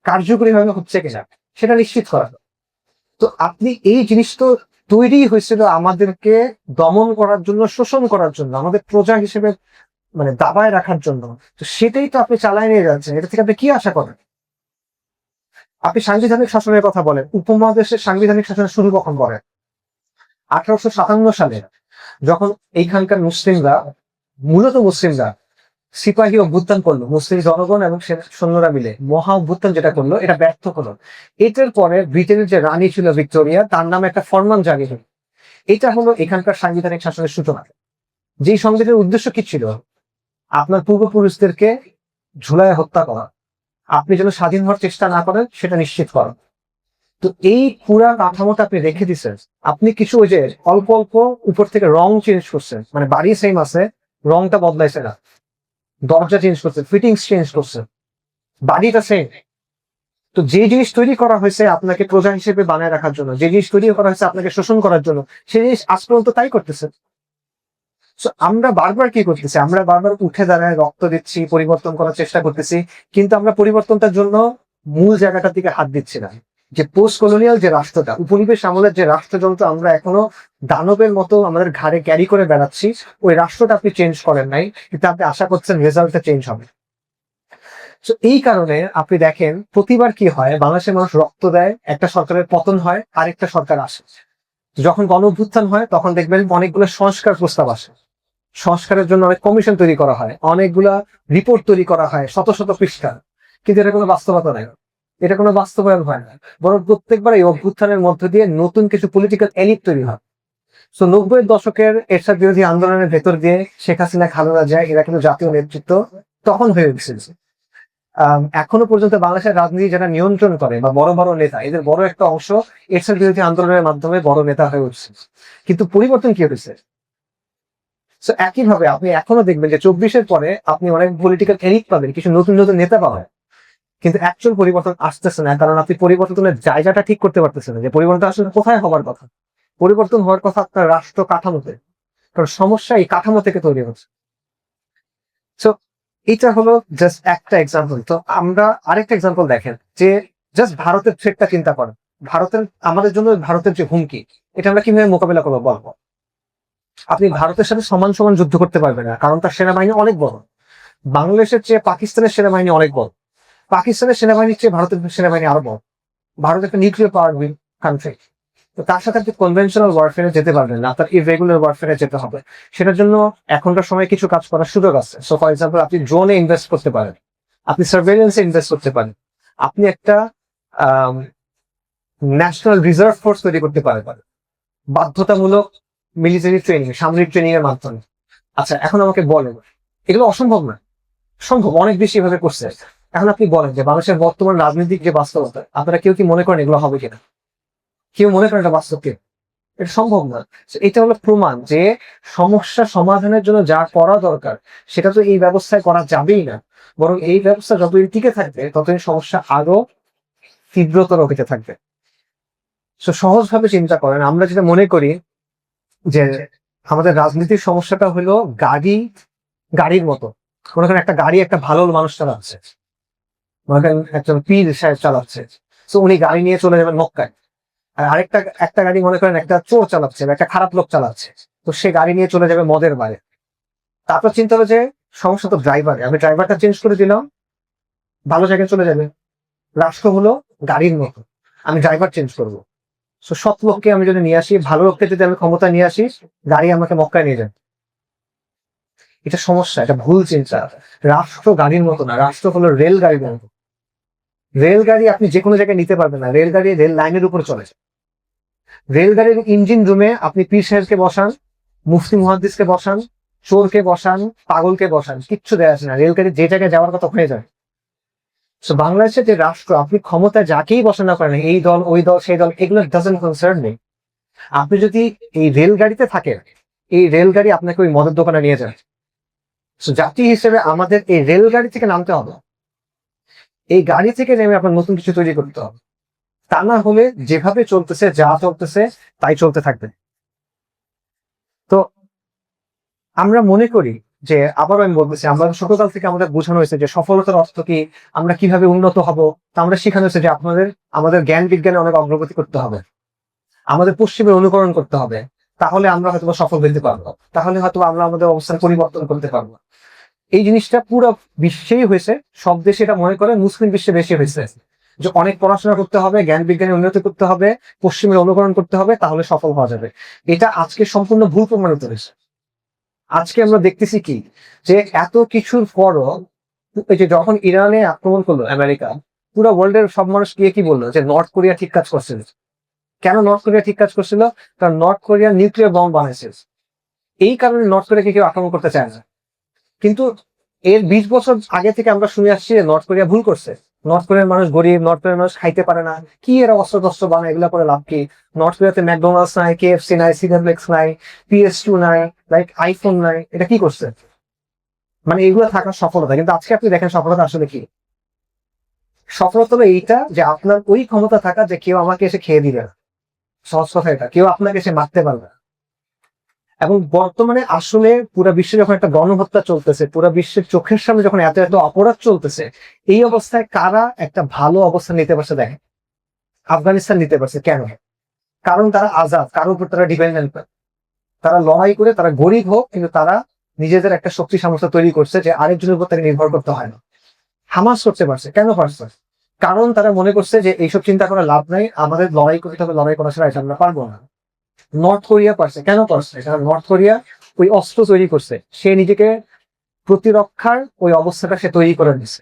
কার্যকরী ভাবে হচ্ছে কিনা, সেটা নিশ্চিত করা। তো আপনি এই জিনিস তো তৈরি হয়েছিল আমাদেরকে দমন করার জন্য, শোষণ করার জন্য, আমাদের প্রজা হিসেবে মানে দাবায় রাখার জন্য। তো সেটাই তো আপনি চালায় নিয়ে যাচ্ছেন। এটা থেকে আপনি কি আশা করেন? আপনি সাংবিধানিক শাসনের কথা বলেন, উপমহাদেশের সাংবিধানিক শাসনের শুরু কখন করেন? 1857 সালে, যখন এইখানকার মুসলিমরা, মূলত মুসলিমরা সিপাহী অভ্যুত্থান করলো, মুসলিম জনগণ এবং সৈন্যরা মিলে মহা অভ্যুত্থান যেটা করলো, এটা ব্যর্থ হলো। এটার পরে ব্রিটেনের যে রানী ছিল ভিক্টোরিয়া, তার নামে একটা ফরমান জারি হলো। এটা হলো এখানকার সাংবিধানিক শাসনের সূচনা। যেই সংবিধানের উদ্দেশ্য কি ছিল? আপনার পূর্বপুরুষদেরকে ঝুলায় হত্যা করা, আপনি যেন স্বাধীন হওয়ার চেষ্টা না করেন সেটা নিশ্চিত করা। তো এই পুরা কাঠামোটা আপনি রেখে দিচ্ছেন। আপনি কিছু ওই যে অল্প অল্প উপর থেকে রং চেঞ্জ করছেন, মানে বাড়ি সেম আছে, রংটা বদলাইছে না, দরজা চেঞ্জ করছে, ফিটিংস চেঞ্জ করছে, বাড়িটা সেম। তো যে জিনিস তৈরি করা হয়েছে আপনাকে প্রজা হিসেবে বানায় রাখার জন্য, যে জিনিস তৈরি করা হয়েছে আপনাকে শোষণ করার জন্য, সেই জিনিস আজ পর্যন্ত তাই করতেছে। আমরা বারবার কি করতেছি? আমরা বারবার উঠে দাঁড়ায় রক্ত দিচ্ছি, পরিবর্তন করার চেষ্টা করতেছি, কিন্তু আমরা পরিবর্তনটার জন্য মূল জায়গাটার দিকে হাত দিচ্ছি না। যে পোস্ট কলোনিয়াল যে রাষ্ট্রটা, উপনিবেশ আমলের যে রাষ্ট্রযন্ত্র আমরা এখনো দানবের মতো আমাদের ঘাড়ে ক্যারি করে বেড়াচ্ছি, ওই রাষ্ট্রটা আপনি চেঞ্জ করেন নাই, কিন্তু আপনি আশা করছেন রেজাল্টটা চেঞ্জ হবে। তো এই কারণে আপনি দেখেন প্রতিবার কি হয়, বাংলাদেশের মানুষ রক্ত দেয়, একটা সরকারের পতন হয়, আরেকটা সরকার আসে। যখন গণ অভ্যুত্থান হয় তখন দেখবেন অনেকগুলো সংস্কার প্রস্তাব আসে, সংস্কারের জন্য অনেক কমিশন তৈরি করা হয়, অনেকগুলা রিপোর্ট তৈরি করা হয়, শত শত পৃষ্ঠা, কিন্তু এটা কোনো বাস্তবতা নাই, এটা কোনো বাস্তবায়ন হয় না। বরং প্রত্যেকবার এই অভ্যুত্থানের মধ্য দিয়ে নতুন কিছু পলিটিক্যাল এলিট তৈরি হয়। তো 90-এর দশকের এরশাদ বিরোধী আন্দোলনের ভেতর দিয়ে শেখ হাসিনা, খালেদা জিয়া, এরা কিন্তু জাতীয় নেতৃত্ব তখন হয়ে উঠছে। এখনো পর্যন্ত বাংলাদেশের রাজনীতি যারা নিয়ন্ত্রণ করে বা বড় বড় নেতা, এদের বড় একটা অংশ এরশাদ বিরোধী আন্দোলনের মাধ্যমে বড় নেতা হয়ে উঠছে। কিন্তু পরিবর্তন কি হয়েছে? তো একইভাবে আপনি এখনো দেখবেন যে 24-এর পরে আপনি অনেক পলিটিক্যাল এলিট পাবেন, কিছু নতুন নতুন নেতা পাবেন, কিন্তু অ্যাকচুয়াল পরিবর্তন আসতেছে না, কারণ আপনি পরিবর্তনের জায়গাটা ঠিক করতে পারতেছেন না, যে পরিবর্তন আসলে কোথায় হবার কথা। পরিবর্তন হওয়ার কথা আপনার রাষ্ট্র কাঠামোতে, কারণ সমস্যা এই কাঠামো থেকে তৈরি হচ্ছে। তো এটা হলো জাস্ট একটা এক্সাম্পল। তো আমরা আরেকটা এক্সাম্পল দেখেন, যে জাস্ট ভারতের থ্রেটটা চিন্তা করেন। ভারতের, আমাদের জন্য ভারতের যে হুমকি, এটা আমরা কিভাবে মোকাবিলা করবো বলবো? আপনি ভারতের সাথে সমান সমান যুদ্ধ করতে পারবেন না, কারণ তার সেনাবাহিনী অনেক বড়। বাংলাদেশের চেয়ে পাকিস্তানের সেনাবাহিনী অনেক বড়, পাকিস্তানের সেনাবাহিনীর চেয়ে ভারতের সেনাবাহিনী আরো বড়। ভারত একটা নিউক্লিয়ার পাওয়ার কান্ট্রি। তো তার সাথে আপনি কনভেনশনাল ওয়ারফেয়ারে যেতে পারবেন না, আপনার ইরেগুলার ওয়ারফেয়ারে যেতে হবে। সেটার জন্য এখনকার সময় কিছু কাজ করার সুযোগ আছে। সো ফর এক্সাম্পল, আপনি ড্রোনে ইনভেস্ট করতে পারেন, আপনি সার্ভেলেন্সে ইনভেস্ট করতে পারেন, আপনি একটা ন্যাশনাল রিজার্ভ ফোর্স তৈরি করতে পারেন, বাধ্যতামূলক মিলিটারি ট্রেনিং, সামরিক ট্রেনিং এর মাধ্যমে। আচ্ছা, এখন আমাকে বলেন, এগুলো অসম্ভব না? সম্ভব, অনেক বেশি এভাবে করছে। এখন আপনি বলেন যে বাংলাদেশের বর্তমান রাজনৈতিক যে বাস্তবতা, আপনারা কেউ কি মনে করেন এগুলো হবে কিনা? কেউ মনে করেন এটা বাস্তব? কেউ? এটা সম্ভব না। এটা হলো প্রমাণ যে সমস্যা সমাধানের জন্য যা করা দরকার সেটা তো এই ব্যবস্থায় করা যাবেই না, বরং এই ব্যবস্থা যতদিন টিকে থাকবে ততদিন সমস্যা আরো তীব্রতর হতে থাকবে। তো সহজভাবে চিন্তা করেন, আমরা যেটা মনে করি যে আমাদের রাজনীতির সমস্যাটা হলো গাড়ির মতো। মনে করেন একটা গাড়ি একটা ভালো মানুষ চালাচ্ছে, মনে করেন একজন পীর সাহেব চালাচ্ছে, তো উনি গাড়ি নিয়ে চলে যাবেন মক্কায়। আর একটা গাড়ি মনে করেন একটা চোর চালাচ্ছে বা একটা খারাপ লোক চালাচ্ছে, তো সে গাড়ি নিয়ে চলে যাবে মদের বারে। তারপর চিন্তা হলো যে সমস্যা তো ড্রাইভারে, আমি ড্রাইভারটা চেঞ্জ করে দিলাম, ভালো জায়গায় চলে যাবে। রাষ্ট্র হলো গাড়ির মতো, আমি ড্রাইভার চেঞ্জ করব। সো সৎ লোককে আমি যদি নিয়ে আসি, ভালো লোককে যদি আমি ক্ষমতা নিয়ে আসি, গাড়ি আমাকে মক্কায় নিয়ে যায়। এটা সমস্যা, এটা ভুল চিন্তা। রাষ্ট্র গাড়ির মতো না, রাষ্ট্র হলো রেলগাড়ির মতো। রেলগাড়ি আপনি যে কোনো জায়গায় নিতে পারবেন না, রেলগাড়ি রেল লাইনের উপর চলে। রেলগাড়ির ইঞ্জিন রুমে আপনি পীর সাহেবকে বসান, মুফতি মুহাদ্দিসকে বসান, চোরকে বসান, পাগলকে বসান, কিচ্ছু দেয় আসে না। রেলগাড়ি যে জায়গায় যাওয়ার কথা হয়ে যায়। তো বাংলাদেশের যে রাষ্ট্র, আপনি ক্ষমতা যাকেই বসান না করেন, এই দল ওই দল সেই দল, এগুলো ডাজন্ট কনসার্ন নেই। আপনি যদি এই রেলগাড়িতে থাকেন, এই রেলগাড়ি আপনাকে ওই মদের দোকানে নিয়ে যায়। তো জাতি হিসেবে আমাদের এই রেলগাড়ি থেকে নামতে হবে, এই গাড়ি থেকে নেমে আপনার নতুন কিছু তৈরি করতে হবে। তা না হলে যেভাবে চলতেছে, যা চলতেছে তাই চলতে থাকবে। তো আমরা মনে করি যে, আবারও আমি বলতেছি, আমরা ছোটকাল থেকে আমাদের বোঝানো হয়েছে যে সফলতার অর্থ কি, আমরা কিভাবে উন্নত হব। তা আমরা শেখানো হয়েছে যে আমাদের জ্ঞান বিজ্ঞানে অনেক অগ্রগতি করতে হবে, আমাদের পশ্চিমের অনুকরণ করতে হবে, তাহলে আমরা হয়তো সফল হতে পারবো, তাহলে হয়তো আমরা আমাদের অবস্থান পরিবর্তন করতে পারবো। এই জিনিসটা পুরো বিশ্বেই হয়েছে, সব দেশে এটা মনে করে, মুসলিম বিশ্বে বেশি হয়েছে যে অনেক পড়াশোনা করতে হবে, জ্ঞান বিজ্ঞানে উন্নতি করতে হবে, পশ্চিমের অনুকরণ করতে হবে, তাহলে সফল হওয়া যাবে। এটা আজকে সম্পূর্ণ ভুল প্রমাণিত হয়েছে। আজকে আমরা দেখতেছি কি, যে এত কিছুর পরও, এই যে যখন ইরানে আক্রমণ করলো আমেরিকা, পুরো ওয়ার্ল্ডের সব মানুষ গিয়ে কি বললো যে নর্থ কোরিয়া ঠিক কাজ করছিল। কেন নর্থ কোরিয়া ঠিক কাজ করছিল? কারণ নর্থ কোরিয়া নিউক্লিয়ার বম্ব বানাইছে। এই কারণে নর্থ কোরিয়াকে কেউ আক্রমণ করতে চায় না। কিন্তু এর 20 বছর আগে থেকে আমরা শুনে আসছি যে নর্থ কোরিয়া ভুল করছে, নর্থ কোরিয়ার মানুষ গরিব, নর্থ কোরিয়ার মানুষ খাইতে পারে না, কি এরা অস্ত্র টস্ত্র বানায়, এগুলা করে লাভ কি? নর্থ কোরিয়াতে ম্যাকডোনাল্ডস নাই, KFC নাই, সিনেপ্লেক্স নাই, PS2 নাই, লাইক আইফোন নাই, এটা কি করছে? মানে এগুলো থাকার সফলতা। কিন্তু আজকে আপনি দেখেন সফলতা আসলে কি। সফলতা হলো এইটা যে আপনার ওই ক্ষমতা থাকা যে কেউ আমাকে এসে খেয়ে দিবে না। সহজ কথা এটা, কেউ আপনাকে এসে মারতে পারবে না। এবং বর্তমানে আসলে পুরো বিশ্বে যখন একটা গণহত্যা চলতেছে, পুরো বিশ্বের চোখের সামনে যখন এত এত অপরাধ চলতেছে, এই অবস্থায় কারা একটা ভালো অবস্থান নিতে পারছে? দেখেন, আফগানিস্তান নিতে পারছে। কেন? কারণ তারা আজাদ, কারোর উপর তারা ডিপেন্ডেন্ট। তারা লড়াই করে, তারা গরিব হোক, কিন্তু তারা নিজেদের একটা শক্তি সামর্থ্য তৈরি করছে যে আরেকজনের উপর তাকে নির্ভর করতে হয় না। হামাস করতে পারছে। কেন পারছে? কারণ তারা মনে করছে যে এইসব চিন্তা করে লাভ নাই, আমাদের লড়াই করতে হবে, লড়াই করা ছাড়া এটা আমরা পারবো না। নর্থ কোরিয়া পারছে। কেন পারছে? কারণ নর্থ কোরিয়া ওই অস্ত্র তৈরি করছে, সে নিজেকে প্রতিরক্ষার ওই অবস্থাটা সে তৈরি করে নিচ্ছে।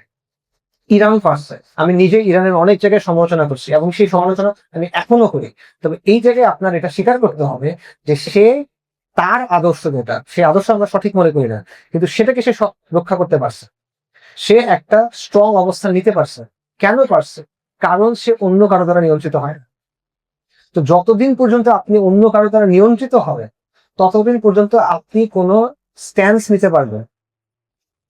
ইরান পারছে। আমি নিজে ইরানের অনেক জায়গায় সমালোচনা করছি এবং সেই সমালোচনা আমি এখনো করি। তবে এই জায়গায় আপনার এটা স্বীকার করতে হবে যে সে, তার আদর্শ যেটা, সে আদর্শ আমরা সঠিক মনে করি না, কিন্তু সেটাকে সে রক্ষা করতে পারছে। সে একটা স্ট্রং অবস্থান নিতে পারছে। কেন পারছে? কারণ সে অন্য কারো দ্বারা নিয়ন্ত্রিত হয় না। তো যতদিন পর্যন্ত আপনি অন্য কারো দ্বারা নিয়ন্ত্রিত হবেন, ততদিন পর্যন্ত আপনি কোনো স্ট্যান্স নিতে পারবেন,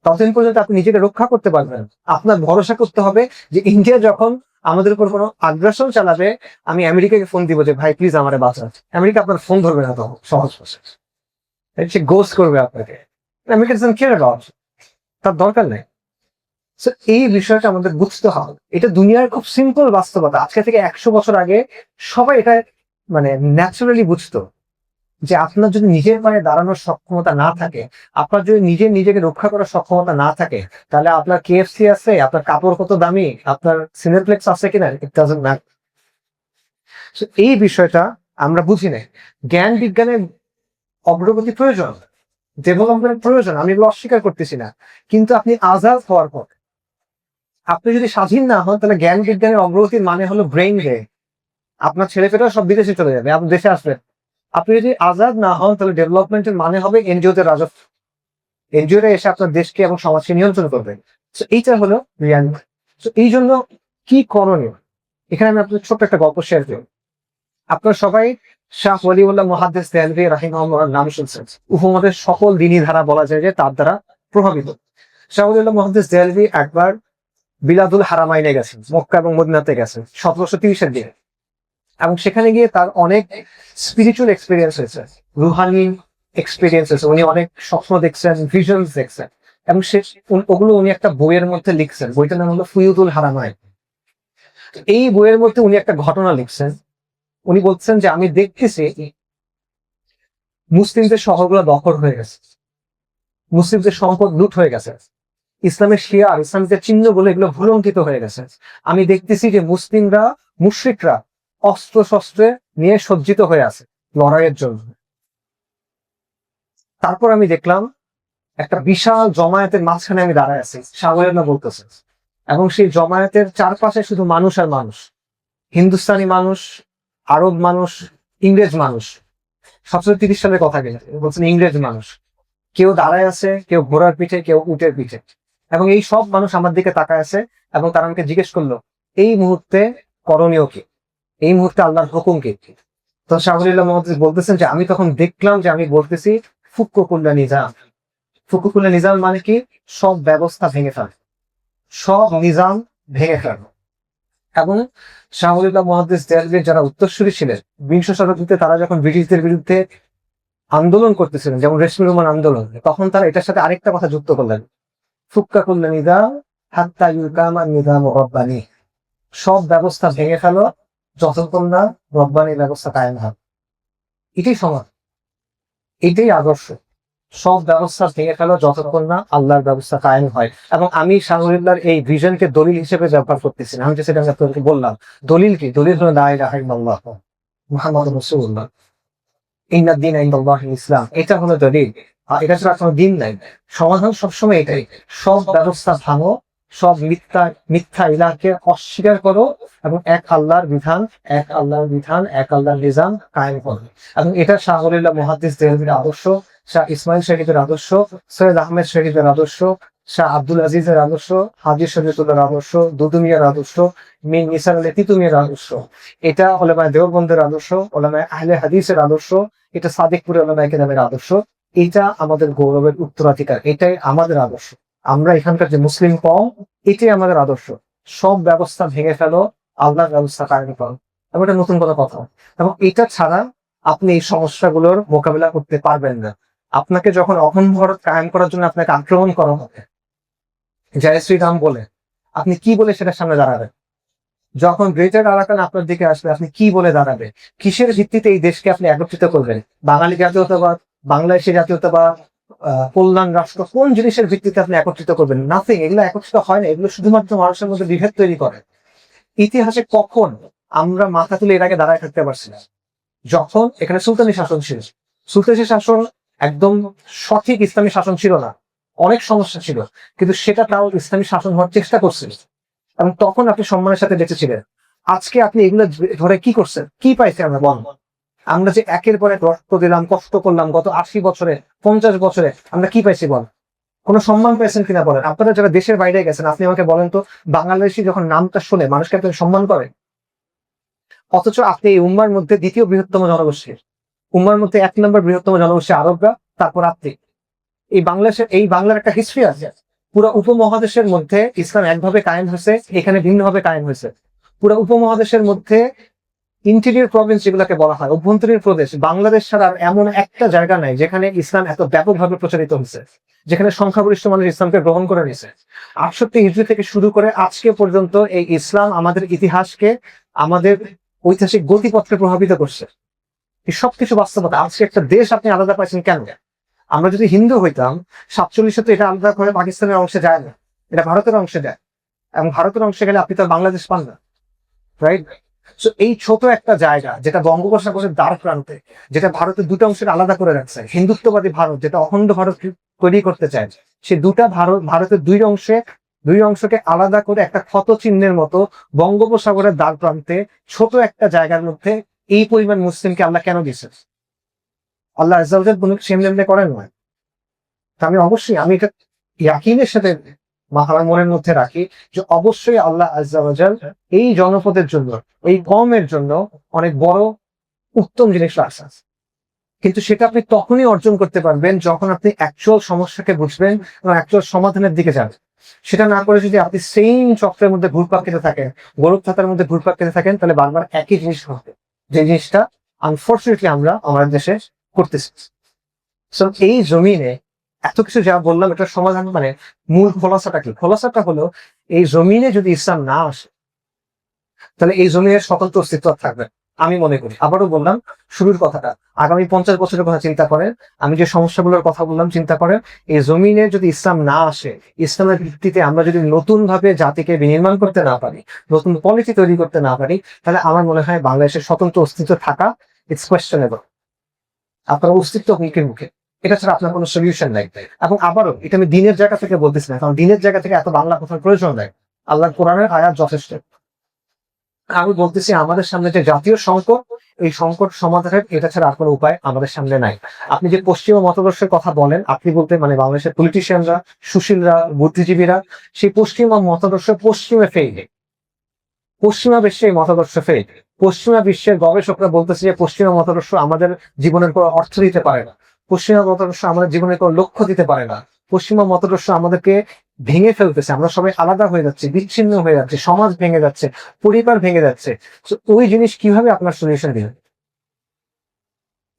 ততদিন পর্যন্ত আপনি নিজেকে রক্ষা করতে পারবেন। আপনার ভরসা করতে হবে যে ইন্ডিয়া যখন আমাদের উপর কোনো আগ্রাসন চালাবে, আমি আমেরিকাকে ফোন দিব যে ভাই প্লিজ আমারে বাঁচান। আমেরিকা আপনার ফোন ধরবে না, তখন সহজ ভাষায় সে গোস্ট করবে আপনাকে। আমেরিকা ডাজন্ট কেয়ার অ্যাবাউট, তার দরকার নেই। এই বিষয়টা আমাদের বুঝতে হবে। এটা দুনিয়ার খুব সিম্পল বাস্তবতা। আজকে থেকে 100 বছর আগে সবাই এটা মানে ন্যাচারালি বুঝতো যে আপনার যদি নিজের পায়ে দাঁড়ানোর সক্ষমতা না থাকে, আপনার যদি নিজেকে রক্ষা করার সক্ষমতা না থাকে, তাহলে আপনার KFC আছে, আপনার কাপড় কত দামি, আপনার সিনেপ্লেক্স আছে কিনা, ইট ডাজন্ট ম্যাটার। এই বিষয়টা আমরা বুঝি না। জ্ঞান বিজ্ঞানের অগ্রগতি প্রয়োজন, ডেভেলপমেন্ট প্রয়োজন, আমি এগুলো অস্বীকার করতেছি না। কিন্তু আপনি আজাদ হওয়ার পর, আপনি যদি স্বাধীন না হন, তাহলে জ্ঞান বিজ্ঞানের অগ্রগতির মানে হলো ব্রেইন ড্রেন। আপনার ছেলেপেলেরা সব বিদেশে চলে যাবে, আপনি দেশে আসবেন। আপনি যদি আজাদ না হন, তাহলে ডেভেলপমেন্টের মানে হবে এনজিওতে রাজত্ব। এনজিওরা এসে আপনার দেশকে এবং সমাজকে নিয়ন্ত্রণ করবে। এইটা হলো রিয়ালিটি। এই জন্য কি করণীয়, এখানে আমি আপনাদের ছোট্ট একটা গল্প শেয়ার করি। আপনারা সবাই শাহ ওয়ালিউল্লাহ মুহাদ্দিস দেহলভী রাহিমাহুল্লাহর নাম শুনছেন। উপমতের সকল দিনী ধারা বলা যায় যে তার দ্বারা প্রভাবিত। শাহ ওয়ালিউল্লাহ মুহাদ্দিস দেহলভী একবার বিলাদুল হারামাইনে গেছেন, মক্কা এবং মদিনাতে গেছেন 1730-এর দিকে। এবং সেখানে গিয়ে তার অনেক স্পিরিচুয়াল এক্সপিরিয়েন্স হয়েছে, রুহানি এক্সপিরিয়েন্স হয়েছে। উনি অনেক স্বপ্ন দেখছেন, ভিশনস দেখছেন, এবং ওগুলো উনি একটা বইয়ের মধ্যে লিখছেন। বইটার নাম হলো ফুয়ুদুল হারামাইন। এই বইয়ের মধ্যে উনি একটা ঘটনা লিখছেন। উনি বলছেন যে আমি দেখতেছি মুসলিমদের শহরগুলো দখল হয়ে গেছে, মুসলিমদের সম্পদ লুট হয়ে গেছে, ইসলামের শিয়ার, ইসলামের চিহ্নগুলো এগুলো ভুলঙ্কিত হয়ে গেছে। আমি দেখতেছি যে মুসলিমরা, মুশরিকরা অস্ত্র শস্ত্রে নিয়ে সজ্জিত হয়ে আছে লড়াইয়ের জন্য। তারপর আমি দেখলাম একটা বিশাল জমায়েতের মাঝখানে আমি দাঁড়ায় আছি, সাগরিল্লাহ বলতেছে, এবং সেই জমায়েতের চারপাশে শুধু মানুষ আর মানুষ, হিন্দুস্তানি মানুষ, আরব মানুষ, ইংরেজ মানুষ। 1730 সালের কথা বলছেন, ইংরেজ মানুষ। কেউ দাঁড়ায় আছে, কেউ ঘোড়ার পিঠে, কেউ উটের পিঠে, এবং এই সব মানুষ আমার দিকে তাকায় আছে এবং তারা আমাকে জিজ্ঞেস করলো এই মুহূর্তে করণীয় কি, এই মুহূর্তে আল্লাহর হুকুম কি। তো শাহুলিল্লাহ মহম্মদ বলতেছেন যে আমি তখন দেখলাম যে আমি বলতেছি ফুক্কুকুল্লা নিজাম। ফুক্কুকুল্লা নিজাম মানে কি? সব ব্যবস্থা ভেঙে ফেল, সব নিজাম ভেঙে ফেল। এবং শাহুলিল্লাহ মুহাদ্দিস দেহলভীর যারা উত্তরসূরি ছিলেন 20 শতাব্দীতে, তারা যখন ব্রিটিশদের বিরুদ্ধে আন্দোলন করতেছিলেন, যেমন রেশমি রোমান আন্দোলন, তখন তারা এটার সাথে আরেকটা কথা যুক্ত করলেন, ফুক্কাকুল্লা নিজাম হাত্তা ইউকামা নিজাম রব্বানি। সব ব্যবস্থা ভেঙে ফেলো যতক্ষণ না রব্বানি ব্যবস্থা কায়েম হয়। এটাই সমাজ, এটাই আদর্শ। সব ব্যবস্থা ভেঙে ফেলো যতক্ষণ না আল্লাহর ব্যবস্থা কায়েম হয়। এবং আমি শাহুলিল্লাহর এই ভিশনকে দলিল হিসেবে ব্যবহার করতেছি না, আমি যে সেটা আপনাদেরকে বললাম। দলিল কি? দলিল হলো লা ইলাহা ইল্লাল্লাহ মুহাম্মাদুর রাসূলুল্লাহ, ইন্নাদ-দীন ইনদাল্লাহিল ইসলাম। এটা হলো দলিল, আর এটা ছাড়া কোনো দিন নাই। সমাধান সবসময় এটাই, সব ব্যবস্থা ভাঙো, সব মিথ্যা ইলাহকে অস্বীকার করো, এবং এক আল্লাহর বিধান, এক আল্লাহর বিধান, এক আল্লাহর নিজাম কায়েম করো। এবং এটা শাহুলিল্লাহ মুহাদ্দিস দেহলভীর আদর্শ, শাহ ইসমাইল শরীফের আদর্শ, সৈয়দ আহমেদ শরীফের আদর্শ, শাহ আব্দুল আজিজের আদর্শ, হাজী শরীয়তুল্লাহর আদর্শ, দুদু মিয়ার আদর্শ, মীর নিসার আলী তিতু মিয়ার আদর্শ। এটা ওলামায়ে দেওবন্দের আদর্শ, ওলামায়ে আহলে হাদিসের আদর্শ, এটা সাদিকপুরের ওলামায়ে কেরামের আদর্শ। এটা আমাদের গৌরবের উত্তরাধিকার, এটাই আমাদের আদর্শ। আমরা এখানকার যে মুসলিম কম, এটাই আমাদের আদর্শ। সব ব্যবস্থা ভেঙে ফেলো, আল্লাহর ব্যবস্থা কায়েম করো। এবং এটা নতুন কোনো কথা, এবং এটা ছাড়া আপনি এই সমস্যাগুলোর মোকাবিলা করতে পারবেন না। আপনাকে যখন অখণ্ড ভারত কায়েম করার জন্য আপনাকে আক্রমণ করা হবে, জয় শ্রীরাম বলে, আপনি কি বলে সেটার সামনে দাঁড়াবেন? যখন গ্রেটার আরাকান আপনার দিকে আসবে, আপনি কি বলে দাঁড়াবে? কিসের ভিত্তিতে এই দেশকে আপনি একত্রিত করবেন? বাঙালি জাতীয়তাবাদ, বাংলাদেশি জাতীয়তাবাদ, কল্যাণ রাষ্ট্র, কোন জিনিসের ভিত্তিতে আপনি একত্রিত করবেন? নাথিং। এগুলো একত্রিত হয় না, এগুলো শুধুমাত্র মানুষের মধ্যে বিভেদ তৈরি করে। ইতিহাসে কখন আমরা মাথা তুলে এর আগে দাঁড়ায় থাকতে পারছি না? যখন এখানে সুলতানি শাসন ছিল। সুলতানি শাসন একদম সঠিক ইসলামী শাসন ছিল না, অনেক সমস্যা ছিল, কিন্তু সেটা তাও ইসলামী শাসন হওয়ার চেষ্টা করছিল, এবং তখন আপনি সম্মানের সাথে বেঁচেছিলেন। আজকে আপনি এগুলো ধরে কি করছেন? কি পাইছে আমরা? বল, আমরা যে একের পর এক রক্ত দিলাম, কষ্ট করলাম গত 80 বছরে, 50 বছরে, আমরা কি পাইছি বল? কোনো সম্মান পেয়েছেন কিনা বলেন? আপনারা যারা দেশের বাইরে গেছেন, আপনি আমাকে বলেন তো, বাংলাদেশি যখন নামটা শুনে মানুষকে আপনি সম্মান করে? অথচ আপনি এই উম্মার মধ্যে দ্বিতীয় বৃহত্তম জনগোষ্ঠী, উম্মার মধ্যে 1 নম্বর বৃহত্তম জনগোষ্ঠী আরবরা, তারপর আপনি। এই বাংলার একটা হিস্ট্রি আছে। পুরো উপমহাদেশের মধ্যে ইসলাম একভাবে কায়েম হয়েছে, এখানে ভিন্নভাবে কায়েম হয়েছে। পুরো উপমহাদেশের মধ্যে ইন্টেরিয়র প্রভিন্স যেগুলোকে বলা হয়, অভ্যন্তরীণ প্রদেশ, বাংলাদেশ ছাড়া এমন একটা জায়গা নাই যেখানে ইসলাম এত ব্যাপকভাবে প্রচারিত হয়েছে, যেখানে সংখ্যাগরিষ্ঠ মানুষ ইসলামকে গ্রহণ করে নিয়েছে। 68 হিজরি থেকে শুরু করে আজকে পর্যন্ত এই ইসলাম আমাদের ইতিহাসকে, আমাদের ঐতিহাসিক গতিপথকে প্রভাবিত করছে। এই সবকিছু বাস্তবতা। আজকে একটা দেশ আপনি আলাদা পাইছেন কেন? আমরা যদি হিন্দু হইতাম 47-এ, তো এটা আলাদা করে পাকিস্তানের অংশে যায় না, এটা ভারতের অংশে যায়, এবং ভারতের অংশে গেলে আপনি তো বাংলাদেশ পান না, রাইট? সো এই ছোট একটা জায়গা, যেটা বঙ্গোপসাগরের দ্বার প্রান্তে, যেটা ভারতের দুটো অংশের আলাদা করে রাখছে, হিন্দুত্ববাদী ভারত যেটা অখণ্ড ভারত তৈরি করতে চায়, সে ভারতের দুই অংশকে আলাদা করে একটা ক্ষত চিহ্নের মতো বঙ্গোপসাগরের দ্বার প্রান্তে ছোট একটা জায়গার মধ্যে এই পরিমাণ মুসলিমকে আল্লাহ কেন দিচ্ছে? আল্লাহ আযজা ওয়া জাল কোনো সেমনে করেন নয়। আমি এটা ইয়াকিনের সাথে আমার মনের মধ্যে রাখি যে অবশ্যই আল্লাহ আযজা ওয়া জাল এই জনপদের জন্য, এই কওমের জন্য অনেক বড় উত্তম জিনিস রাখছে। কিন্তু সেটা আপনি তখনই অর্জন করতে পারবেন যখন আপনি অ্যাকচুয়াল সমস্যাকে বুঝবেন এবং অ্যাকচুয়াল সমাধানের দিকে যান। সেটা না করে যদি আপনি সেম চক্রের মধ্যে ঘুরপাক খেতে থাকেন, গরুর থাতার মধ্যে ঘুরপাক খেতে থাকেন, তাহলে বারবার একই জিনিস হবে, যে জিনিসটা আনফর্চুনেটলি আমরা আমাদের দেশে করতেছি। সো এই জমিনে এত কিছু যা বললাম, এটার সমাধান মানে মূল খোলাসাটা কি? খোলাসাটা হলো, এই জমিনে যদি ইসলাম না আসে, তাহলে এই জমিনের স্বতন্ত্র অস্তিত্ব থাকবে। আমি মনে করি। আবারও বললাম শুরুর কথাটা, আগামী 50 বছরের কথা চিন্তা করেন, আমি যে সমস্যাগুলোর কথা বললাম চিন্তা করেন, এই জমিনে যদি ইসলাম না আসে, ইসলামের ভিত্তিতে আমরা যদি নতুন ভাবে জাতিকে বিনির্মাণ করতে না পারি, নতুন পলিসি তৈরি করতে না পারি, তাহলে আমার মনে হয় বাংলাদেশের স্বতন্ত্র অস্তিত্ব থাকা ইটস কোয়েশ্চেনেবল। আপনার অস্তিত্ব হুমকির মুখে। এটা ছাড়া আপনার কোনো সলিউশন নাই। এবং আবারও এটা আমি দিনের জায়গা থেকে বলতেছি না, কারণ দিনের জায়গা থেকে এত বাংলা কথার প্রয়োজন নাই। আল্লাহর কোরআনের আয়াত যথেষ্ট। আমি বলতেছি আমাদের সামনে যে জাতীয় সংকট, এই সংকট সমাধানের এটা ছাড়া আর কোনো উপায় আমাদের সামনে নাই। আপনি যে পশ্চিমা মতাদর্শের কথা বলেন, আপনি বলতে মানে বাংলাদেশের পলিটিশিয়ানরা, সুশীলরা, বুদ্ধিজীবীরা সেই পশ্চিমা মতাদর্শ পশ্চিমে ফেইলে, পশ্চিমা বিশ্বে এই মতাদর্শ ফেল। পশ্চিমা বিশ্বের গবেষকরা বলতেছে যে পশ্চিমা মতাদর্শ আমাদের জীবনের কোনো অর্থ দিতে পারে না, পশ্চিমা মতাদর্শ আমাদের জীবনের কোনো লক্ষ্য দিতে পারে না, পশ্চিমা মতাদর্শ আমাদেরকে ভেঙে ফেলতেছে, আমরা সবাই আলাদা হয়ে যাচ্ছি, বিচ্ছিন্ন হয়ে যাচ্ছে, সমাজ ভেঙে যাচ্ছে, পরিবার ভেঙে যাচ্ছে। তো ওই জিনিস কিভাবে আপনার সলিউশন দিবেন?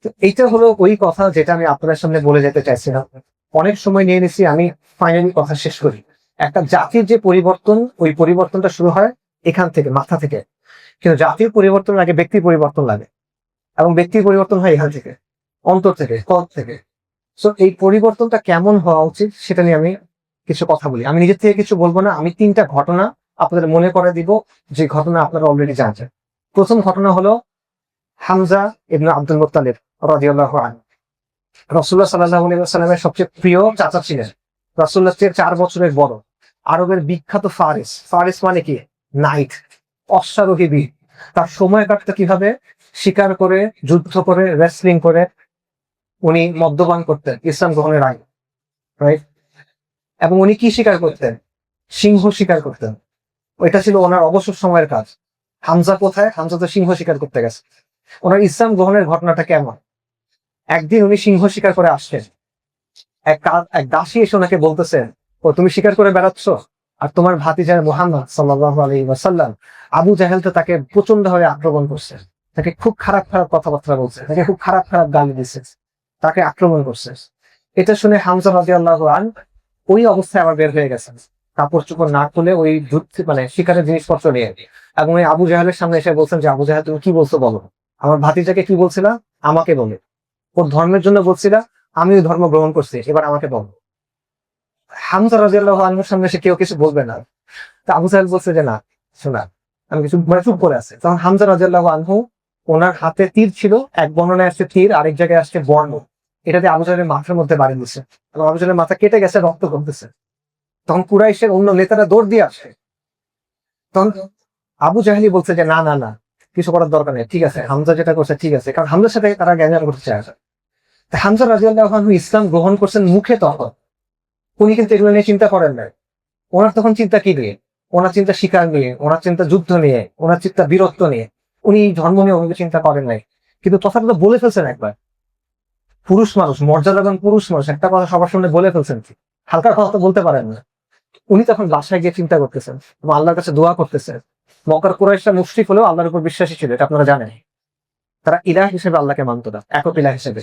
তো এইটা হলো ওই কথা যেটা আমি আপনাদের সামনে বলে যেতে চাইছিলাম। অনেক সময় নিয়ে নিছি, আমি ফাইনালি কথা শেষ করি। একটা জাতির যে পরিবর্তন, ওই পরিবর্তনটা শুরু হয় এখান থেকে, মাথা থেকে। কিন্তু জাতির পরিবর্তনের আগে ব্যক্তির পরিবর্তন লাগে, এবং ব্যক্তির পরিবর্তন হয় এখান থেকে, অন্তর থেকে, কল থেকে। সো এই পরিবর্তনটা কেমন হওয়া উচিত সেটা নিয়ে আমি কিছু কথা বলি। আমি নিজের থেকে কিছু বলবো না, আমি 3টা ঘটনা আপনাদের মনে করে দিব, যে ঘটনা আপনারা অলরেডি জানছেন। প্রথম ঘটনা হলো হামজা ইবনে আব্দুল মুত্তালিব রাদিয়াল্লাহু আনহু। রাসূলুল্লাহ সাল্লাল্লাহু আলাইহি ওয়াসাল্লামের সবচেয়ে প্রিয় চাচা ছিলেন। রাসূলুল্লাহ চেয়ে 4 বছরের বড়। আরবের বিখ্যাত ফারিস। ফারিস মানে কি? নাইট, অশ্বারোহী বীর। তার সময় কাটতো কিভাবে? শিকার করে, যুদ্ধ করে, রেসলিং করে। উনি মদ্যপান করতেন ইসলাম গ্রহণের আগে, রাইট? এবং উনি কি শিকার করতেন? সিংহ শিকার করতেন। ওইটা ছিল ওনার অবসর সময়ের কাজ। হামজা কোথায়? হামজা তো সিংহ শিকার করতে গেছে। ওনার ইসলাম গ্রহণের ঘটনাটা কেমন? একদিন উনি সিংহ শিকার করে আসছেন, এক দাসী এসে ওনাকে বলতেছেন, ও তুমি শিকার করে বেড়াচ্ছ, আর তোমার ভাতিজা মুহাম্মদ সাল্লাল্লাহু আলাইহি ওয়াসাল্লাম, আবু জাহেল তো তাকে প্রচন্ড ভাবে আক্রমণ করছে, তাকে খুব খারাপ খারাপ কথাবার্তা বলছে, তাকে খুব খারাপ খারাপ গালি দিচ্ছে, তাকে আক্রমণ করছে। এটা শুনে হামজা রাদিয়াল্লাহু আনহু ওই অবস্থায় আবার বের হয়ে গেছেন, কাপড় চোপড় না খুলে, ওই মানে শিকারের জিনিসপত্র নিয়ে। এবং ওই আবু জাহেলের সামনে এসে বলছেন যে, আবু জাহেল তুমি কি বলছো বলো, আমার ভাতিজাকে কি বলছিলা আমাকে বলো, ওর ধর্মের জন্য বলছিলা, আমি ওই ধর্ম গ্রহণ করছি, এবার আমাকে বলো। হামজা রাদিয়াল্লাহু আনহুর সামনে সে কেউ কিছু বলবে না। তা আবু জাহেল বলছে যে না, শোনা, আমি কিছু মানে চুপ করে আছে। তখন হামজা রাদিয়াল্লাহু আনহু, ওনার হাতে তীর ছিল, এক বর্ণনায় আসছে তীর, আরেক জায়গায় আসছে বর্ণ। এটাতে আবু জাহেলের মাথার মধ্যে বাড়ি দিচ্ছে, এবং আবু জাহেলের মাথা কেটে গেছে, রক্ত কমতেছে। তখন কুরাইশের অন্য নেতারা দৌড় দিয়ে আসে। তখন আবু জাহেলি বলছে যে না না না, কিছু করার দরকার নেই, ঠিক আছে, হামজা যেটা করছে ঠিক আছে, কারণ হামজার সাথে তারা গ্যাঞ্জার করতে চায়। হামজা রাদিয়াল্লাহু আনহু ইসলাম গ্রহণ করছেন মুখে, তখন উনি কিন্তু এগুলো নিয়ে চিন্তা করেন না। ওনার তখন চিন্তা কি নিয়ে? ওনার চিন্তা শিকার নিয়ে, ওনার চিন্তা যুদ্ধ নিয়ে, ওনার চিন্তা বীরত্ব নিয়ে। উনি ধর্ম নিয়ে অনেক চিন্তা করেন নাই। কিন্তু তথাপি তো বলে ফেলছেন একবার, পুরুষ মানুষ, মর্যাদাবান পুরুষ মানুষ, একটা কথা সবার সামনে বলে ফেলছেন, হালকা কথা তো বলতে পারেন না। উনি তখন বাসায় গিয়ে চিন্তা করতেছেন এবং আল্লাহর কাছে দোয়া করতেছেন। মক্কার কুরাইশরা মুশরিক হলেও আল্লাহর উপর বিশ্বাসী ছিল, এটা আপনারা জানেন। তারা ইলাহ হিসেবে আল্লাহকে মানত না, একক ইলাহ হিসেবে।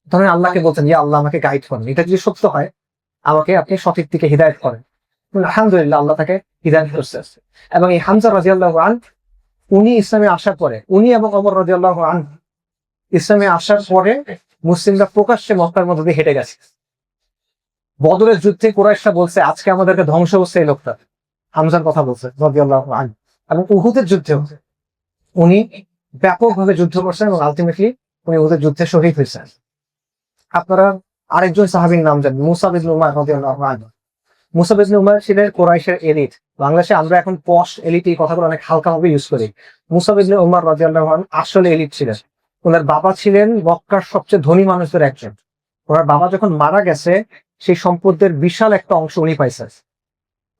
তখন আল্লাহকে বলছেন, ইয়া আল্লাহ আমাকে গাইড করেন, এটা যদি সত্য হয় আমাকে আপনি সঠিক দিকে হিদায়ত করেন। আলহামদুলিল্লাহ, আল্লাহ তাকে হিদায়ত করতে আসছে। এবং এই হামজা রাদিয়াল্লাহু আনহু, উনি ইসলামে আসার পরে, উনি এবং ওমর রাদিয়াল্লাহু আনহু ইসলামে আসার পরে মুসলিমরা প্রকাশ্যে মক্কার মধ্যে দিয়ে হেঁটে গেছে। বদরের যুদ্ধে কুরাইশরা বলছে আজকে আমাদেরকে ধ্বংস করছে এই লোকটা, হামজার কথা বলছে রাদিয়াল্লাহু আনহু। এবং উহুদের যুদ্ধে উনি ব্যাপকভাবে যুদ্ধ করছেন এবং আলটিমেটলি উনি উহুদের যুদ্ধে শহীদ হয়েছেন। আপনারা আরেকজন সাহাবীর নাম জানেন, মুসাব ইবনে উমার রাদিয়াল্লাহু আনহু। মুসাব ইবনে উমার ছিলেন কুরাইশের এলিট। বাংলাদেশে আমরা এখন পশ এলিট এই কথাগুলো অনেক হালকাভাবে ইউজ করি। মুসাব ইবনে উমার রাদিয়াল্লাহু আনহু আসলে এলিট ছিলেন। ওনার বাবা ছিলেন মক্কার সবচেয়ে ধনী মানুষদের একজন। ওনার বাবা যখন মারা গেছে, সেই সম্পদের বিশাল একটা অংশ উনি পাইছেন।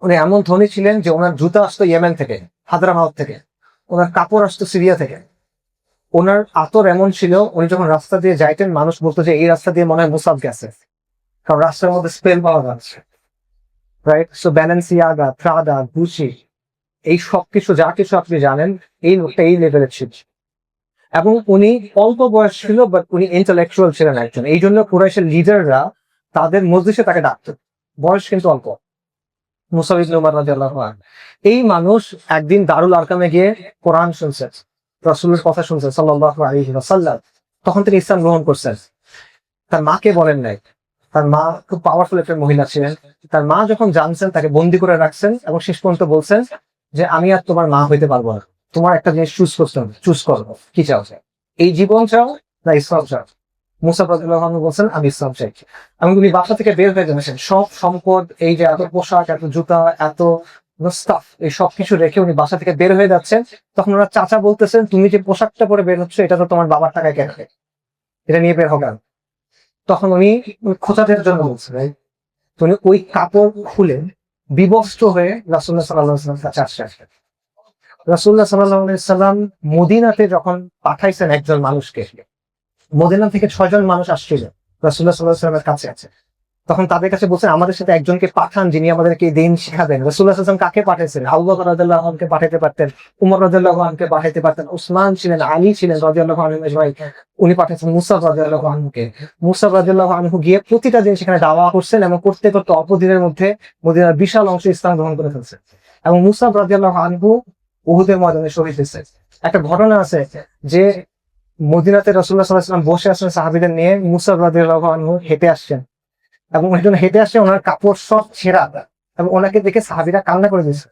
উনি এমন ধনী ছিলেন যে ওনার জুতা আসতো ইয়েমেন থেকে, হায়দ্রাবাদ থেকে, ওনার কাপড় আসতো সিরিয়া থেকে। ওনার আতর এমন ছিল, উনি যখন রাস্তা দিয়ে যাইতেন মানুষ বলতো যে এই রাস্তা দিয়ে মনে হয় মুসাব গেছে, কারণ রাস্তার মধ্যে স্পেল পাওয়া যাচ্ছে, রাইট? সো ব্যালেন্সিয়াগা, প্রাদা, গুচি, এই সবকিছু যা কিছু আপনি জানেন, এই লোকটা এই লেভেলের ছিল। এবং উনি অল্প বয়স ছিল, বাট উনি ইন্টেলেকচুয়াল ছিলেন একজন। এই জন্য কুরাইশের লিডাররা তাদের মজলিসে তাকে ডাকতেন, বয়স কিন্তু অল্প। মুসাব ইবনে উমার রাদিয়াল্লাহু আনহু, এই মানুষ একদিন দারুল আরকামে গিয়ে কোরআন শুনছেন। রাসূলের কথা শুনছেন সাল্লাল্লাহু আলাইহি ওয়াসাল্লাম, তখন তিনি ইসলাম গ্রহণ করছেন। তার মাকে বলেন নাই। তার মা খুব পাওয়ারফুল একটা মহিলা ছিলেন। তার মা যখন জানছেন, তাকে বন্দি করে রাখছেন এবং শেষ পর্যন্ত বলছেন যে আমি আর তোমার মা হইতে পারবো না, তোমার একটা জিনিস চুজ করতে হবে, চুজ করো কি চাও, এই জীবন চাও না ইসলাম চাও। মুসা রাদিয়াল্লাহু আনহু বলছেন আমি ইসলাম চাই। এবং উনি বাসা থেকে বের হয়ে যাচ্ছেন, সব সম্পদ, এই যে এত পোশাক, এত জুতা, এত স্টাফ, এই সব কিছু রেখে উনি বাসা থেকে বের হয়ে যাচ্ছেন। তখন ওনার চাচা বলতেছেন তুমি যে পোশাকটা পরে বের হচ্ছে এটা তো তোমার বাবার টাকায় কেনা, এটা নিয়ে বের হবে। তখন উনি খোঁচাদের জন্য বলছেন, তো উনি ওই কাপড় খুলে বিবস্ত্র হয়ে রাসূলুল্লাহ সাল্লাল্লাহু আলাইহি ওয়াসাল্লামের কাছে আসছেন। রাসূলুল্লাহ সাল্লাল্লাহু আলাইহি ওয়াসাল্লাম মদিনাতে যখন পাঠাইছেন একজন মানুষকে, মদিনা থেকে 6 জন মানুষ আসছিল রাসূলুল্লাহ সাল্লাল্লাহু আলাইহি ওয়াসাল্লামের কাছে আছে। তখন তাদের কাছে বলছেন আমাদের সাথে একজনকে পাঠান যিনি আমাদেরকে দিন শিখাবেন। রাসূলুল্লাহ সাল্লাল্লাহু আলাইহি ওয়াসাল্লাম কাকে পাঠাইছেন? আবু বকর রাদিয়াল্লাহু আনহুকে পাঠাইতে পারতেন, উমর রাদিয়াল্লাহু আনহুকে পাঠাইতে পারতেন, উসমান ছিলেন, আলী ছিলেন রাদিয়াল্লাহু আনহু আজমাইন। উনি পাঠাইছেন মুসা রাদিয়াল্লাহু আনহুকে। মুসা রাদিয়াল্লাহু আনহু গিয়ে প্রতিটা দিন সেখানে দাওয়া করছেন এবং করতে করতে অল্প দিনের মধ্যে মদিনার বিশাল অংশ ইসলাম গ্রহণ করে ফেলছে। এবং মুসা রাদিয়াল্লাহু আনহু উহুদের ময়দানে শহীদ হয়েছে। একটা ঘটনা আছে যে মদিনাতে রাসূলুল্লাহ সাল্লাল্লাহু আলাইহি ওয়াসাল্লাম বসে আছেন সাহাবীদের নিয়ে, মুসা রাদিয়াল্লাহু আনহু হেঁটে আসছেন এবং একজন হেঁটে আসে, ওনার কাপড় সব ছেঁড়া এবং ওনাকে দেখে সাহাবীরা কান্না করে দিয়েছে।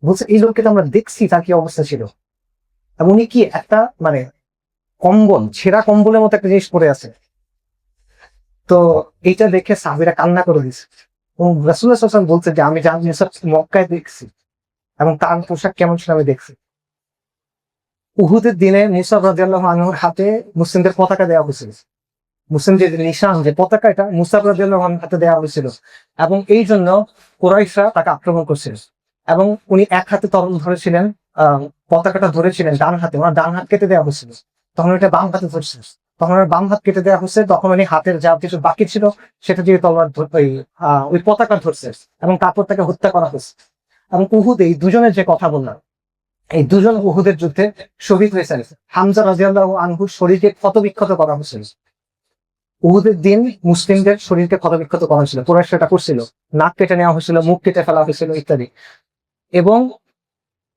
বলছে এই লোককে তো আমরা দেখছি, তার কি অবস্থা ছিল। এবং উনি কি একটা মানে কম্বল, ছেঁড়া কম্বলের মতো একটা জিনিস পরে আছে। তো এইটা দেখে সাহাবীরা কান্না করে দিয়েছে এবং রাসূলুল্লাহ সাল্লাল্লাহু আলাইহি ওয়াসাল্লাম বলছে যে আমি জানি সব মক্কায় দেখছি এবং তার পোশাক কেমন ছিল আমি দেখছি। উহুদের দিনে মুসা রাদিয়াল্লাহু আনহুর হাতে মুসলিমদের পতাকা দেওয়া হয়েছিল। মুসলিম যে নিশান, যে পতাকা, এটা মুসা রাদিয়াল্লাহু আনহুর হাতে দেওয়া হয়েছিল এবং এই জন্য কুরাইশরা তাকে আক্রমণ করছিল এবং উনি এক হাতে তরল ধরেছিলেন, পতাকাটা ধরেছিলেন ডান হাতে, ওনার ডান হাত কেটে দেওয়া হয়েছিল। তখন এটা বাম হাতে ধরছিল, তখন ওনার বাম হাত কেটে দেওয়া হয়েছে, তখন উনি হাতের যা কিছু বাকি ছিল সেটা দিয়ে তলোয়ার ওই পতাকা ধরছে এবং তারপর তাকে হত্যা করা হয়েছে। এবং উহুদ, এই দুজনের যে কথা বললাম, এই দুজন উহুদের যুদ্ধে শহীদ হয়েছেন। হামজা রাদিয়াল্লাহু আনহুর শরীরকে ক্ষতবিক্ষত করা হয়েছিল। উহুদের দিন মুসলিমদের শরীরকে ক্ষতবিক্ষত করা হয়েছিল, কুরাইশরা এটা করছিল, নাক কেটে নেওয়া হয়েছিল, মুখ কেটে ফেলা হয়েছিল ইত্যাদি। এবং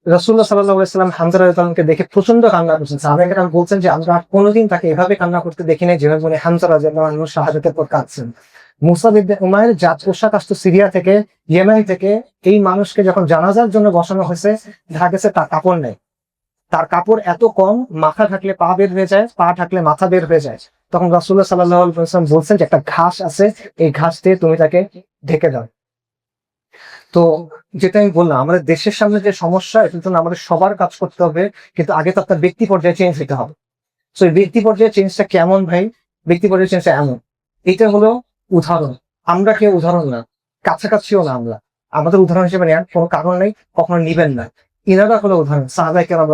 রাসূলুল্লাহ সাল্লাল্লাহু আলাইহি ওয়াসাল্লাম হামজা রাদিয়াল্লাহু আনহুকে দেখে প্রচন্ড কান্না করছেন। সাহাবায়ে কেরাম বলছেন যে আমরা কোনোদিন তাকে এভাবে কান্না করতে দেখি নাই যেভাবে উনি হামজা রাদিয়াল্লাহু আনহুর শাহাদাতের পর কাঁদছেন। মুসাব ইবনে উমাইর জাত পোশাক আসতো সিরিয়া থেকে, ইয়েমেন থেকে। এই মানুষকে যখন জানাজার জন্য বসানো হয়েছে, দেখা গেছে তার কাপড় নেই, তার কাপড় এত কম, মাথা ঢাকলে পা বের হয়ে যায়, পা ঢাকলে মাথা বের হয়ে যায়। তখন রাসূলুল্লাহ সাল্লাল্লাহু আলাইহি ওয়াসাল্লাম বলছেন যে একটা ঘাস আছে, এই ঘাস দিয়ে তুমি তাকে ঢেকে দাও। তো যেটা আমি বললাম, আমাদের দেশের সামনে যে সমস্যা, এটার জন্য আমাদের সবার কাজ করতে হবে, কিন্তু আগে তো আপনার ব্যক্তি পর্যায়ে চেঞ্জ হতে হবে। তো এই ব্যক্তি পর্যায়ে চেঞ্জটা কেমন ভাই? ব্যক্তি পর্যায়ে চেঞ্জটা এমন, এটা হলো উদাহরণ। আমরা কেউ উদাহরণ না, কাছাকাছিও না আমরা। আমাদের উদাহরণ হিসেবে নেওয়ার কোনো কারণ নেই, কখনো নিবেন না। ইনারা হলো উদাহরণ, সাহাবায়ে কেরাম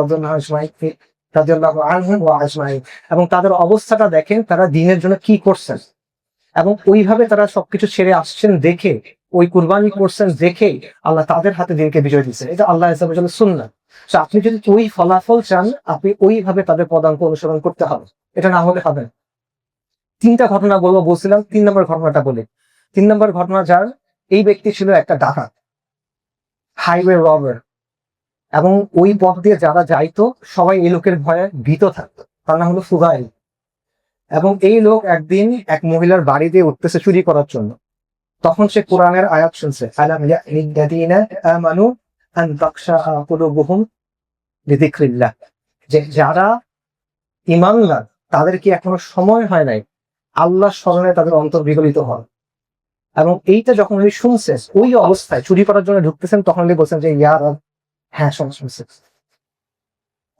রাদিয়াল্লাহু আনহুম ওয়া আজমাইন। এবং তাদের অবস্থাটা দেখেন, তারা দ্বীনের জন্য কি করছেন এবং ওইভাবে তারা সবকিছু ছেড়ে আসছেন দেখে, ওই কুরবানি করছেন দেখে আল্লাহ তাদের হাতে দ্বীনকে বিজয় দিচ্ছেন। এটা আল্লাহ আযza সুন্নাহ। তো আপনি যদি ওই ফলাফল চান, আপনি ওইভাবে তাদের পদাঙ্ক অনুসরণ করতে হবে, এটা না হলে হবে না। 3টা ঘটনা বলছিলাম, 3 নম্বর ঘটনাটা বলি। 3 নম্বর ঘটনা, যার এই ব্যক্তি ছিল একটা ডাকাত, হাইওয়ে রবার। এবং ওই পথ দিয়ে যারা যাইতো সবাই এই লোকের ভয়ে ভীত থাকতো। তার নাম হলো ফুদাইল। এবং এই লোক একদিন এক মহিলার বাড়ি দিয়ে উঠতেছে চুরি করার জন্য। তখন সে কোরআনের আয়াত শুনছে, আলাম ইয়ানিল্লাযীনা আমানু আন তাখশা কুলুবুহুম লিযিকরিল্লাহ, যে যারা ঈমানদার তাদের কি এখনো সময় হয় নাই আল্লাহর স্মরণে তাদের অন্তর বিগলিত হয়। এবং এইটা যখন উনি শুনছেন, ওই অবস্থায় চুরি করার জন্য ঢুকতেছেন, তখন উনি বলছেন যে ইয়া রব, হ্যাঁ শুনছে,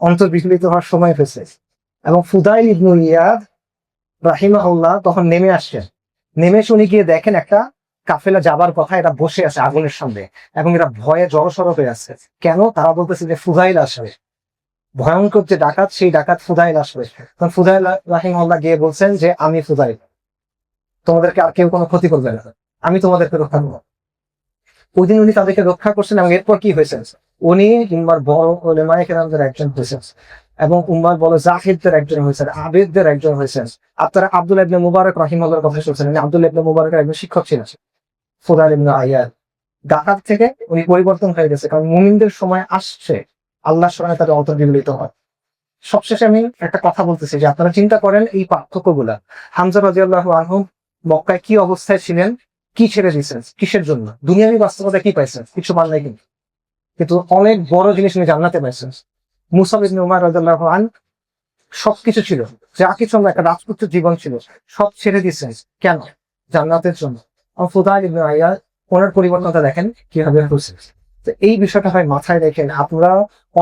অন্তর বিগলিত হওয়ার সময় হয়েছে। এবং ফুদাইল ইবনে ইয়াদ রাহিমাহুল্লাহ তখন নেমে আসছেন। নেমে শুনি গিয়ে দেখেন একটা কাফেলা যাবার কথা, এরা বসে আছে আগুনের সামনে এবং এরা ভয়ে জড়সড় হয়ে আছে। কেন? তারা বলতেছে যে ফুদাইল আসবে, ভয়ঙ্কর যে ডাকাত, সেই ডাকাত ফুদাইল আসবে। তখন ফুদাইল রাহিমাহুল্লাহ গিয়ে বলছেন যে আমি ফুদাইল, তোমাদেরকে আর কেউ কোনো ক্ষতি করবে না, আমি তোমাদেরকে রক্ষা করবো। ওই দিন উনি তাদেরকে রক্ষা করছেন। এবং এরপর কি হয়েছে, উনি উম্মার বড় উলামায়ে কেরামদের একজন হয়েছেন এবং উম্মার বড় জাহিদদের একজন হয়েছেন, আবেদদের একজন হয়েছেন। আপনারা আব্দুল্লাহ ইবনে মুবারক রাহিমাহুল্লাহর কথা শুনছেন, আব্দুল্লাহ ইবনে মুবারকের একজন শিক্ষক ছিলেন ফুদাইল ইবনে আয়াদ। ডাকাত থেকে উনি পরিবর্তন হয়ে গেছে, কারণ মুমিনদের সময় আসছে, আল্লাহর স্মরণে তাদের অন্তর বিগলিত হয়। সবশেষে আমি একটা কথা বলতেছি যে আপনারা চিন্তা করেন এই পার্থক্যগুলা। হামজা রাদিয়াল্লাহু আনহু মক্কায় কি অবস্থায় ছিলেন, কি ছেড়ে দিয়েছেন, কিসের জন্য? দুনিয়াবী বাস্তবতা কি পাইছেন? কিছু পান নাই, কিন্তু কিন্তু অনেক বড় জিনিস উনি জান্নাতে পাইছেন। মুসাব ইবনে উমার রাদিয়াল্লাহু আনহু সবকিছু ছিল, যা কিছু আমরা একটা রাজপুত্র জীবন ছিল, সব ছেড়ে দিয়েছেন। কেন? জান্নাতের জন্য। ফুদাইল ইবনে আইয়াদ, ওনার পরিবর্তনটা দেখেন কিভাবে হয়েছে। তো এই বিষয়টা হয় মাথায় রেখেন। আমরা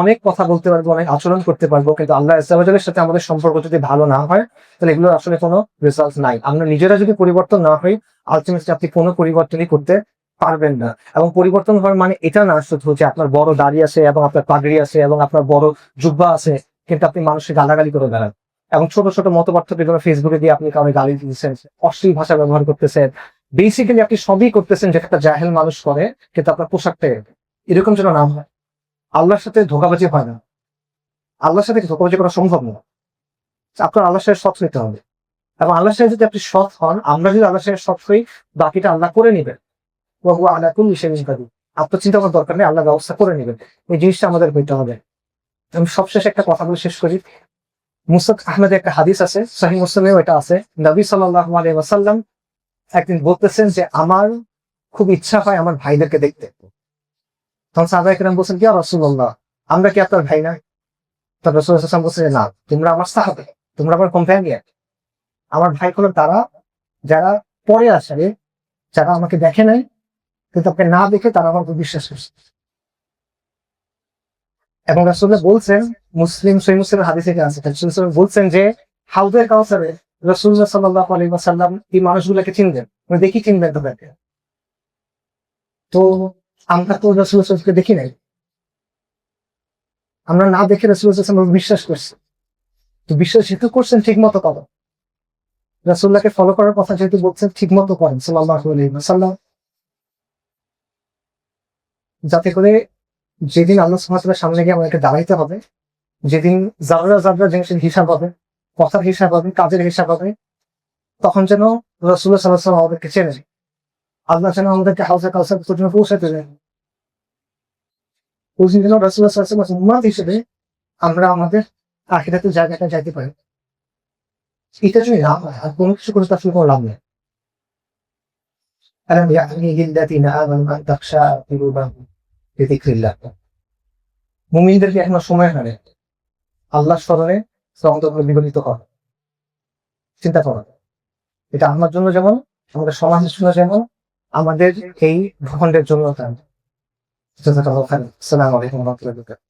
অনেক কথা বলতে পারবো, অনেক আচরণ করতে পারবো, কিন্তু আল্লাহ আযজা ওয়া জাল্লার সাথে আমাদের সম্পর্ক যদি ভালো না হয়, তাহলে এগুলোর আসলে কোনো রেজাল্ট নাই। আমরা নিজেরা যদি পরিবর্তন না হই, আলটিমেটলি আপনি কোনো পরিবর্তনই করতে পারবেন না। এবং পরিবর্তন হওয়ার মানে এটা না শুধু যে আপনার বড় দাড়ি আছে এবং আপনার পাগড়ি আছে এবং আপনার বড় জুব্বা আছে, কিন্তু আপনি মানুষকে গালাগালি করে বেড়ান, এবং ছোট ছোট মত পার্থক্যের জন্য ফেসবুকে দিয়ে আপনি কাউকে গালি দিচ্ছেন, অশ্লীল ভাষা ব্যবহার করতেছেন। বেসিক্যালি আপনি সবই করতেছেন যেটা একটা জাহেল মানুষ করে, কিন্তু আপনার পোশাকটা এরকম যেন না হয়। আল্লাহর সাথে ধোঁকাবাজি হয় না, আল্লাহর সাথে ধোঁকাবাজি করা সম্ভব না। আপনার আল্লাহর সাথে সৎ হইতে হবে, এবং আল্লাহর সাথে যদি আপনি সৎ হন, আমরা যদি আল্লাহর সাথে সৎ হই, বাকিটা আল্লাহ করে নিবেন। আপনার চিন্তা করার দরকার নেই, আল্লাহ ব্যবস্থা করে নেবেন। এই জিনিসটা আমাদের হইতে হবে। আমি সবশেষে একটা কথা বলে শেষ করি। মুসনাদ আহমেদে একটা হাদিস আছে, সহিহ মুসলিমেও এটা আছে। নবী সাল্লাল্লাহু আলাইহি ওয়াসাল্লাম একদিন বলতেছেন যে আমার খুব ইচ্ছা হয় আমার ভাইদেরকে দেখতে। তখন সাহাবায়ে কেরাম বলছেন, ইয়া রাসূলুল্লাহ, আমরা কি আপনার ভাই না? তখন রাসূল সাল্লাল্লাহু আলাইহি ওয়াসাল্লাম বলছেন, না, তোমরা আমার সাহাবা, তোমরা আমার কম্প্যানিয়ন। আমার ভাই হলো তারা যারা পরে আসে, যারা আমাকে দেখে নাই, কিন্তু আপনাকে না দেখে তারা আমার উপর বিশ্বাস করছে। এবং রাসূলুল্লাহ বলছেন, সহিহ মুসলিমের হাদিসে আছে, রাসূলুল্লাহ বলছেন যে হাউজের কাউসারে রাসূলুল্লাহ সাল্লাল্লাহু আলাইহি ওয়াসাল্লাম এই মানুষগুলোকে চিনবেন, মানে দেখি চিনবেন তাদেরকে। তো আমরা তো রাসূলুল্লাহ সাল্লাল্লাহু আলাইহি ওয়াসাল্লামকে দেখি নাই, আমরা না দেখে রাসূলুল্লাহ সাল্লাল্লাহু আলাইহি ওয়াসাল্লাম বিশ্বাস করছি। তো বিশ্বাস যেহেতু করছেন, ঠিক মতো করো। রাসূলুল্লাহকে ফলো করার কথা যেহেতু বলছেন, ঠিক মতো করেন সাল্লাল্লাহু আলাইহি ওয়াসাল্লাম, যাতে করে যেদিন আল্লাহ সুবহানাহু ওয়া তাআলার সামনে গিয়ে আমাদেরকে দাঁড়াইতে হবে, যেদিন যাবরা যাবরা জিনিসের হিসাব হবে, কথার হিসাব হবে, কাজের হিসাব হবে, তখন যেন রাসূলুল্লাহ সাল্লাল্লাহু আলাইহি ওয়াসাল্লাম আমাদেরকে চেনে, আল্লাহ যেন আমাদেরকে হাউজে কাউসার পর্যন্ত পৌঁছাতে দেন। ওই দিন যেন রাসূলুল্লাহ সাল্লাল্লাহু আলাইহি ওয়াসাল্লাম উম্মত হিসেবে আমরা আমাদের আখিরাতের জায়গাটা যাইতে পারি। এটা যদি না হয়, আর কোনো কিছু করে তো আসলে কোনো লাভ নেই। আলাম ইয়া'নি লিল্লাযিনা আমানু আন তাখশা কুলুবুহুম লিযিকরিল্লাহ। মুমিনদেরকে এখনো সময় হয় নাই আল্লাহর স্মরণে অন্তর বিগলিত হওয়ার। চিন্তা করো, এটা আমার জন্য যেমন, আমাদের সমাজের জন্য যেমন, আমাদের এই ভূখণ্ডের জন্য তেমন। আসসালামু আলাইকুম ওয়া রাহমাতুল্লাহি ওয়া বারাকাতুহু।